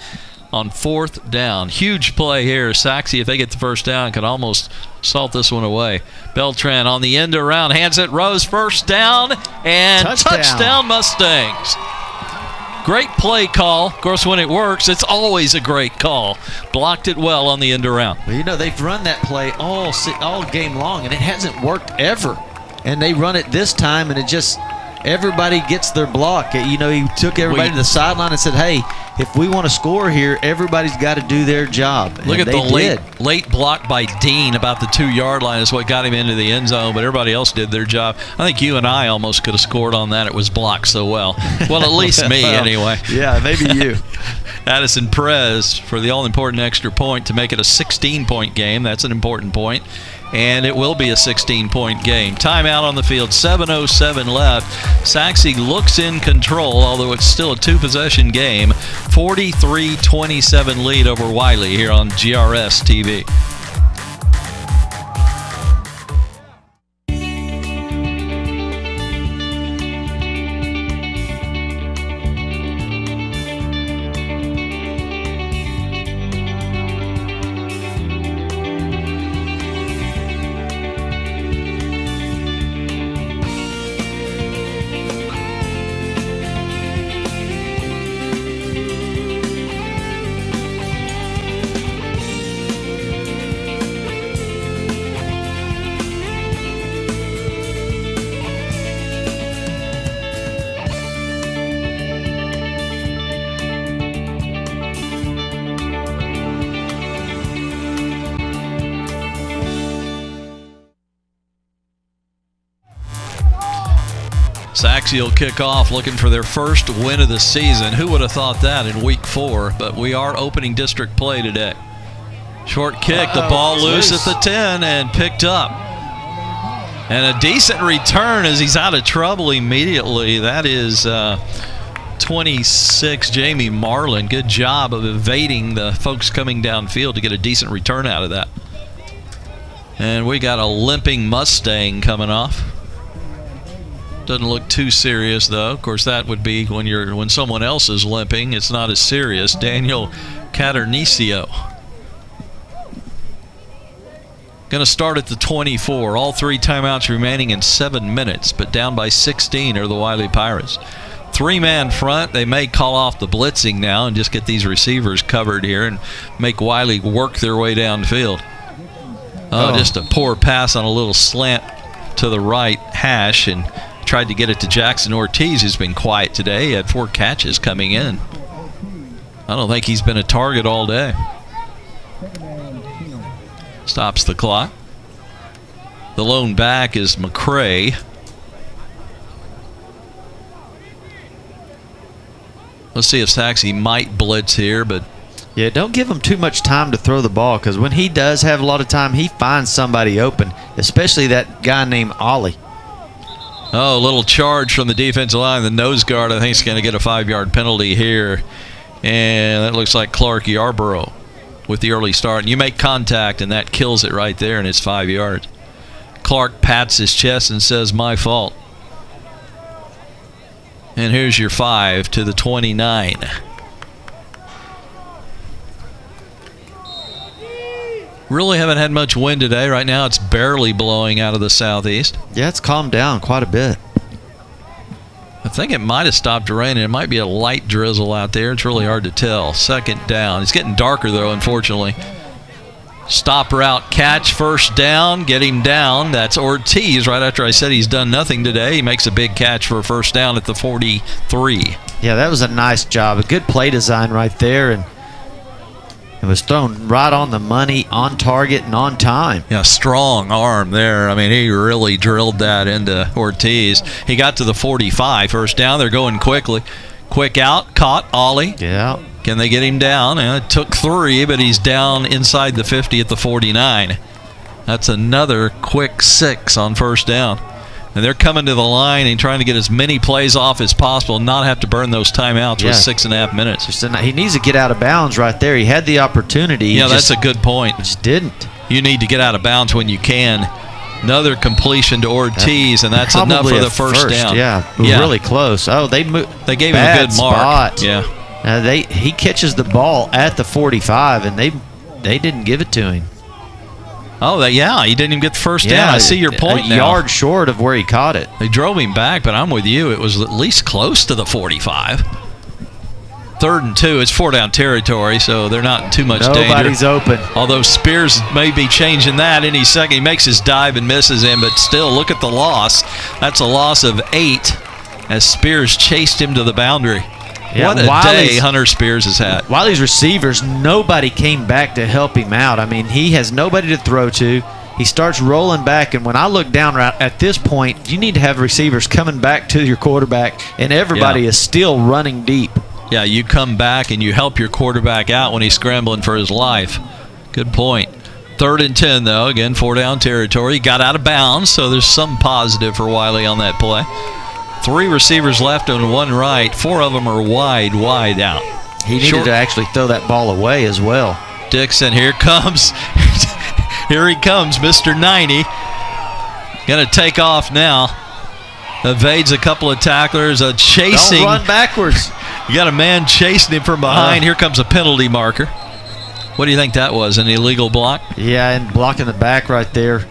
on 4th down. Huge play here. Sachse, if they get the first down, could almost salt this one away. Beltran on the end around, hands it, Rose, first down, and touchdown Mustangs. Great play call. Of course, when it works, it's always a great call. Blocked it well on the end around. Well, you know, they've run that play all game long, and it hasn't worked ever. And they run it this time, and it just, everybody gets their block. You know, he took everybody to the sideline and said, hey, if we want to score here, everybody's got to do their job. Look at the late block by Dean about the 2-yard line is what got him into the end zone, but everybody else did their job. I think you and I almost could have scored on that. It was blocked so well. Well, at least me anyway. Yeah, maybe you. Addison Perez for the all-important extra point to make it a 16-point game. That's an important point. And it will be a 16-point game. Timeout on the field, 7:07 left. Sachse looks in control, although it's still a 2-possession game. 43-27 lead over Wylie here on GRS TV. Sachse will kick off looking for their first win of the season. Who would have thought that in week 4? But we are opening district play today. Short kick, the ball loose at the 10 and picked up. And a decent return as he's out of trouble immediately. That is 26, Jamie Marlin. Good job of evading the folks coming downfield to get a decent return out of that. And we got a limping Mustang coming off. Doesn't look too serious, though. Of course, that would be when someone else is limping. It's not as serious. Daniel Caternicio. Going to start at the 24. All 3 timeouts remaining in 7 minutes, but down by 16 are the Wylie Pirates. 3-man front. They may call off the blitzing now and just get these receivers covered here and make Wylie work their way downfield. Just a poor pass on a little slant to the right hash, and tried to get it to Jackson Ortiz, who's been quiet today. He had 4 catches coming in. I don't think he's been a target all day. Stops the clock. The lone back is McCray. Let's see if Sachse might blitz here, but Yeah, don't give him too much time to throw the ball, because when he does have a lot of time, he finds somebody open, especially that guy named Ollie. Oh, a little charge from the defensive line. The nose guard, I think, is going to get a 5-yard penalty here. And that looks like Clark Yarborough with the early start. And you make contact, and that kills it right there, and it's 5 yards. Clark pats his chest and says, my fault. And here's your 5 to the 29. Really haven't had much wind today. Right now it's barely blowing out of the southeast. Yeah, it's calmed down quite a bit. I think it might have stopped raining. It might be a light drizzle out there. It's really hard to tell. Second down. It's getting darker, though, unfortunately. Stop route catch, first down, get him down. That's Ortiz. Right after I said he's done nothing today, he makes a big catch for a first down at the 43. Yeah, that was a nice job. A good play design right there, and it was thrown right on the money, on target, and on time. Yeah, strong arm there. I mean, he really drilled that into Ortiz. He got to the 45. First down, they're going quickly. Quick out, caught Ollie. Yeah. Can they get him down? It took 3, but he's down inside the 50 at the 49. That's another quick 6 on first down. And they're coming to the line and trying to get as many plays off as possible and not have to burn those timeouts with 6.5 minutes. He needs to get out of bounds right there. He had the opportunity. Yeah, that's a good point. He just didn't. You need to get out of bounds when you can. Another completion to Ortiz, and that's enough for the first down. Yeah, really close. Oh, they gave him a good mark. Spot. Yeah. He catches the ball at the 45, and they didn't give it to him. Oh, he didn't even get the first down. I see your point now. A yard short of where he caught it. They drove him back, but I'm with you. It was at least close to the 45. 3rd and 2. It's 4-down territory, so they're not in too much danger. Nobody's open. Although Spears may be changing that any second. He makes his dive and misses him, but still, look at the loss. That's a loss of 8 as Spears chased him to the boundary. Yeah, what a day Hunter Spears has had. Wiley's receivers, nobody came back to help him out. I mean, he has nobody to throw to. He starts rolling back, and when I look down at this point, you need to have receivers coming back to your quarterback, and everybody is still running deep. Yeah, you come back and you help your quarterback out when he's scrambling for his life. Good point. 3rd and 10, though. Again, 4-down territory. He got out of bounds, so there's some positive for Wylie on that play. 3 receivers left and 1 right. 4 of them are wide out. He needed to actually throw that ball away as well. Dixon, here comes. Here he comes, Mr. 90. Going to take off now. Evades a couple of tacklers. Chasing. Don't run backwards. You got a man chasing him from behind. Here comes a penalty marker. What do you think that was? An illegal block? Yeah, and blocking the back right there.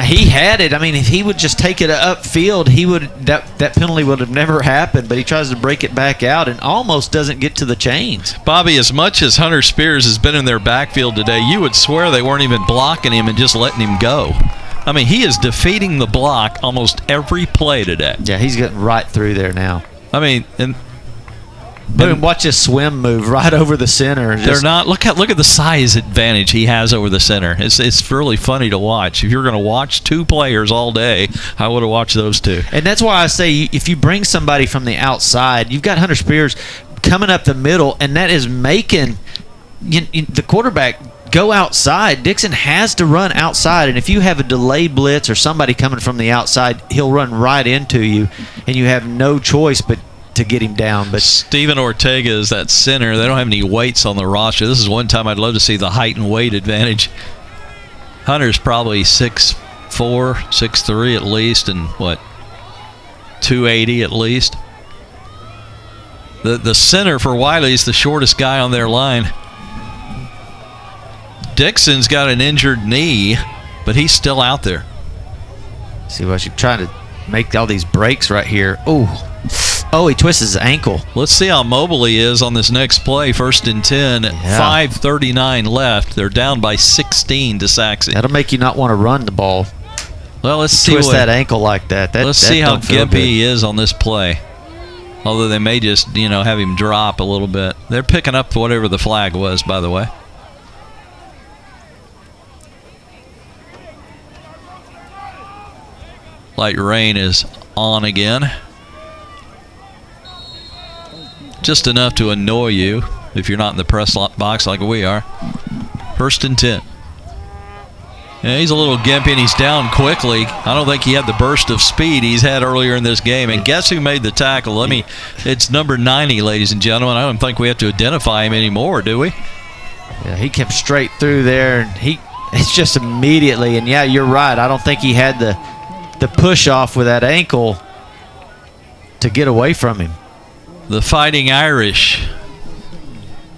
He had it. I mean, if he would just take it upfield, that penalty would have never happened. But he tries to break it back out and almost doesn't get to the chains. Bobby, as much as Hunter Spears has been in their backfield today, you would swear they weren't even blocking him and just letting him go. I mean, he is defeating the block almost every play today. Yeah, he's getting right through there now. I mean, and watch his swim move right over the center. They're not. Look at the size advantage he has over the center. It's really funny to watch. If you're going to watch 2 players all day, I would have watched those 2. And that's why I say if you bring somebody from the outside, you've got Hunter Spears coming up the middle, and that is making the quarterback go outside. Dixon has to run outside, and if you have a delayed blitz or somebody coming from the outside, he'll run right into you, and you have no choice but to get him down. But Steven Ortega is that center. They don't have any weights on the roster. This is one time I'd love to see the height and weight advantage. Hunter's probably 6'4", 6'3" at least, and 280 at least. The center for Wylie is the shortest guy on their line. Dixon's got an injured knee, but he's still out there. See what you're trying to make all these breaks right here. Oh, he twists his ankle. Let's see how mobile he is on this next play. 1st and 10, 5:39 left. They're down by 16 to Sachse. That'll make you not want to run the ball. Well, let's see twist that ankle like that. Let's see how gimpy he is on this play. Although they may just, have him drop a little bit. They're picking up whatever the flag was, by the way. Light rain is on again. Just enough to annoy you. if you're not in the press box like we are. 1st and 10. Yeah, he's a little gimpy and he's down quickly. I don't think he had the burst of speed he's had earlier in this game. And guess who made the tackle? It's number 90, ladies and gentlemen. I don't think we have to identify him anymore, do we? Yeah, he kept straight through there, and it's just immediately. And yeah, you're right. I don't think he had the push off with that ankle to get away from him. The Fighting Irish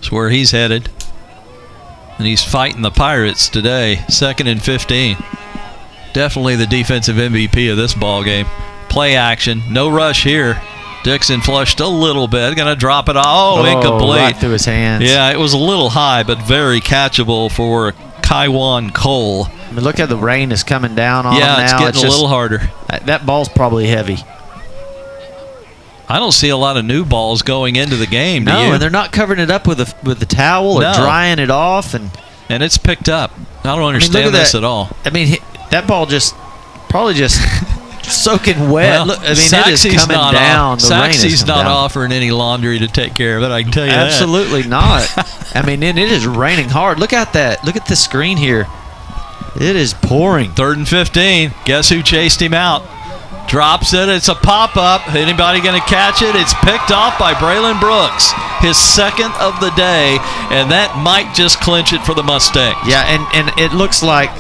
is where he's headed. And he's fighting the Pirates today. 2nd and 15. Definitely the defensive MVP of this ball game. Play action. No rush here. Dixon flushed a little bit. Going to drop it off. Oh, incomplete. Right through his hands. Yeah, it was a little high, but very catchable for Kaiwan Cole. I mean, look how the rain is coming down on him now. Yeah, it's getting a little harder. That ball's probably heavy. I don't see a lot of new balls going into the game, do you? No, and they're not covering it up with the towel or drying it off. And it's picked up. I don't understand this at all. I mean, that ball probably just soaking wet. Well, look, I mean, it is coming down. Saxe's not offering any laundry to take care of it, I can tell you Absolutely not. I mean, it is raining hard. Look at that. Look at the screen here. It is pouring. 3rd and 15. Guess who chased him out? Drops it. It's a pop-up. Anybody going to catch it? It's picked off by Braylon Brooks. His 2nd of the day, and that might just clinch it for the Mustangs. Yeah, and it looks like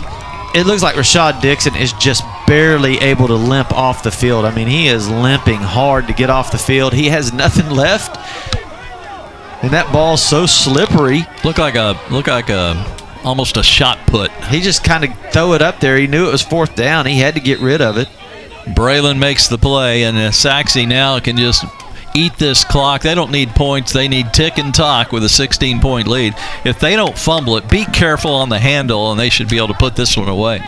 Rashad Dixon is just barely able to limp off the field. I mean, he is limping hard to get off the field. He has nothing left, and that ball's so slippery. Look like almost a shot put. He just kind of throw it up there. He knew it was 4th down. He had to get rid of it. Braylon makes the play, and Sachse now can just eat this clock. They don't need points. They need tick and talk with a 16-point lead. If they don't fumble it, be careful on the handle, and they should be able to put this one away.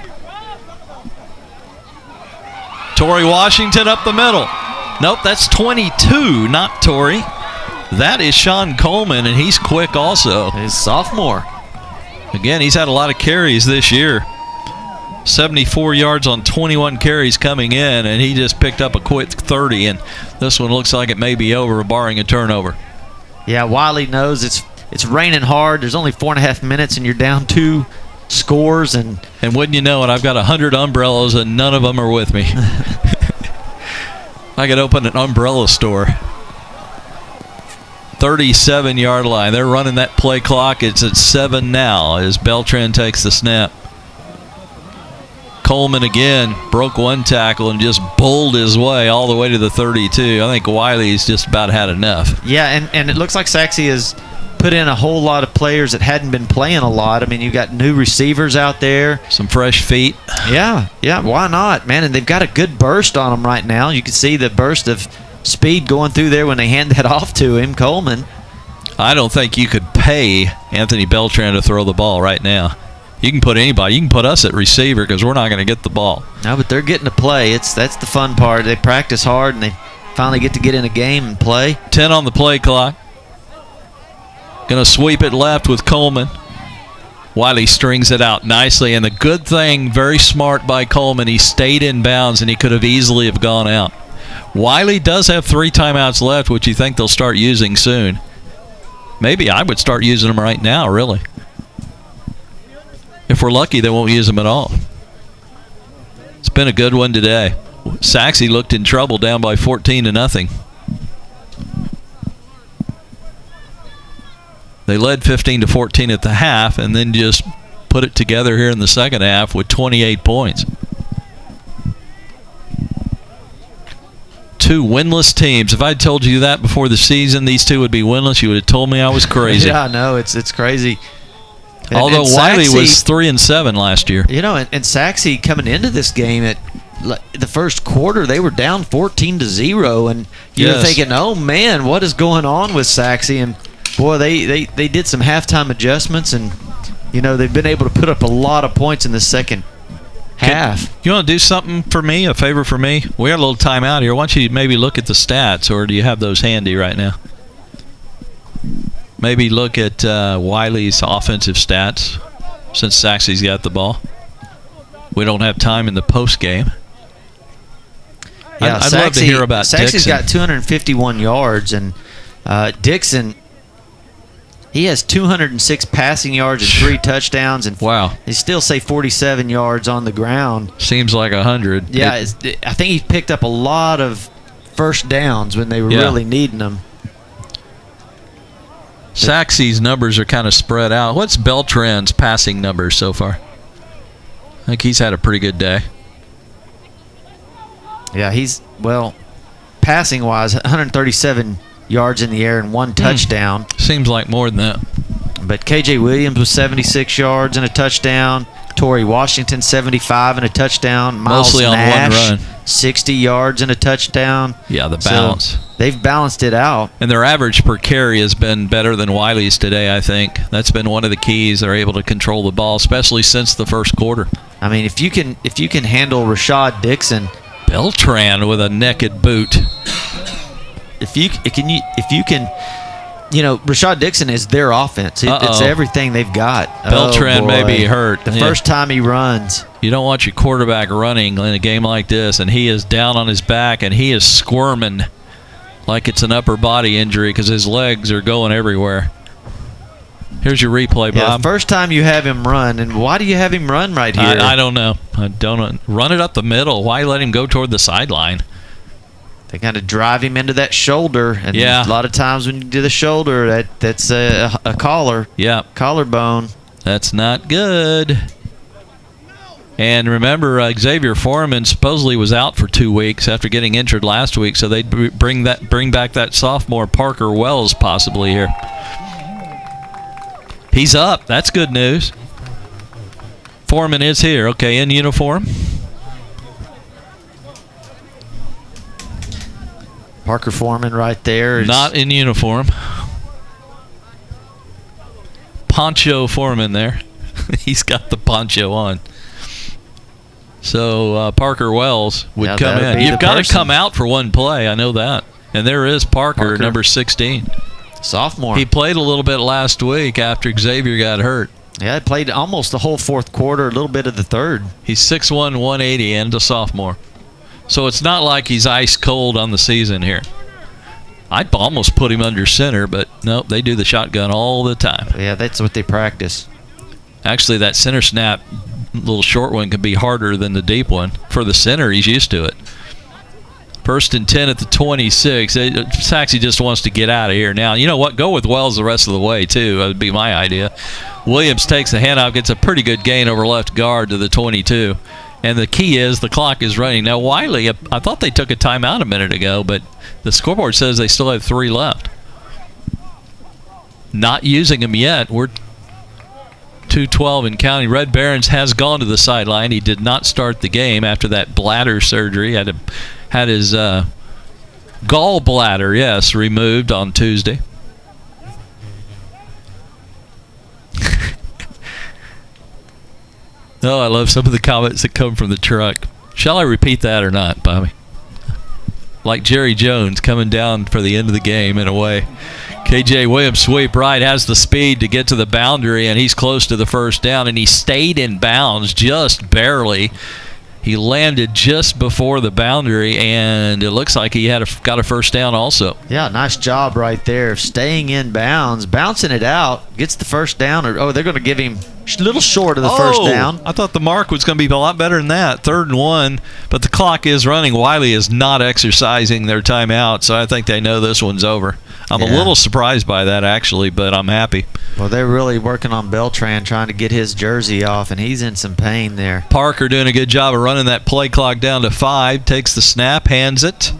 Torrey Washington up the middle. Nope, that's 22, not Torrey. That is Sean Coleman, and he's quick also. He's a sophomore. Again, he's had a lot of carries this year. 74 yards on 21 carries coming in, and he just picked up a quick 30, and this one looks like it may be over, barring a turnover. Yeah, Wylie knows it's raining hard. There's only 4.5 minutes, and you're down 2 scores. And wouldn't you know it, I've got 100 umbrellas, and none of them are with me. I could open an umbrella store. 37-yard line. They're running that play clock. It's at 7 now as Beltran takes the snap. Coleman again broke one tackle and just bowled his way all the way to the 32. I think Wylie's just about had enough. Yeah, and it looks like Sachse has put in a whole lot of players that hadn't been playing a lot. I mean, you've got new receivers out there. Some fresh feet. Yeah, why not, man? And they've got a good burst on them right now. You can see the burst of speed going through there when they hand that off to him, Coleman. I don't think you could pay Anthony Beltran to throw the ball right now. You can put anybody. You can put us at receiver because we're not going to get the ball. No, but they're getting to play. That's the fun part. They practice hard, and they finally get to get in a game and play. 10 on the play clock. Going to sweep it left with Coleman. Wylie strings it out nicely, and the good thing, very smart by Coleman, he stayed in bounds, and he could have easily have gone out. Wylie does have 3 timeouts left, which you think they'll start using soon. Maybe I would start using them right now, really. If we're lucky, they won't use them at all. It's been a good one today. Sachse looked in trouble down by 14-0. They led 15-14 at the half and then just put it together here in the second half with 28 points. 2 winless teams. If I'd told you that before the season, these 2 would be winless, you would have told me I was crazy. Yeah, I know. It's crazy. Although Wylie was 3-7 last year. You know, and Sachse coming into this game at the first quarter, they were down 14-0, and you're thinking, oh man, what is going on with Sachse? And boy, they did some halftime adjustments, and you know they've been able to put up a lot of points in the second half. You want to do something for me, a favor for me? We got a little time out here. Why don't you maybe look at the stats, or do you have those handy right now? Maybe look at Wylie's offensive stats since Sachse's got the ball. We don't have time in the post game. Yeah, I'd love to hear about Dixon. Sachse's got 251 yards, and Dixon He has 206 passing yards and 3 touchdowns, and wow, he still say 47 yards on the ground. Seems like 100. Yeah, I think he picked up a lot of first downs when they were really needing them. Sachse's numbers are kind of spread out. What's Beltran's passing numbers so far? I think he's had a pretty good day. Yeah, passing-wise, 137 yards in the air and 1 touchdown. Seems like more than that. But K.J. Williams was 76 yards and a touchdown. Torrey Washington, 75 and a touchdown. Miles Mostly on Nash, one run. 60 yards and a touchdown. Yeah, the balance. So they've balanced it out. And their average per carry has been better than Wylie's today, I think. That's been one of the keys. They're able to control the ball, especially since the first quarter. I mean, if you can handle Rashad Dixon, Beltran with a naked boot. if you can, Rashad Dixon is their offense. It's everything they've got. Beltran may be hurt. The first time he runs. You don't want your quarterback running in a game like this, and he is down on his back, and he is squirming like it's an upper body injury because his legs are going everywhere. Here's your replay, Bob. Yeah, the first time you have him run, and why do you have him run right here? I don't know. Run it up the middle. Why let him go toward the sideline? They kind of drive him into that shoulder, and a lot of times when you do the shoulder, that's a collar. Yeah, collarbone. That's not good. And remember, Xavier Foreman supposedly was out for 2 weeks after getting injured last week, so they'd bring back that sophomore Parker Wells possibly here. He's up. That's good news. Foreman is here. Okay, in uniform. Parker Foreman right there. Not in uniform. Poncho Foreman there. He's got the poncho on. So Parker Wells would come in. You've got to come out for one play. I know that. And there is Parker, number 16. Sophomore. He played a little bit last week after Xavier got hurt. Yeah, he played almost the whole fourth quarter, a little bit of the third. He's 6'1", 180, and a sophomore. So it's not like he's ice cold on the season here. I'd almost put him under center, but nope, they do the shotgun all the time. Yeah, that's what they practice. Actually, that center snap, little short one, can be harder than the deep one. For the center, he's used to it. First and 10 at the 26. Sachse just wants to get out of here now. You know what? Go with Wells the rest of the way, too. That would be my idea. Williams takes the handoff, gets a pretty good gain over left guard to the 22. And the key is the clock is running. Now, Wylie, I thought they took a timeout a minute ago, but the scoreboard says they still have 3 left. Not using them yet. We're 2:12 and counting. Red Barons has gone to the sideline. He did not start the game after that bladder surgery. Had his gallbladder, removed on Tuesday. Oh, I love some of the comments that come from the truck. Shall I repeat that or not, Bobby? Like Jerry Jones coming down for the end of the game in a way. K.J. Williams sweep right, has the speed to get to the boundary, and he's close to the first down, and he stayed in bounds just barely. He landed just before the boundary, and it looks like he got a first down also. Yeah, nice job right there, staying in bounds, bouncing it out, gets the first down. They're going to give him a little short of the first down. I thought the mark was going to be a lot better than that, 3rd and 1, but the clock is running. Wylie is not exercising their timeout, so I think they know this one's over. I'm a little surprised by that, actually, but I'm happy. Well, they're really working on Beltran, trying to get his jersey off, and he's in some pain there. Parker doing a good job of running that play clock down to 5, takes the snap, hands it.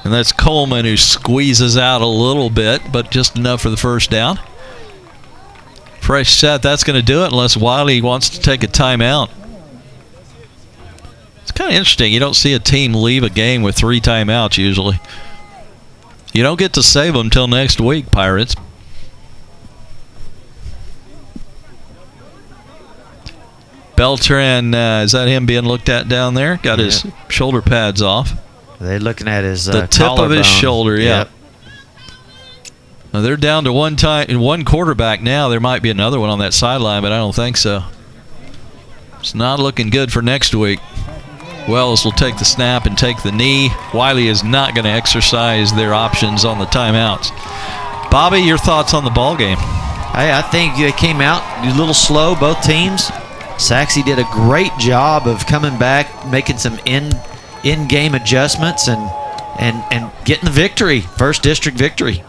And that's Coleman who squeezes out a little bit, but just enough for the first down. Fresh set, that's going to do it unless Wylie wants to take a timeout. It's kind of interesting. You don't see a team leave a game with 3 timeouts usually. You don't get to save them until next week, Pirates. Beltran, is that him being looked at down there? Got his shoulder pads off. They're looking at his the tip of his shoulder, Yep. Now they're down to one quarterback now. There might be another one on that sideline, but I don't think so. It's not looking good for next week. Wells will take the snap and take the knee. Wylie is not going to exercise their options on the timeouts. Bobby, your thoughts on the ball game? I think they came out a little slow, both teams. Sachse did a great job of coming back, making some in-game adjustments, and getting the victory, first district victory.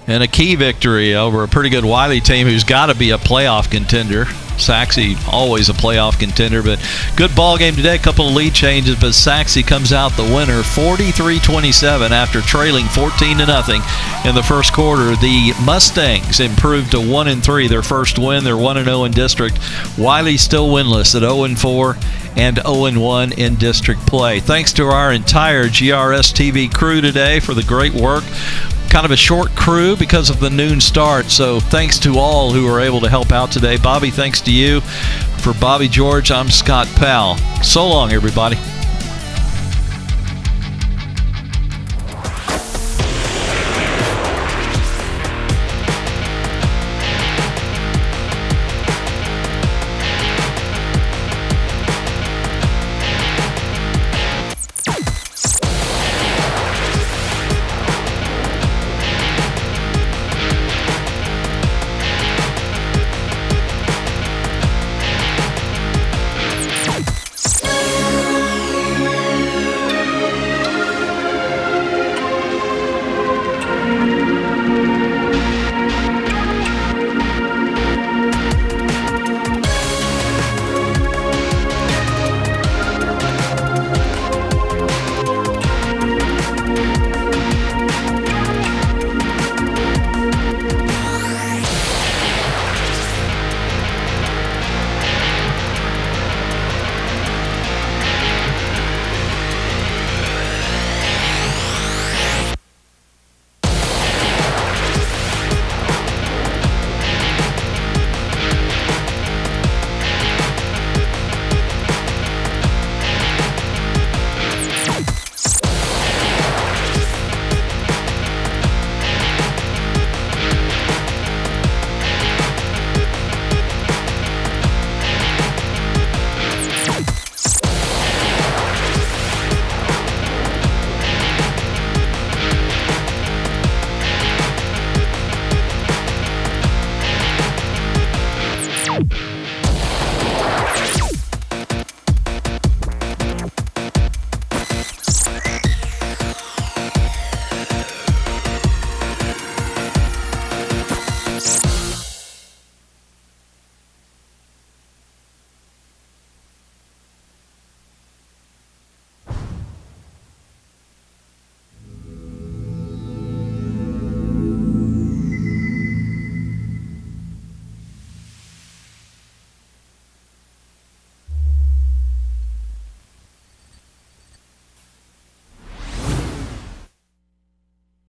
And a key victory over a pretty good Wylie team who's got to be a playoff contender. Sachse always a playoff contender, but good ball game today. A couple of lead changes, but Sachse comes out the winner 43-27 after trailing 14-0 in the first quarter. The Mustangs improved to 1-3, their first win. They're 1-0 in district. Wylie still winless at 0-4 and 0-1 in district play. Thanks to our entire GRS TV crew today for the great work. Kind of a short crew because of the noon start, so thanks to all who were able to help out today. Bobby, thanks to you. For Bobby George, I'm Scott Powell. So long, everybody.